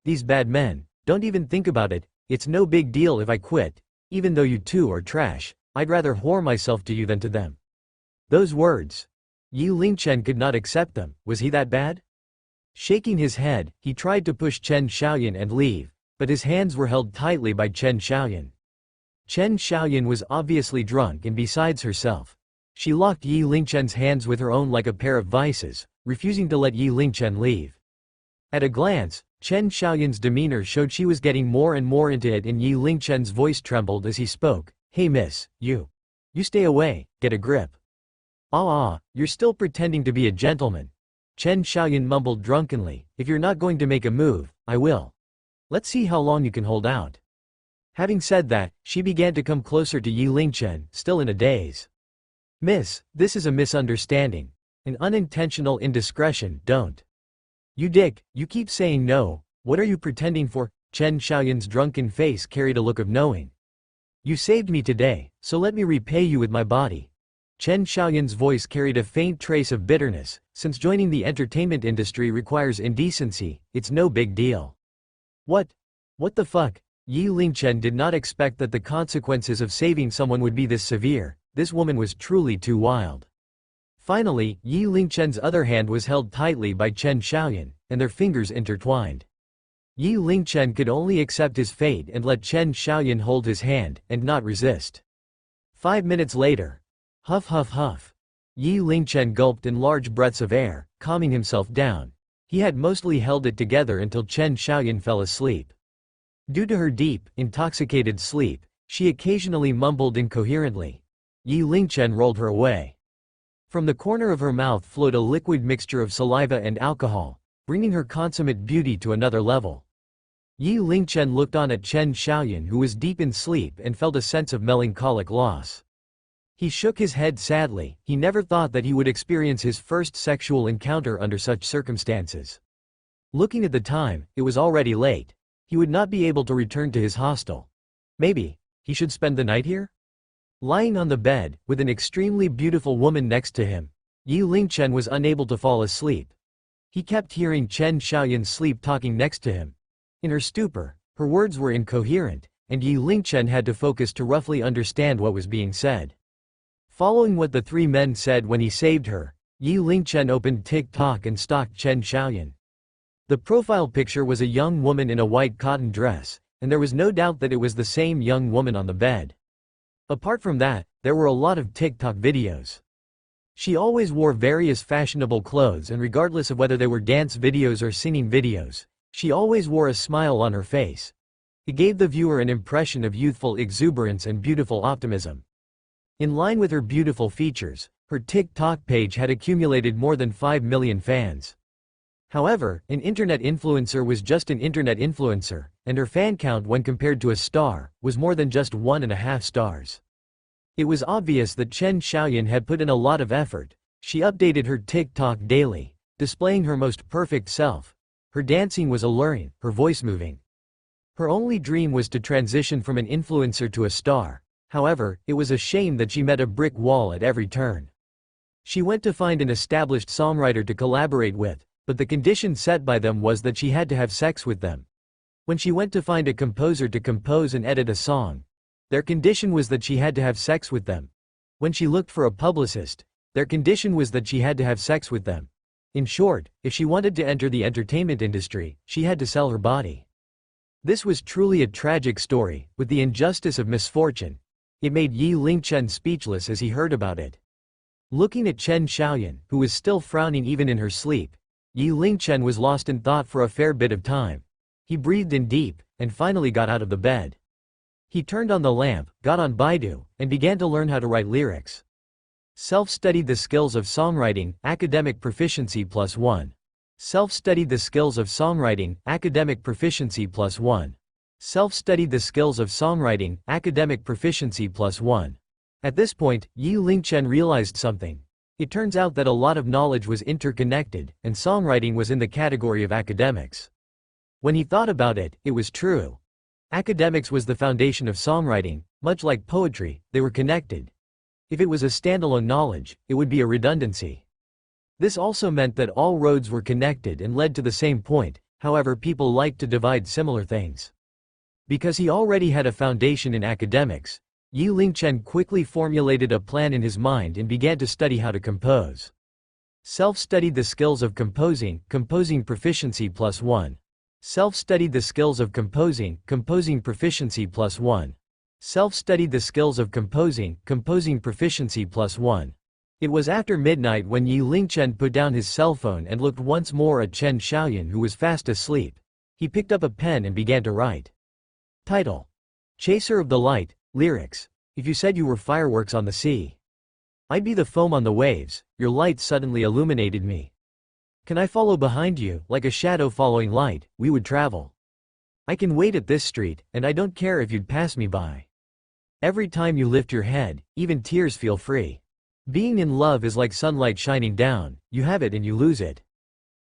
These bad men, don't even think about it, it's no big deal if I quit, even though you two are trash, I'd rather whore myself to you than to them. Those words. Yi Lingchen could not accept them, was he that bad? Shaking his head, he tried to push Chen Xiaoyan and leave, but his hands were held tightly by Chen Xiaoyan. Chen Xiaoyan was obviously drunk and besides herself. She locked Yi Lingchen's hands with her own like a pair of vices, refusing to let Yi Lingchen leave. At a glance, Chen Xiaoyan's demeanor showed she was getting more and more into it, and Yi Lingchen's voice trembled as he spoke. Hey miss, you stay away, get a grip. You're still pretending to be a gentleman. Chen Xiaoyan mumbled drunkenly, if you're not going to make a move, I will. Let's see how long you can hold out. Having said that, she began to come closer to Yi Lingchen, still in a daze. "Miss, this is a misunderstanding. An unintentional indiscretion, don't. You dick, you keep saying no, what are you pretending for?" Chen Xiaoyan's drunken face carried a look of knowing. "You saved me today, so let me repay you with my body." Chen Xiaoyan's voice carried a faint trace of bitterness. Since joining the entertainment industry requires indecency, it's no big deal. What? What the fuck? Yi Lingchen did not expect that the consequences of saving someone would be this severe. This woman was truly too wild. Finally, Yi Lingchen's other hand was held tightly by Chen Xiaoyan, and their fingers intertwined. Yi Lingchen could only accept his fate and let Chen Xiaoyan hold his hand, and not resist. 5 minutes later. Huff huff huff. Yi Lingchen gulped in large breaths of air, calming himself down. He had mostly held it together until Chen Xiaoyan fell asleep. Due to her deep, intoxicated sleep, she occasionally mumbled incoherently. Yi Lingchen rolled her away. From the corner of her mouth flowed a liquid mixture of saliva and alcohol, bringing her consummate beauty to another level. Yi Lingchen looked on at Chen Xiaoyan, who was deep in sleep and felt a sense of melancholic loss. He shook his head sadly. He never thought that he would experience his first sexual encounter under such circumstances. Looking at the time, it was already late. He would not be able to return to his hostel. Maybe he should spend the night here? Lying on the bed, with an extremely beautiful woman next to him, Yi Lingchen was unable to fall asleep. He kept hearing Chen Xiaoyan sleep talking next to him. In her stupor, her words were incoherent, and Yi Lingchen had to focus to roughly understand what was being said. Following what the three men said when he saved her, Yi Lingchen opened TikTok and stalked Chen Xiaoyan. The profile picture was a young woman in a white cotton dress, and there was no doubt that it was the same young woman on the bed. Apart from that, there were a lot of TikTok videos. She always wore various fashionable clothes, and regardless of whether they were dance videos or singing videos, she always wore a smile on her face. It gave the viewer an impression of youthful exuberance and beautiful optimism. In line with her beautiful features, her TikTok page had accumulated more than 5 million fans. However, an internet influencer was just an internet influencer, and her fan count when compared to a star, was more than just 1.5 stars. It was obvious that Chen Xiaoyan had put in a lot of effort. She updated her TikTok daily, displaying her most perfect self. Her dancing was alluring, her voice moving. Her only dream was to transition from an influencer to a star. However, it was a shame that she met a brick wall at every turn. She went to find an established songwriter to collaborate with, but the condition set by them was that she had to have sex with them. When she went to find a composer to compose and edit a song, their condition was that she had to have sex with them. When she looked for a publicist, their condition was that she had to have sex with them. In short, if she wanted to enter the entertainment industry, she had to sell her body. This was truly a tragic story, with the injustice of misfortune. It made Yi Lingchen speechless as he heard about it. Looking at Chen Xiaoyan, who was still frowning even in her sleep, Yi Lingchen was lost in thought for a fair bit of time. He breathed in deep, and finally got out of the bed. He turned on the lamp, got on Baidu, and began to learn how to write lyrics. Self-studied the skills of songwriting, academic proficiency +1. Self-studied the skills of songwriting, academic proficiency +1. Self-studied the skills of songwriting, academic proficiency +1. At this point, Yi Lingchen realized something. It turns out that a lot of knowledge was interconnected, and songwriting was in the category of academics. When he thought about it, it was true. Academics was the foundation of songwriting. Much like poetry, they were connected. If it was a standalone knowledge, it would be a redundancy. This also meant that all roads were connected and led to the same point. However, people liked to divide similar things. Because he already had a foundation in academics, Yi Lingchen quickly formulated a plan in his mind and began to study how to compose. Self-studied the skills of composing, composing proficiency +1. Self-studied the skills of composing, composing proficiency +1. Self-studied the skills of composing, composing proficiency +1. It was after midnight when Yi Lingchen put down his cell phone and looked once more at Chen Xiaoyan, who was fast asleep. He picked up a pen and began to write. Title: Chaser of the Light. Lyrics: If you said you were fireworks on the sea, I'd be the foam on the waves, your light suddenly illuminated me. Can I follow behind you, like a shadow following light, we would travel. I can wait at this street, and I don't care if you'd pass me by. Every time you lift your head, even tears feel free. Being in love is like sunlight shining down, you have it and you lose it.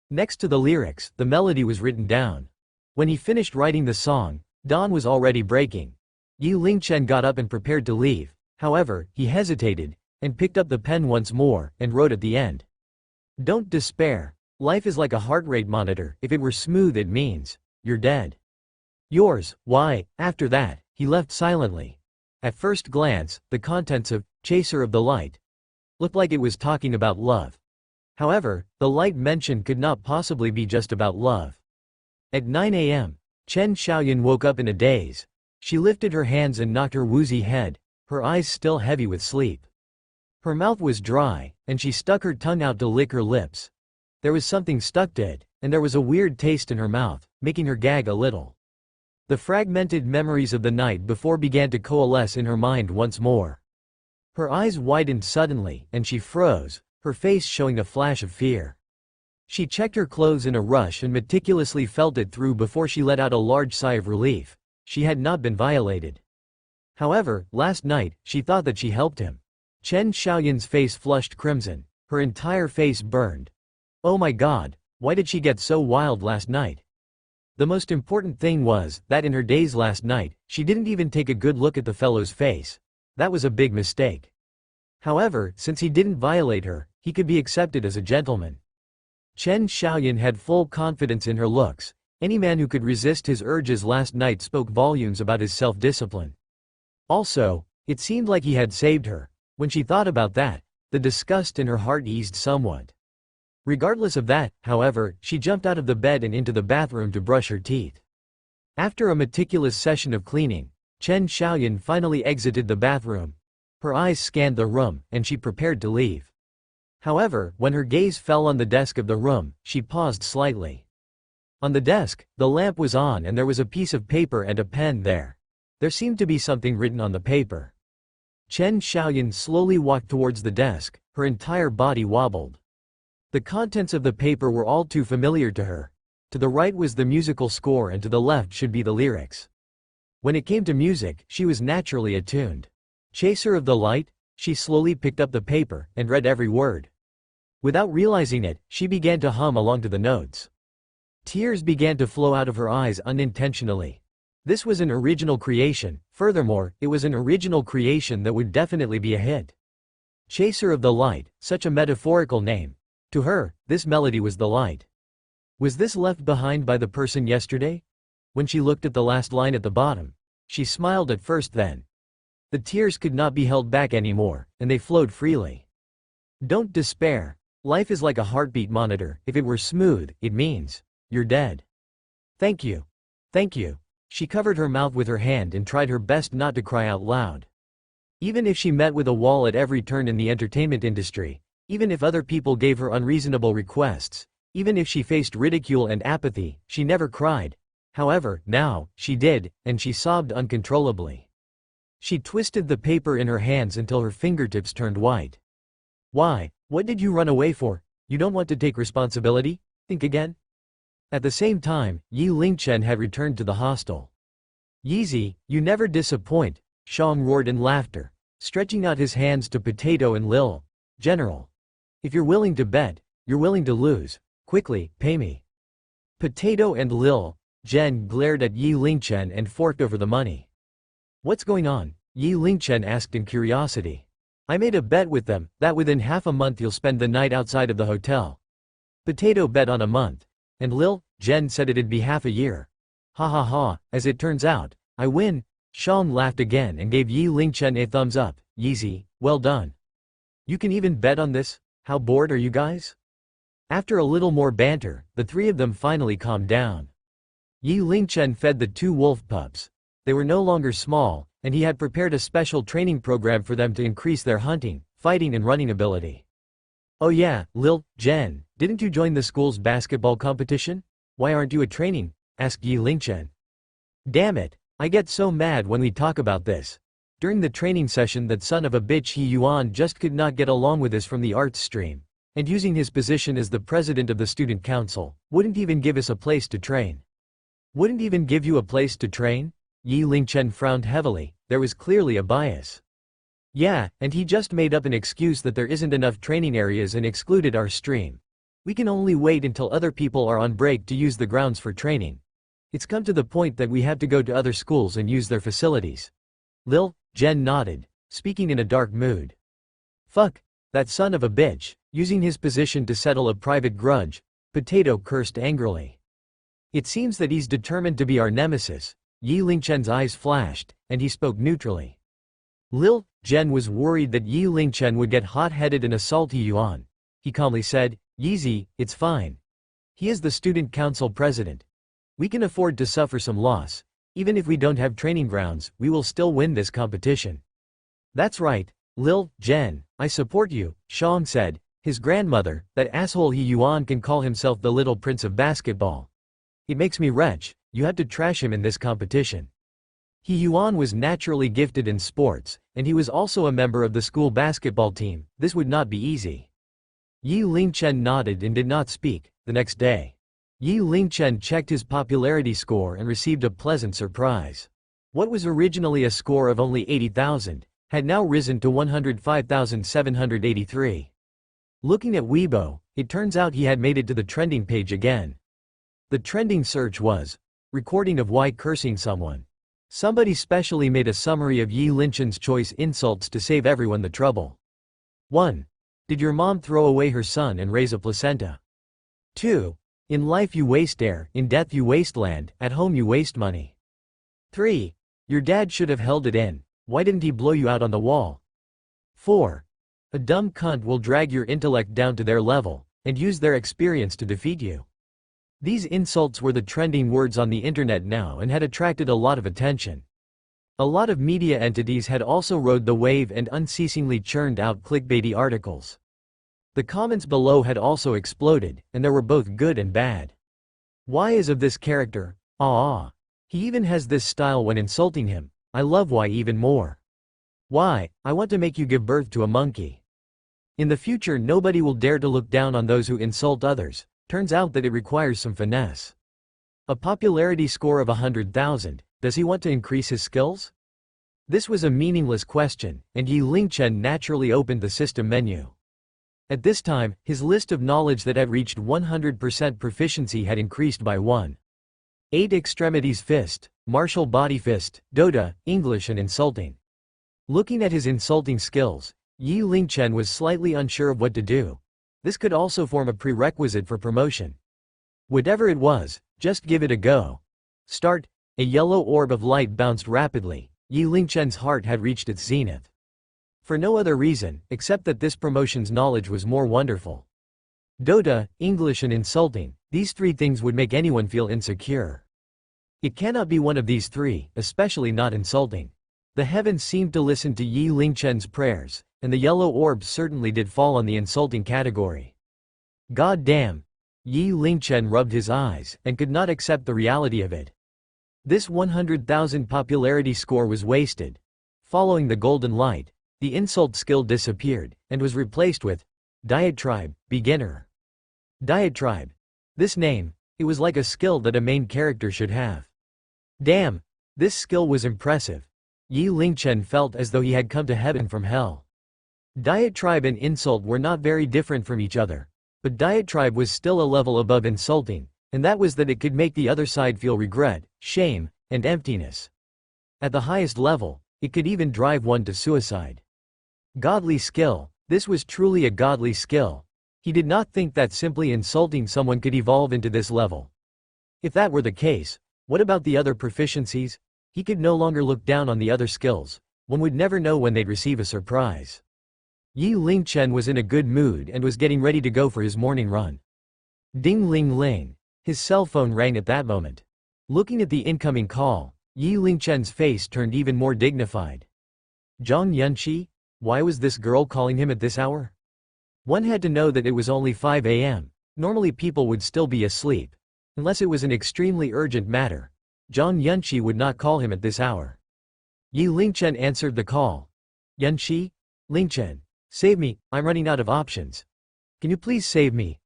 Next to the lyrics, the melody was written down. When he finished writing the song, dawn was already breaking. Yi Lingchen got up and prepared to leave. However, he hesitated, and picked up the pen once more, and wrote at the end. Don't despair. Life is like a heart rate monitor. If it were smooth, it means you're dead. Yours. Why? After that, he left silently. At first glance, the contents of Chaser of the Light looked like it was talking about love. However, the light mentioned could not possibly be just about love. At 9 a.m., Chen Xiaoyan woke up in a daze. She lifted her hands and knocked her woozy head, her eyes still heavy with sleep. Her mouth was dry, and she stuck her tongue out to lick her lips. There was something stuck to it, and there was a weird taste in her mouth, making her gag a little. The fragmented memories of the night before began to coalesce in her mind once more. Her eyes widened suddenly, and she froze, her face showing a flash of fear. She checked her clothes in a rush and meticulously felt it through before she let out a large sigh of relief. She had not been violated. However, last night, she thought that she helped him. Chen Xiaoyan's face flushed crimson, her entire face burned. Oh my god, why did she get so wild last night? The most important thing was, that in her daze last night, she didn't even take a good look at the fellow's face. That was a big mistake. However, since he didn't violate her, he could be accepted as a gentleman. Chen Xiaoyan had full confidence in her looks. Any man who could resist his urges last night spoke volumes about his self-discipline. Also, it seemed like he had saved her. When she thought about that, the disgust in her heart eased somewhat. Regardless of that, however, she jumped out of the bed and into the bathroom to brush her teeth. After a meticulous session of cleaning, Chen Xiaoyan finally exited the bathroom. Her eyes scanned the room, and she prepared to leave. However, when her gaze fell on the desk of the room, she paused slightly. On the desk, the lamp was on and there was a piece of paper and a pen there. There seemed to be something written on the paper. Chen Xiaoyan slowly walked towards the desk, her entire body wobbled. The contents of the paper were all too familiar to her. To the right was the musical score and to the left should be the lyrics. When it came to music, she was naturally attuned. Chaser of the Light? She slowly picked up the paper and read every word. Without realizing it, she began to hum along to the notes. Tears began to flow out of her eyes unintentionally. This was an original creation. Furthermore, it was an original creation that would definitely be a hit. Chaser of the Light, such a metaphorical name. To her, this melody was the light. Was this left behind by the person yesterday? When she looked at the last line at the bottom, she smiled at first then. The tears could not be held back anymore, and they flowed freely. Don't despair. Life is like a heartbeat monitor. If it were smooth, it means you're dead. Thank you. Thank you. She covered her mouth with her hand and tried her best not to cry out loud. Even if she met with a wall at every turn in the entertainment industry, even if other people gave her unreasonable requests, even if she faced ridicule and apathy, she never cried. However, now, she did, and she sobbed uncontrollably. She twisted the paper in her hands until her fingertips turned white. Why? What did you run away for? You don't want to take responsibility? Think again? At the same time, Yi Lingchen had returned to the hostel. Yeezy, you never disappoint, Shang roared in laughter, stretching out his hands to Potato and Lil. General. If you're willing to bet, you're willing to lose. Quickly, pay me. Potato and Lil Jen glared at Yi Lingchen and forked over the money. What's going on? Yi Lingchen asked in curiosity. I made a bet with them, that within half a month you'll spend the night outside of the hotel. Potato bet on a month. And Lil Jen said it'd be half a year. Ha ha ha, as it turns out, I win. Shang laughed again and gave Yi Lingchen a thumbs up. Yeezy, well done. You can even bet on this? How bored are you guys? After a little more banter, the three of them finally calmed down. Yi Lingchen fed the two wolf pups. They were no longer small, and he had prepared a special training program for them to increase their hunting, fighting and running ability. Oh yeah, Lil Jen, didn't you join the school's basketball competition? Why aren't you at training? Asked Yi Lingchen. Damn it, I get so mad when we talk about this. During the training session that son of a bitch He Yuan just could not get along with us from the arts stream, and using his position as the president of the student council, wouldn't even give us a place to train. Wouldn't even give you a place to train? Yi Lingchen frowned heavily. There was clearly a bias. Yeah, and he just made up an excuse that there isn't enough training areas and excluded our stream. We can only wait until other people are on break to use the grounds for training. It's come to the point that we have to go to other schools and use their facilities. Lil Jen nodded, speaking in a dark mood. Fuck, that son of a bitch, using his position to settle a private grudge, Potato cursed angrily. It seems that he's determined to be our nemesis. Yi Lingchen's eyes flashed, and he spoke neutrally. Lil Jen was worried that Yi Lingchen would get hot-headed and assault Yi Yuan. He calmly said, Yeezy, it's fine. He is the student council president. We can afford to suffer some loss. Even if we don't have training grounds, we will still win this competition. That's right, Lil Jen, I support you, Shang said. His grandmother, that asshole Yi Yuan, can call himself the little prince of basketball. It makes me wretched. You had to trash him in this competition. He Yuan was naturally gifted in sports, and he was also a member of the school basketball team. This would not be easy. Yi Lingchen nodded and did not speak. The next day, Yi Lingchen checked his popularity score and received a pleasant surprise. What was originally a score of only 80,000, had now risen to 105,783. Looking at Weibo, it turns out he had made it to the trending page again. The trending search was, recording of why cursing someone. Somebody specially made a summary of Yi Lingchen's choice insults to save everyone the trouble. 1. Did your mom throw away her son and raise a placenta? 2. In life you waste air, in death you waste land, at home you waste money. 3. Your dad should have held it in, why didn't he blow you out on the wall? 4. A dumb cunt will drag your intellect down to their level, and use their experience to defeat you. These insults were the trending words on the internet now and had attracted a lot of attention. A lot of media entities had also rode the wave and unceasingly churned out clickbaity articles. The comments below had also exploded, and there were both good and bad. Why is of this character? He even has this style when insulting him. I love why even more. Why, I want to make you give birth to a monkey. In the future nobody will dare to look down on those who insult others. Turns out that it requires some finesse. A popularity score of 100,000, does he want to increase his skills? This was a meaningless question, and Yi Lingchen naturally opened the system menu. At this time, his list of knowledge that had reached 100% proficiency had increased by 1. 8 extremities fist, martial body fist, Dota, English and insulting. Looking at his insulting skills, Yi Lingchen was slightly unsure of what to do. This could also form a prerequisite for promotion. Whatever it was, just give it a go. Start. A yellow orb of light bounced rapidly. Yi Lingchen's heart had reached its zenith. For no other reason, except that this promotion's knowledge was more wonderful. Dota, English and insulting, these 3 things would make anyone feel insecure. It cannot be one of these 3, especially not insulting. The heavens seemed to listen to Yi Lingchen's prayers, and the yellow orb certainly did fall on the insulting category. God damn! Yi Lingchen rubbed his eyes, and could not accept the reality of it. This 100,000 popularity score was wasted. Following the golden light, the insult skill disappeared, and was replaced with Diatribe, Beginner. Diatribe. This name, it was like a skill that a main character should have. Damn! This skill was impressive. Yi Lingchen felt as though he had come to heaven from hell. Diatribe and insult were not very different from each other, but diatribe was still a level above insulting, and that was that it could make the other side feel regret, shame, and emptiness. At the highest level, it could even drive one to suicide. Godly skill. This was truly a godly skill. He did not think that simply insulting someone could evolve into this level. If that were the case, what about the other proficiencies? He could no longer look down on the other skills. One would never know when they'd receive a surprise. Yi Lingchen was in a good mood and was getting ready to go for his morning run. Ding ling ling. His cell phone rang at that moment. Looking at the incoming call, Yi Lingchen's face turned even more dignified. Zhang Yunxi? Why was this girl calling him at this hour? One had to know that it was only 5 a.m. Normally people would still be asleep. Unless it was an extremely urgent matter. Zhang Yunxi would not call him at this hour. Yi Lingchen answered the call. Yunxi? Lingchen. Save me, I'm running out of options. Can you please save me?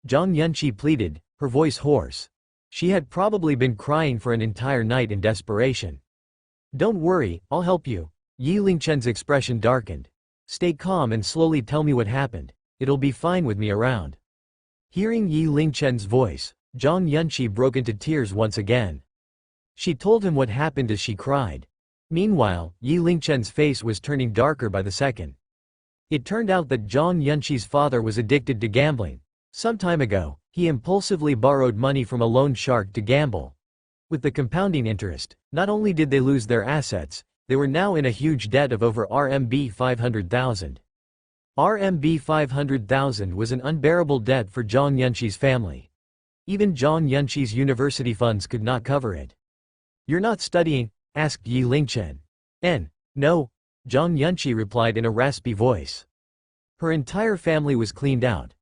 Zhang Yunxi pleaded, her voice hoarse. She had probably been crying for an entire night in desperation. "Don't worry, I'll help you." Yi Lingchen's expression darkened. "Stay calm and slowly tell me what happened. It'll be fine with me around." Hearing Yi Lingchen's voice, Zhang Yunqi broke into tears once again. She told him what happened as she cried. Meanwhile, Yi Lingchen's face was turning darker by the second. It turned out that Zhang Yunqi's father was addicted to gambling. Some time ago, he impulsively borrowed money from a loan shark to gamble. With the compounding interest, not only did they lose their assets, they were now in a huge debt of over RMB 500,000. RMB 500,000 was an unbearable debt for Zhang Yunqi's family. Even Zhang Yunqi's university funds could not cover it. "You're not studying?" asked Yi Lingchen. No," Zhang Yunqi replied in a raspy voice. Her entire family was cleaned out.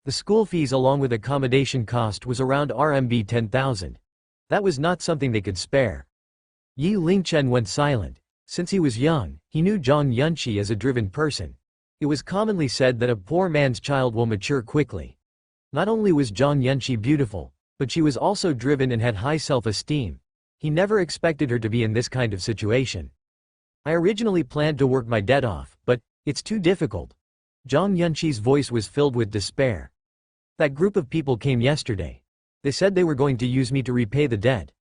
The school fees along with accommodation cost was around RMB 10,000. That was not something they could spare. Yi Lingchen went silent. Since he was young, he knew Zhang Yunqi as a driven person. It was commonly said that a poor man's child will mature quickly. Not only was Zhang Yunqi beautiful, but she was also driven and had high self-esteem. He never expected her to be in this kind of situation. "I originally planned to work my debt off, but it's too difficult." Zhang Yunqi's voice was filled with despair. "That group of people came yesterday. They said they were going to use me to repay the debt.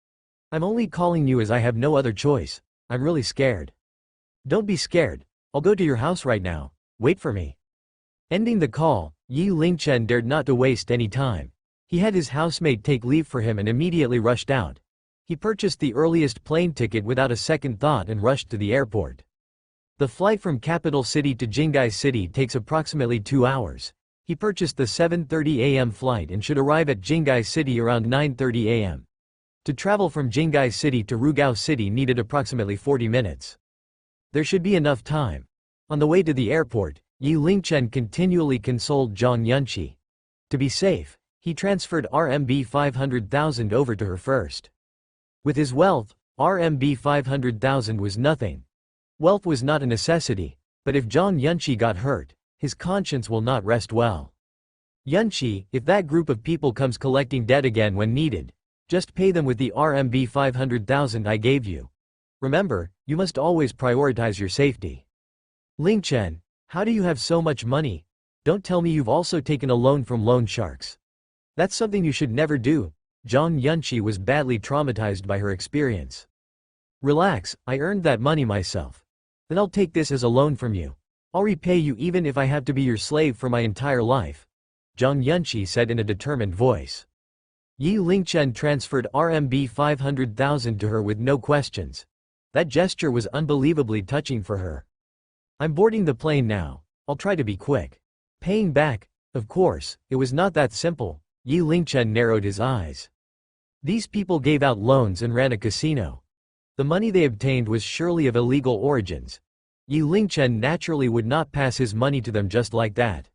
I'm only calling you as I have no other choice. I'm really scared." "Don't be scared. I'll go to your house right now. Wait for me." Ending the call, Yi Lingchen dared not to waste any time. He had his housemate take leave for him and immediately rushed out. He purchased the earliest plane ticket without a second thought and rushed to the airport. The flight from capital city to Jingai City takes approximately 2 hours. He purchased the 7:30 a.m. flight and should arrive at Jingai City around 9:30 a.m. To travel from Jingai City to Rugao City needed approximately 40 minutes. There should be enough time. On the way to the airport, Yi Lingchen continually consoled Zhang Yunqi. To be safe, he transferred RMB 500,000 over to her first. With his wealth, RMB 500,000 was nothing. Wealth was not a necessity, but if Zhang Yunqi got hurt, his conscience will not rest well. "Yunqi, if that group of people comes collecting debt again when needed, just pay them with the RMB 500,000 I gave you. Remember, you must always prioritize your safety." "Lingchen, how do you have so much money? Don't tell me you've also taken a loan from loan sharks. That's something you should never do." Zhang Yunqi was badly traumatized by her experience. "Relax, I earned that money myself. Then I'll take this as a loan from you. I'll repay you even if I have to be your slave for my entire life," Zhang Yunqi said in a determined voice. Yi Lingchen transferred RMB 500,000 to her with no questions. That gesture was unbelievably touching for her. "I'm boarding the plane now. I'll try to be quick." Paying back? Of course, it was not that simple. Yi Lingchen narrowed his eyes. These people gave out loans and ran a casino. The money they obtained was surely of illegal origins. Yi Lingchen naturally would not pass his money to them just like that.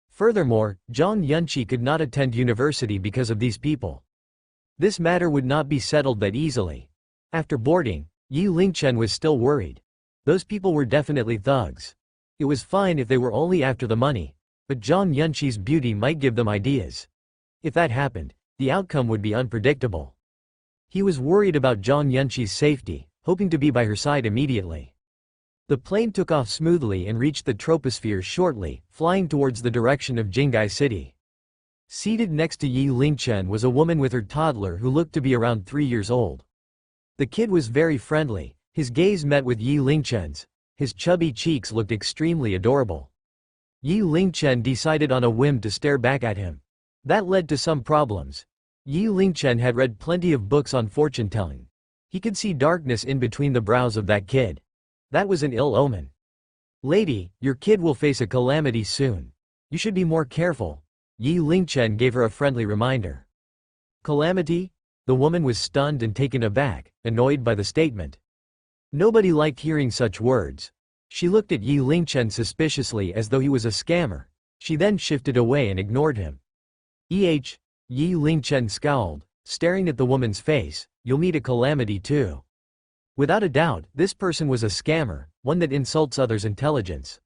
Furthermore, Zhang Yunqi could not attend university because of these people. This matter would not be settled that easily. After boarding, Yi Lingchen was still worried. Those people were definitely thugs. It was fine if they were only after the money, but Zhang Yunqi's beauty might give them ideas. If that happened, the outcome would be unpredictable. He was worried about Zhang Yunqi's safety, hoping to be by her side immediately. The plane took off smoothly and reached the troposphere shortly, flying towards the direction of Jingai City. Seated next to Yi Lingchen was a woman with her toddler who looked to be around 3 years old. The kid was very friendly. His gaze met with Yi Lingchen's. His chubby cheeks looked extremely adorable. Yi Lingchen decided on a whim to stare back at him. That led to some problems. Yi Lingchen had read plenty of books on fortune-telling. He could see darkness in between the brows of that kid. That was an ill omen. "Lady, your kid will face a calamity soon. You should be more careful." Yi Lingchen gave her a friendly reminder. "Calamity?" The woman was stunned and taken aback, annoyed by the statement. Nobody liked hearing such words. She looked at Yi Lingchen suspiciously as though he was a scammer. She then shifted away and ignored him. Yi Lingchen scowled, staring at the woman's face. "You'll meet a calamity too." Without a doubt, this person was a scammer, one that insults others' intelligence.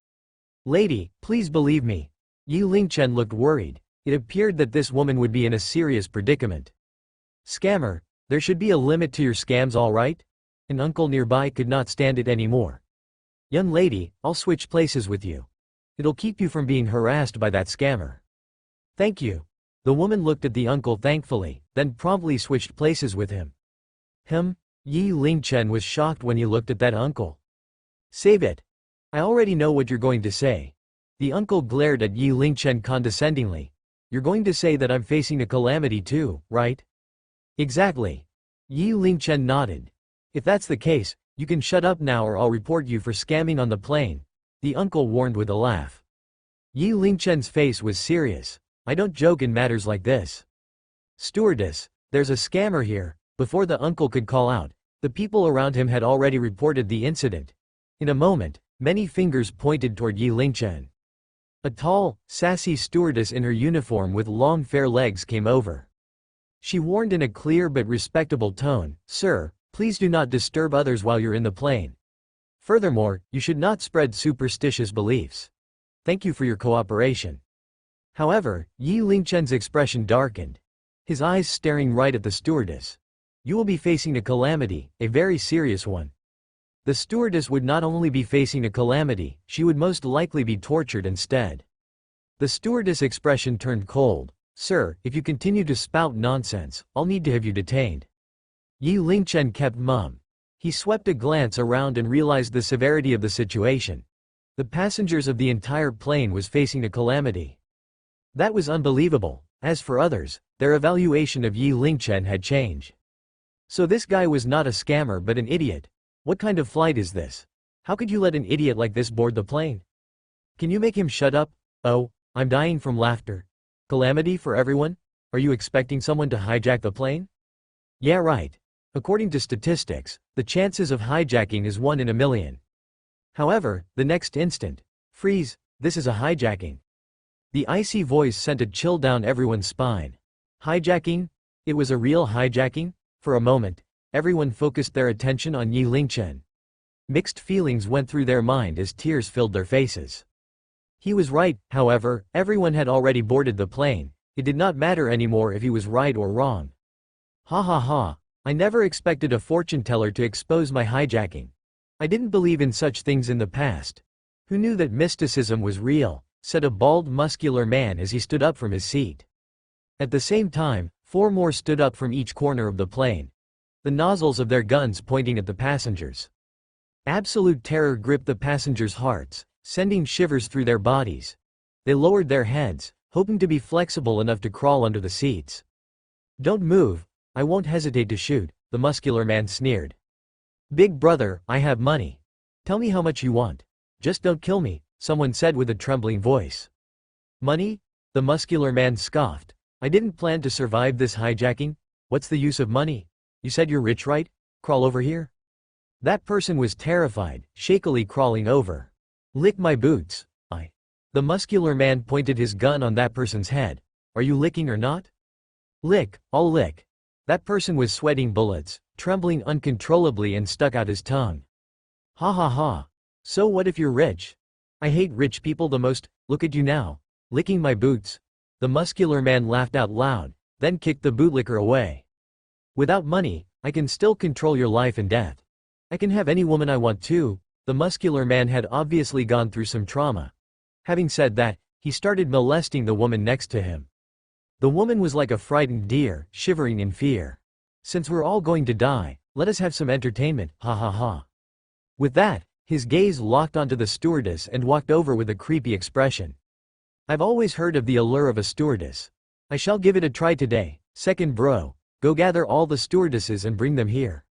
"Lady, please believe me." Yi Lingchen looked worried. It appeared that this woman would be in a serious predicament. Scammer, there should be a limit to your scams, all right? An uncle nearby could not stand it anymore. Young lady, I'll switch places with you. It'll keep you from being harassed by that scammer. Thank you. The woman looked at the uncle thankfully, then promptly switched places with him. Yi Lingchen was shocked when he looked at that uncle. Save it. I already know what you're going to say. The uncle glared at Yi Lingchen condescendingly. You're going to say that I'm facing a calamity too, right? Exactly. Yi Lingchen nodded. If that's the case, you can shut up now or I'll report you for scamming on the plane, the uncle warned with a laugh. Yi Lingchen's face was serious. I don't joke in matters like this. Stewardess, there's a scammer here. Before the uncle could call out, the people around him had already reported the incident. In a moment, many fingers pointed toward Yi Lingchen. A tall, sassy stewardess in her uniform with long fair legs came over. She warned in a clear but respectable tone, Sir, please do not disturb others while you're in the plane. Furthermore, you should not spread superstitious beliefs. Thank you for your cooperation. However, Yi Lingchen's expression darkened. His eyes staring right at the stewardess. You will be facing a calamity, a very serious one. The stewardess would not only be facing a calamity, she would most likely be tortured instead. The stewardess' expression turned cold. Sir, if you continue to spout nonsense, I'll need to have you detained. Yi Lingchen kept mum. He swept a glance around and realized the severity of the situation. The passengers of the entire plane was facing a calamity. That was unbelievable. As for others, their evaluation of Yi Lingchen had changed. So this guy was not a scammer but an idiot. What kind of flight is this? How could you let an idiot like this board the plane? Can you make him shut up? Oh, I'm dying from laughter. Calamity for everyone? Are you expecting someone to hijack the plane? Yeah, right. According to statistics, the chances of hijacking is 1 in a million. However, the next instant, freeze, this is a hijacking. The icy voice sent a chill down everyone's spine. Hijacking? It was a real hijacking? For a moment, everyone focused their attention on Yi Lingchen. Mixed feelings went through their mind as tears filled their faces. He was right, however, everyone had already boarded the plane. It did not matter anymore if he was right or wrong. Ha ha ha, I never expected a fortune teller to expose my hijacking. I didn't believe in such things in the past. Who knew that mysticism was real, said a bald muscular man as he stood up from his seat. At the same time, 4 more stood up from each corner of the plane, the nozzles of their guns pointing at the passengers. Absolute terror gripped the passengers' hearts, sending shivers through their bodies. They lowered their heads, hoping to be flexible enough to crawl under the seats. Don't move, I won't hesitate to shoot, the muscular man sneered. Big brother, I have money. Tell me how much you want. Just don't kill me, someone said with a trembling voice. Money? The muscular man scoffed. I didn't plan to survive this hijacking. What's the use of money? You said you're rich, right? Crawl over here. That person was terrified, shakily crawling over. Lick my boots. The muscular man pointed his gun on that person's head. Are you licking or not? Lick, I'll lick. That person was sweating bullets, trembling uncontrollably and stuck out his tongue. Ha ha ha. So what if you're rich? I hate rich people the most, look at you now. Licking my boots. The muscular man laughed out loud, then kicked the bootlicker away. Without money, I can still control your life and death. I can have any woman I want to. The muscular man had obviously gone through some trauma. Having said that, he started molesting the woman next to him. The woman was like a frightened deer, shivering in fear. Since we're all going to die, let us have some entertainment, ha ha ha. With that, his gaze locked onto the stewardess and walked over with a creepy expression. I've always heard of the allure of a stewardess. I shall give it a try today. Second bro, go gather all the stewardesses and bring them here.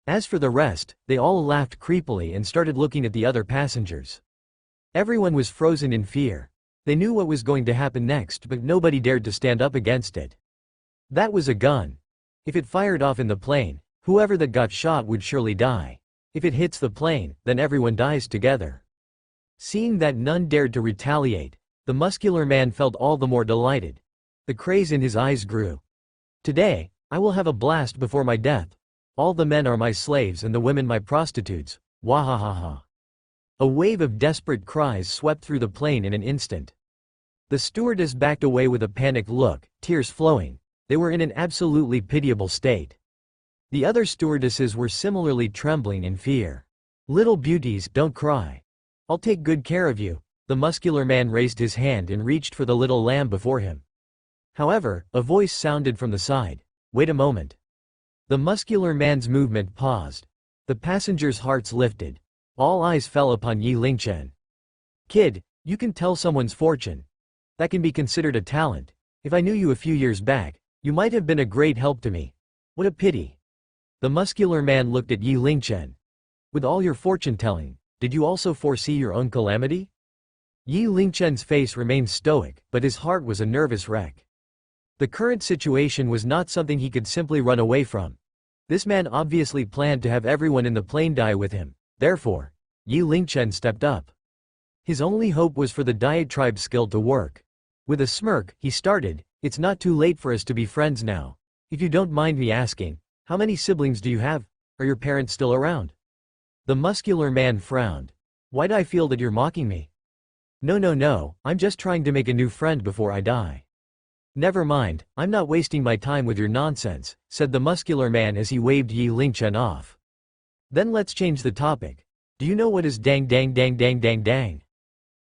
As for the rest, they all laughed creepily and started looking at the other passengers. Everyone was frozen in fear. They knew what was going to happen next, but nobody dared to stand up against it. That was a gun. If it fired off in the plane, whoever that got shot would surely die. If it hits the plane, then everyone dies together. Seeing that none dared to retaliate, the muscular man felt all the more delighted. The craze in his eyes grew. Today, I will have a blast before my death. All the men are my slaves and the women my prostitutes. Wahahaha. A wave of desperate cries swept through the plane in an instant. The stewardess backed away with a panicked look, tears flowing. They were in an absolutely pitiable state. The other stewardesses were similarly trembling in fear. "Little beauties, don't cry. I'll take good care of you." The muscular man raised his hand and reached for the little lamb before him. However, a voice sounded from the side. "Wait a moment." The muscular man's movement paused. The passengers' hearts lifted. All eyes fell upon Yi Lingchen. "Kid, you can tell someone's fortune. That can be considered a talent. If I knew you a few years back, you might have been a great help to me. What a pity." The muscular man looked at Yi Lingchen. "With all your fortune-telling, did you also foresee your own calamity?" Yi Lingchen's face remained stoic, but his heart was a nervous wreck. The current situation was not something he could simply run away from. This man obviously planned to have everyone in the plane die with him. Therefore, Yi Lingchen stepped up. His only hope was for the diatribe skill to work. With a smirk, he started, "It's not too late for us to be friends now. If you don't mind me asking, how many siblings do you have? Are your parents still around?" The muscular man frowned. "Why do I feel that you're mocking me?" No, I'm just trying to make a new friend before I die." "Never mind, I'm not wasting my time with your nonsense," said the muscular man as he waved Yi Lingchen off. "Then let's change the topic. Do you know what is dang dang dang dang dang dang?"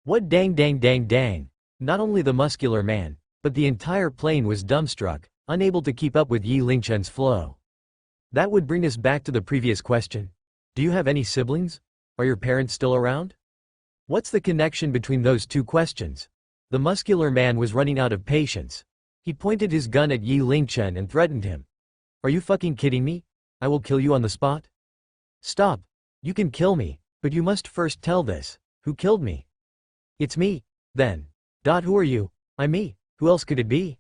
"What dang dang dang dang?" Not only the muscular man, but the entire plane was dumbstruck, unable to keep up with Yi Lingchen's flow. That would bring us back to the previous question. Do you have any siblings? Are your parents still around? What's the connection between those two questions? The muscular man was running out of patience. He pointed his gun at Yi Lingchen and threatened him. "Are you fucking kidding me? I will kill you on the spot." "Stop. You can kill me, but you must first tell this. Who killed me?" "It's me, then." Who are you?" "I'm me. Who else could it be?"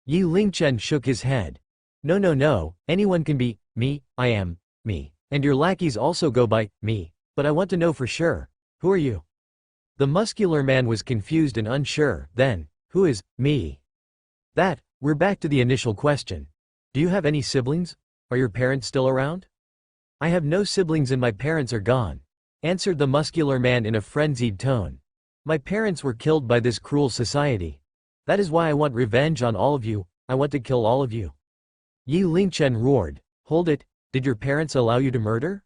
Yi Lingchen shook his head. No, anyone can be me, I am me. And your lackeys also go by me, but I want to know for sure. Who are you?" The muscular man was confused and unsure. Then, "Who is me?" We're back to the initial question. Do you have any siblings? Are your parents still around?" "I have no siblings and my parents are gone," answered the muscular man in a frenzied tone. "My parents were killed by this cruel society. That is why I want revenge on all of you. I want to kill all of you." Yi Lingchen roared. "Hold it, did your parents allow you to murder?"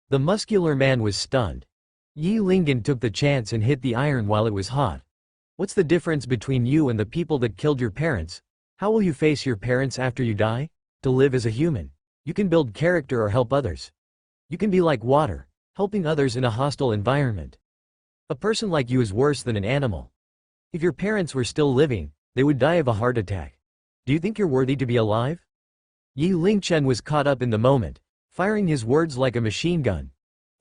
The muscular man was stunned. Yi Lingen took the chance and hit the iron while it was hot. "What's the difference between you and the people that killed your parents? How will you face your parents after you die? To live as a human, you can build character or help others. You can be like water, helping others in a hostile environment. A person like you is worse than an animal. If your parents were still living, they would die of a heart attack. Do you think you're worthy to be alive?" Yi Lingchen was caught up in the moment, firing his words like a machine gun.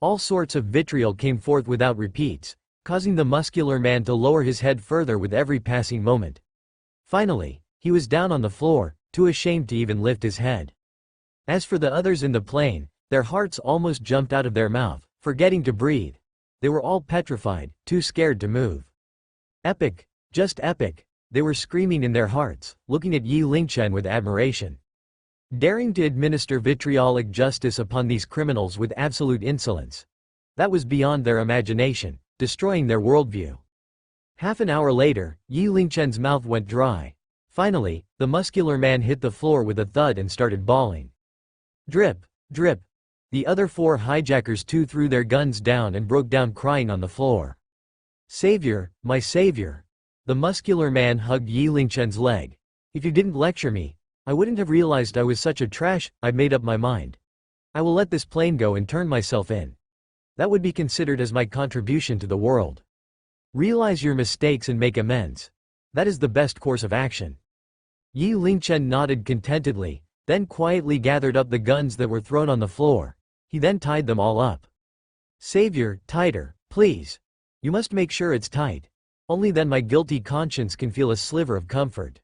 All sorts of vitriol came forth without repeats, causing the muscular man to lower his head further with every passing moment. Finally, he was down on the floor, too ashamed to even lift his head. As for the others in the plane, their hearts almost jumped out of their mouth, forgetting to breathe. They were all petrified, too scared to move. "Epic, just epic," they were screaming in their hearts, looking at Yi Lingchen with admiration. Daring to administer vitriolic justice upon these criminals with absolute insolence. That was beyond their imagination, destroying their worldview. Half an hour later, Yi Lingchen's mouth went dry. Finally, the muscular man hit the floor with a thud and started bawling. Drip, drip. The other 4 hijackers too threw their guns down and broke down crying on the floor. "Savior, my savior." The muscular man hugged Yi Lingchen's leg. "If you didn't lecture me, I wouldn't have realized I was such a trash. I've made up my mind. I will let this plane go and turn myself in. That would be considered as my contribution to the world. Realize your mistakes and make amends. That is the best course of action." Yi Lingchen nodded contentedly, then quietly gathered up the guns that were thrown on the floor. He then tied them all up. "Savior, tighter, please. You must make sure it's tight. Only then my guilty conscience can feel a sliver of comfort."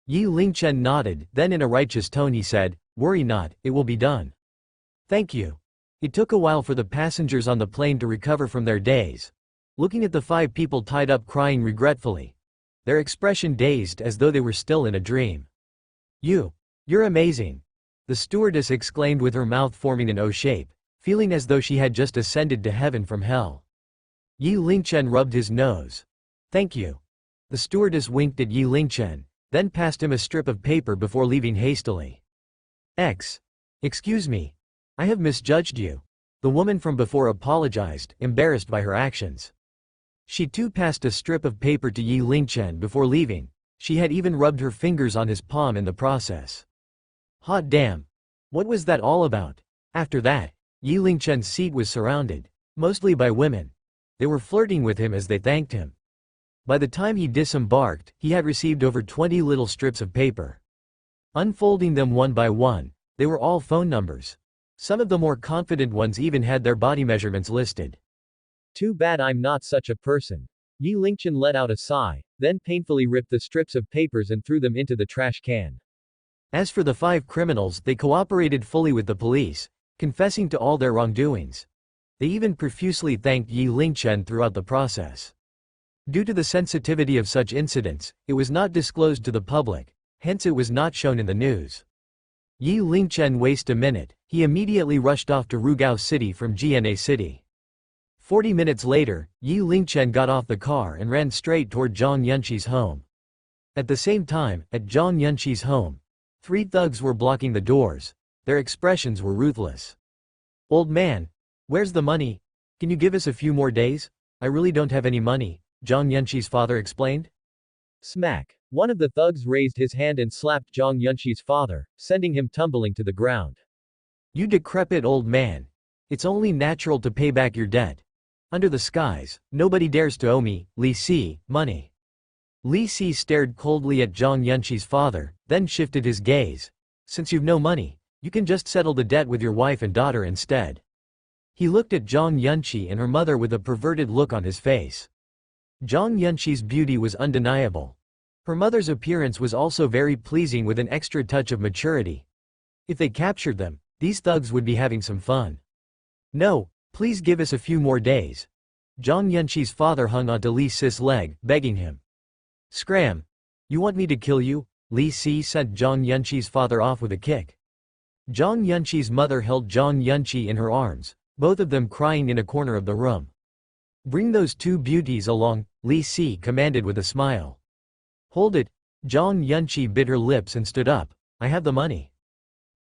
Yi Lingchen nodded, then in a righteous tone he said, "Worry not, it will be done." "Thank you." It took a while for the passengers on the plane to recover from their daze. Looking at the 5 people tied up crying regretfully. Their expression dazed as though they were still in a dream. You're amazing." The stewardess exclaimed with her mouth forming an O shape, feeling as though she had just ascended to heaven from hell. Yi Lingchen rubbed his nose. "Thank you." The stewardess winked at Yi Lingchen. then passed him a strip of paper before leaving hastily. Excuse me. I have misjudged you. The woman from before apologized, embarrassed by her actions. She too passed a strip of paper to Yi Lingchen before leaving. She had even rubbed her fingers on his palm in the process. Hot damn. What was that all about? After that, Yi Lingchen's seat was surrounded, mostly by women. They were flirting with him as they thanked him. By the time he disembarked, he had received over 20 little strips of paper. Unfolding them one by one, they were all phone numbers. Some of the more confident ones even had their body measurements listed. Too bad I'm not such a person. Yi Lingchen let out a sigh, then painfully ripped the strips of papers and threw them into the trash can. As for the 5 criminals, they cooperated fully with the police, confessing to all their wrongdoings. They even profusely thanked Yi Lingchen throughout the process. Due to the sensitivity of such incidents, it was not disclosed to the public, hence it was not shown in the news. Yi Lingchen wasted a minute, he immediately rushed off to Rugao City from GNA City. 40 minutes later, Yi Lingchen got off the car and ran straight toward Zhang Yunqi's home. At the same time, at Zhang Yunqi's home, 3 thugs were blocking the doors. Their expressions were ruthless. Old man, where's the money? Can you give us a few more days? I really don't have any money, Zhang Yunqi's father explained. Smack. One of the thugs raised his hand and slapped Zhang Yunqi's father, sending him tumbling to the ground. You decrepit old man. It's only natural to pay back your debt. Under the skies, nobody dares to owe me, Li Si, money. Li Si stared coldly at Zhang Yunqi's father, then shifted his gaze. Since you've no money, you can just settle the debt with your wife and daughter instead. He looked at Zhang Yunqi and her mother with a perverted look on his face. Zhang Yunqi's beauty was undeniable. Her mother's appearance was also very pleasing with an extra touch of maturity. If they captured them, these thugs would be having some fun. No, please give us a few more days. Zhang Yunqi's father hung onto Li Si's leg, begging him. Scram! You want me to kill you? Li Si sent Zhang Yunqi's father off with a kick. Zhang Yunqi's mother held Zhang Yunqi in her arms, both of them crying in a corner of the room. Bring those 2 beauties along, Li Si commanded with a smile. Hold it. Zhang Yunqi bit her lips and stood up. I have the money.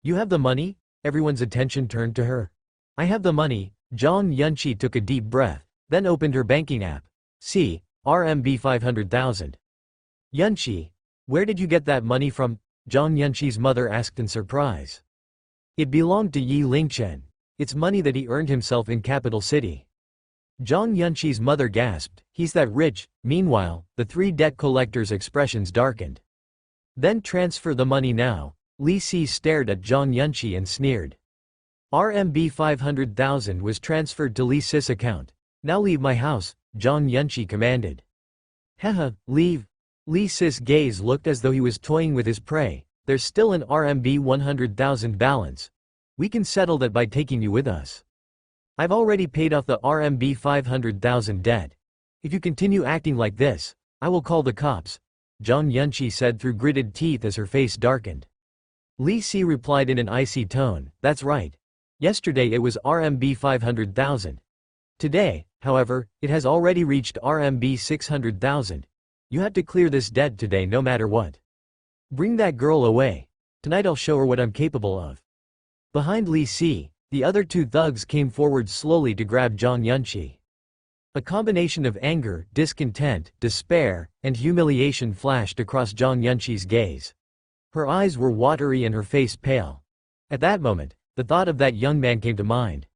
You have the money? Everyone's attention turned to her. I have the money. Zhang Yunqi took a deep breath, then opened her banking app. See, RMB 500,000. Yunqi, where did you get that money from? Zhang Yunqi's mother asked in surprise. It belonged to Yi Lingchen. It's money that he earned himself in capital city. Zhang Yunqi's mother gasped, he's that rich. Meanwhile, the 3 debt collectors' expressions darkened. Then transfer the money now. Li Si stared at Zhang Yunqi and sneered. RMB 500,000 was transferred to Li Si's account. Now leave my house, Zhang Yunqi commanded. Haha, leave. Li Si's gaze looked as though he was toying with his prey. There's still an RMB 100,000 balance. We can settle that by taking you with us. I've already paid off the RMB 500,000 debt. If you continue acting like this, I will call the cops, Zhang Yunqi said through gritted teeth as her face darkened. Li Si replied in an icy tone, that's right. Yesterday it was RMB 500,000. Today, however, it has already reached RMB 600,000. You have to clear this debt today no matter what. Bring that girl away. Tonight I'll show her what I'm capable of. Behind Li Si, the other 2 thugs came forward slowly to grab Zhang Yunqi. A combination of anger, discontent, despair, and humiliation flashed across Zhang Yunqi's gaze. Her eyes were watery and her face pale. At that moment, the thought of that young man came to mind.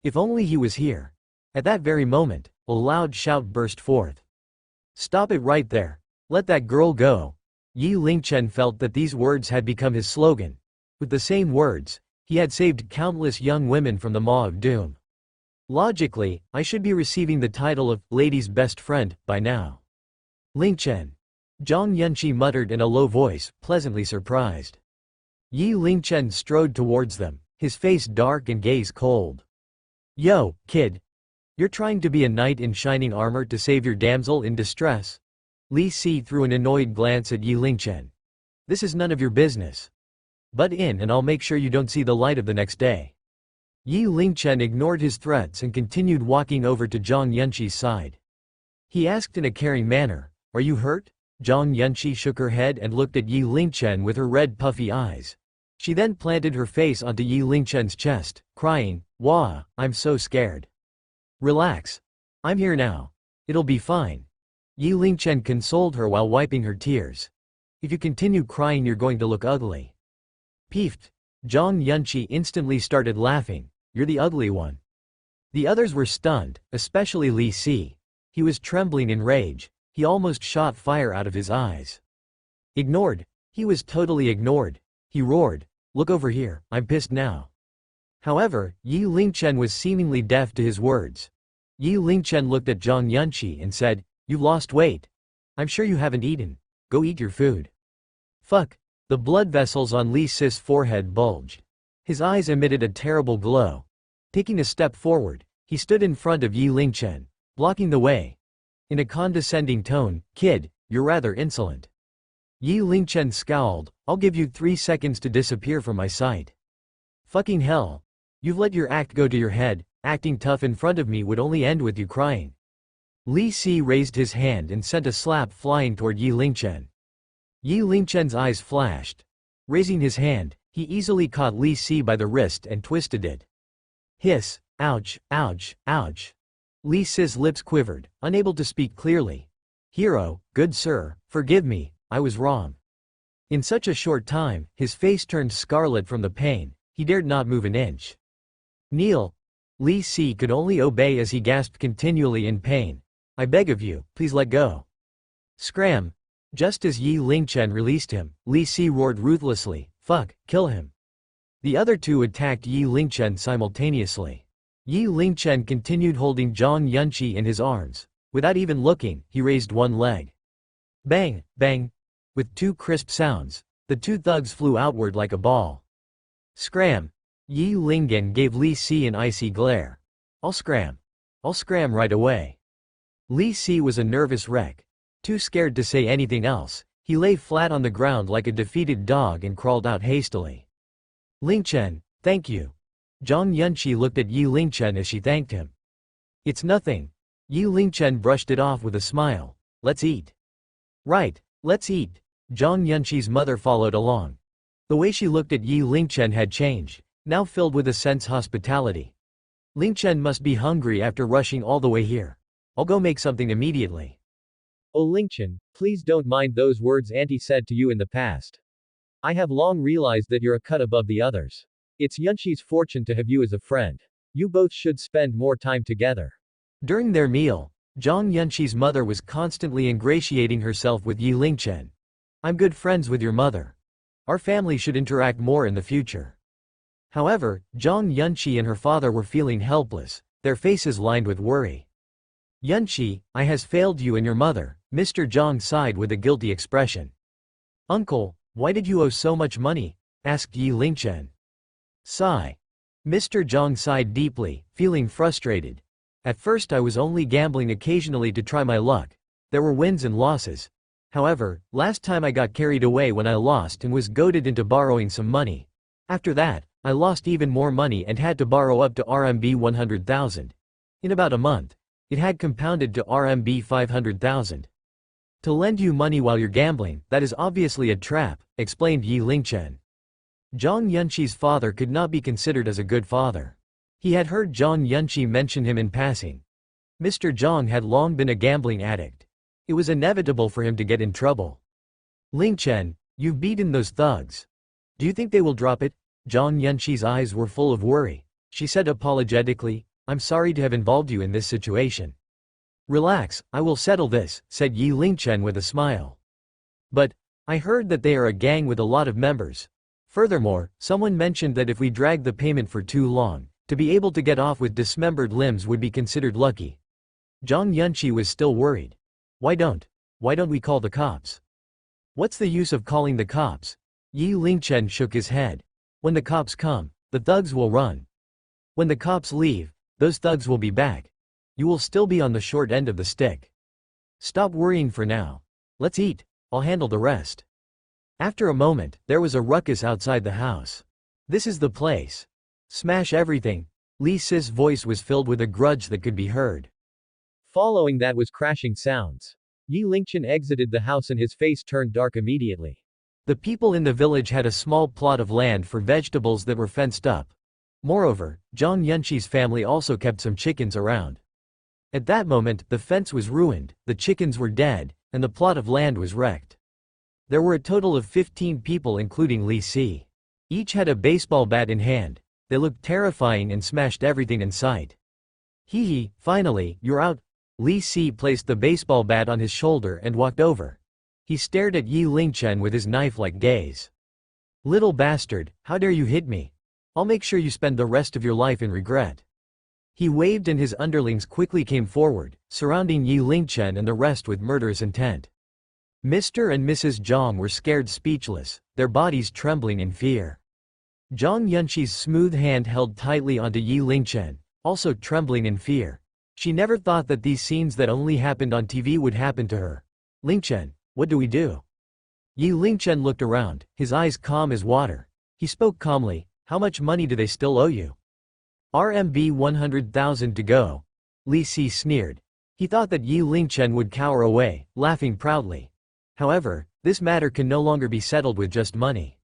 If only he was here. At that very moment, a loud shout burst forth. Stop it right there. Let that girl go. Yi Lingchen felt that these words had become his slogan. With the same words, he had saved countless young women from the maw of doom. Logically, I should be receiving the title of lady's best friend by now. Lingchen. Zhang Yunqi muttered in a low voice, pleasantly surprised. Yi Lingchen strode towards them, his face dark and gaze cold. Yo, kid. You're trying to be a knight in shining armor to save your damsel in distress? Li Si threw an annoyed glance at Yi Lingchen. This is none of your business. Butt in and I'll make sure you don't see the light of the next day. Yi Lingchen ignored his threats and continued walking over to Zhang Yunqi's side. He asked in a caring manner, are you hurt? Zhang Yunqi shook her head and looked at Yi Lingchen with her red puffy eyes. She then planted her face onto Yi Lingchen's chest, crying, "Wah, I'm so scared." "Relax. I'm here now. It'll be fine." Yi Lingchen consoled her while wiping her tears. "If you continue crying you're going to look ugly." Peeved, Zhang Yunqi instantly started laughing. "You're the ugly one." The others were stunned, especially Li Si. He was trembling in rage. He almost shot fire out of his eyes. Ignored. He was totally ignored. He roared, "Look over here, I'm pissed now." However, Yi Lingchen was seemingly deaf to his words. Yi Lingchen looked at Zhang Yunqi and said, "You've lost weight. I'm sure you haven't eaten. Go eat your food." Fuck. The blood vessels on Li Si's forehead bulged. His eyes emitted a terrible glow. Taking a step forward, he stood in front of Yi Lingchen, blocking the way. In a condescending tone, "Kid, you're rather insolent." Yi Lingchen scowled, "I'll give you 3 seconds to disappear from my sight." "Fucking hell. You've let your act go to your head. Acting tough in front of me would only end with you crying." Li Si raised his hand and sent a slap flying toward Yi Lingchen. Yi Lingchen's eyes flashed. Raising his hand, he easily caught Li Si by the wrist and twisted it. Hiss, ouch, ouch, ouch. Li Si's lips quivered, unable to speak clearly. "Hero, good sir, forgive me, I was wrong." In such a short time, his face turned scarlet from the pain. He dared not move an inch. "Kneel." Li Si could only obey as he gasped continually in pain. "I beg of you, please let go." Scram. Just as Yi Lingchen released him, Li Si roared ruthlessly, "Fuck, kill him." The other two attacked Yi Lingchen simultaneously. Yi Lingchen continued holding Zhang Yunqi in his arms. Without even looking, he raised one leg. Bang, bang. With 2 crisp sounds, the 2 thugs flew outward like a ball. Scram. Yi Linggen gave Li Si an icy glare. I'll scram right away." Li Si was a nervous wreck. Too scared to say anything else, he lay flat on the ground like a defeated dog and crawled out hastily. "Lingchen, thank you." Zhang Yunqi looked at Yi Lingchen as she thanked him. "It's nothing." Yi Lingchen brushed it off with a smile. "Let's eat." "Right, let's eat." Zhang Yunqi's mother followed along. The way she looked at Yi Lingchen had changed, now filled with a sense hospitality. "Lingchen must be hungry after rushing all the way here. I'll go make something immediately." "Oh Lingchen, please don't mind those words Auntie said to you in the past. I have long realized that you're a cut above the others. It's Yunqi's fortune to have you as a friend. You both should spend more time together." During their meal, Zhang Yunqi's mother was constantly ingratiating herself with Yi Lingchen. "I'm good friends with your mother. Our family should interact more in the future." However, Zhang Yunqi and her father were feeling helpless, their faces lined with worry. "Yunqi, I has failed you and your mother," Mr. Zhang sighed with a guilty expression. "Uncle, why did you owe so much money?" asked Yi Lingchen. Sigh. Mr. Zhang sighed deeply, feeling frustrated. "At first I was only gambling occasionally to try my luck. There were wins and losses. However, last time I got carried away when I lost and was goaded into borrowing some money. After that, I lost even more money and had to borrow up to RMB 100,000. In about a month, it had compounded to RMB 500,000. To lend you money while you're gambling, that is obviously a trap," explained Yi Lingchen. Zhang Yunqi's father could not be considered as a good father. He had heard Zhang Yunqi mention him in passing. Mr. Zhang had long been a gambling addict. It was inevitable for him to get in trouble. "Lingchen, you've beaten those thugs. Do you think they will drop it?" Zhang Yunqi's eyes were full of worry. She said apologetically, "I'm sorry to have involved you in this situation." "Relax, I will settle this," said Yi Lingchen with a smile. "But, I heard that they are a gang with a lot of members. Furthermore, someone mentioned that if we drag the payment for too long, to be able to get off with dismembered limbs would be considered lucky." Zhang Yunqi was still worried. Why don't we call the cops?" "What's the use of calling the cops?" Yi Lingchen shook his head. "When the cops come, the thugs will run. When the cops leave, those thugs will be back. You will still be on the short end of the stick. Stop worrying for now. Let's eat, I'll handle the rest." After a moment, there was a ruckus outside the house. "This is the place. Smash everything." Li Si's voice was filled with a grudge that could be heard. Following that was crashing sounds. Yi Lingchen exited the house and his face turned dark immediately. The people in the village had a small plot of land for vegetables that were fenced up. Moreover, Zhang Yunqi's family also kept some chickens around. At that moment, the fence was ruined, the chickens were dead, and the plot of land was wrecked. There were a total of 15 people including Li Si. Each had a baseball bat in hand. They looked terrifying and smashed everything in sight. Hee, finally, you're out. Li Si placed the baseball bat on his shoulder and walked over. He stared at Yi Lingchen with his knife-like gaze. Little bastard, how dare you hit me? I'll make sure you spend the rest of your life in regret. He waved and his underlings quickly came forward, surrounding Yi Lingchen and the rest with murderous intent. Mr. and Mrs. Zhang were scared speechless, their bodies trembling in fear. Zhang Yunqi's smooth hand held tightly onto Yi Lingchen, also trembling in fear. She never thought that these scenes that only happened on TV would happen to her. Lingchen, what do we do? Yi Lingchen looked around, his eyes calm as water. He spoke calmly, how much money do they still owe you? RMB 100,000 to go. Li Si sneered. He thought that Yi Lingchen would cower away, laughing proudly. However, this matter can no longer be settled with just money.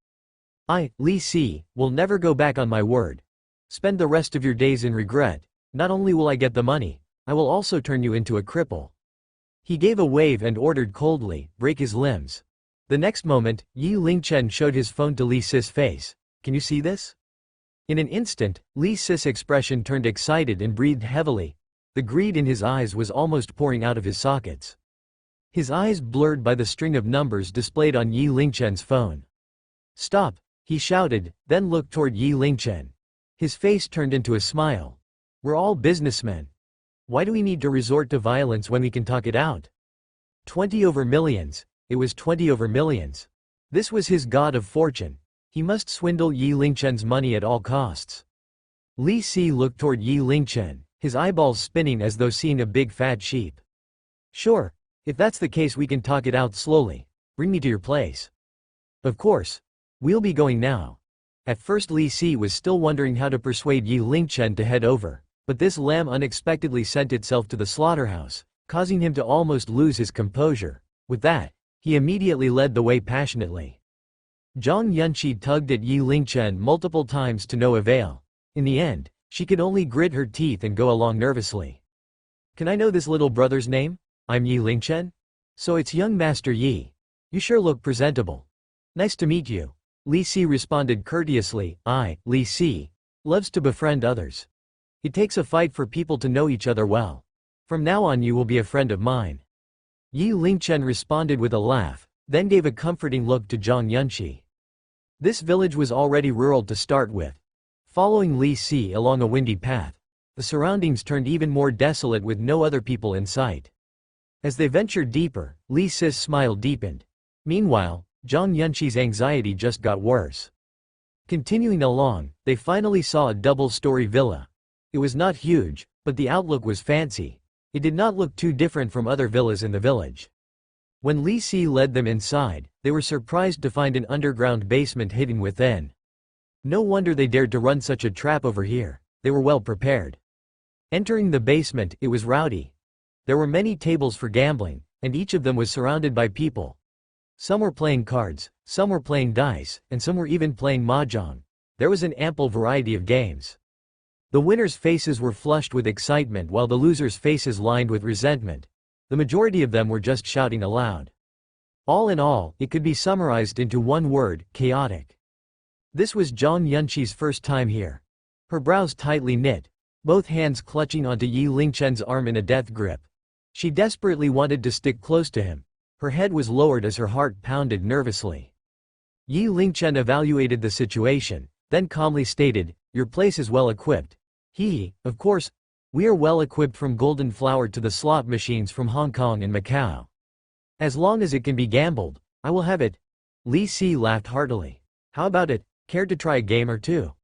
I, Li Si, will never go back on my word. Spend the rest of your days in regret. Not only will I get the money, I will also turn you into a cripple. He gave a wave and ordered coldly, break his limbs. The next moment, Yi Lingchen showed his phone to Li Si's face. Can you see this? In an instant, Li Si's expression turned excited and breathed heavily. The greed in his eyes was almost pouring out of his sockets. His eyes blurred by the string of numbers displayed on Yi Lingchen's phone. Stop, he shouted, then looked toward Yi Lingchen. His face turned into a smile. We're all businessmen. Why do we need to resort to violence when we can talk it out? 20 over millions. It was 20 over millions. This was his god of fortune. He must swindle Yi Lingchen's money at all costs. Li Si looked toward Yi Lingchen, his eyeballs spinning as though seeing a big fat sheep. Sure, if that's the case we can talk it out slowly. Bring me to your place. Of course. We'll be going now. At first Li Si was still wondering how to persuade Yi Lingchen to head over, but this lamb unexpectedly sent itself to the slaughterhouse, causing him to almost lose his composure. With that, he immediately led the way passionately. Zhang Yunqi tugged at Yi Lingchen multiple times to no avail. In the end, she could only grit her teeth and go along nervously. Can I know this little brother's name? I'm Yi Lingchen? So it's young Master Yi. You sure look presentable. Nice to meet you. Li Si responded courteously. Li Si, loves to befriend others. It takes a fight for people to know each other well. From now on you will be a friend of mine. Yi Lingchen responded with a laugh, then gave a comforting look to Zhang Yunqi. This village was already rural to start with. Following Li Si along a windy path, the surroundings turned even more desolate with no other people in sight. As they ventured deeper, Li Si's smile deepened. Meanwhile, Zhang Yunqi's anxiety just got worse. Continuing along, they finally saw a double-story villa. It was not huge, but the outlook was fancy. It did not look too different from other villas in the village. When Li Si led them inside, they were surprised to find an underground basement hidden within. No wonder they dared to run such a trap over here. They were well prepared. Entering the basement, it was rowdy. There were many tables for gambling, and each of them was surrounded by people. Some were playing cards, some were playing dice, and some were even playing mahjong. There was an ample variety of games. The winners' faces were flushed with excitement while the losers' faces lined with resentment. The majority of them were just shouting aloud. All in all, it could be summarized into one word: chaotic. This was Zhang Yunqi's first time here. Her brows tightly knit, both hands clutching onto Yi Lingchen's arm in a death grip. She desperately wanted to stick close to him. Her head was lowered as her heart pounded nervously. Yi Lingchen evaluated the situation, then calmly stated, "Your place is well equipped." Of course, we are well equipped from golden flower to the slot machines from Hong Kong and Macau. As long as it can be gambled, I will have it. Li Si laughed heartily. How about it, care to try a game or two?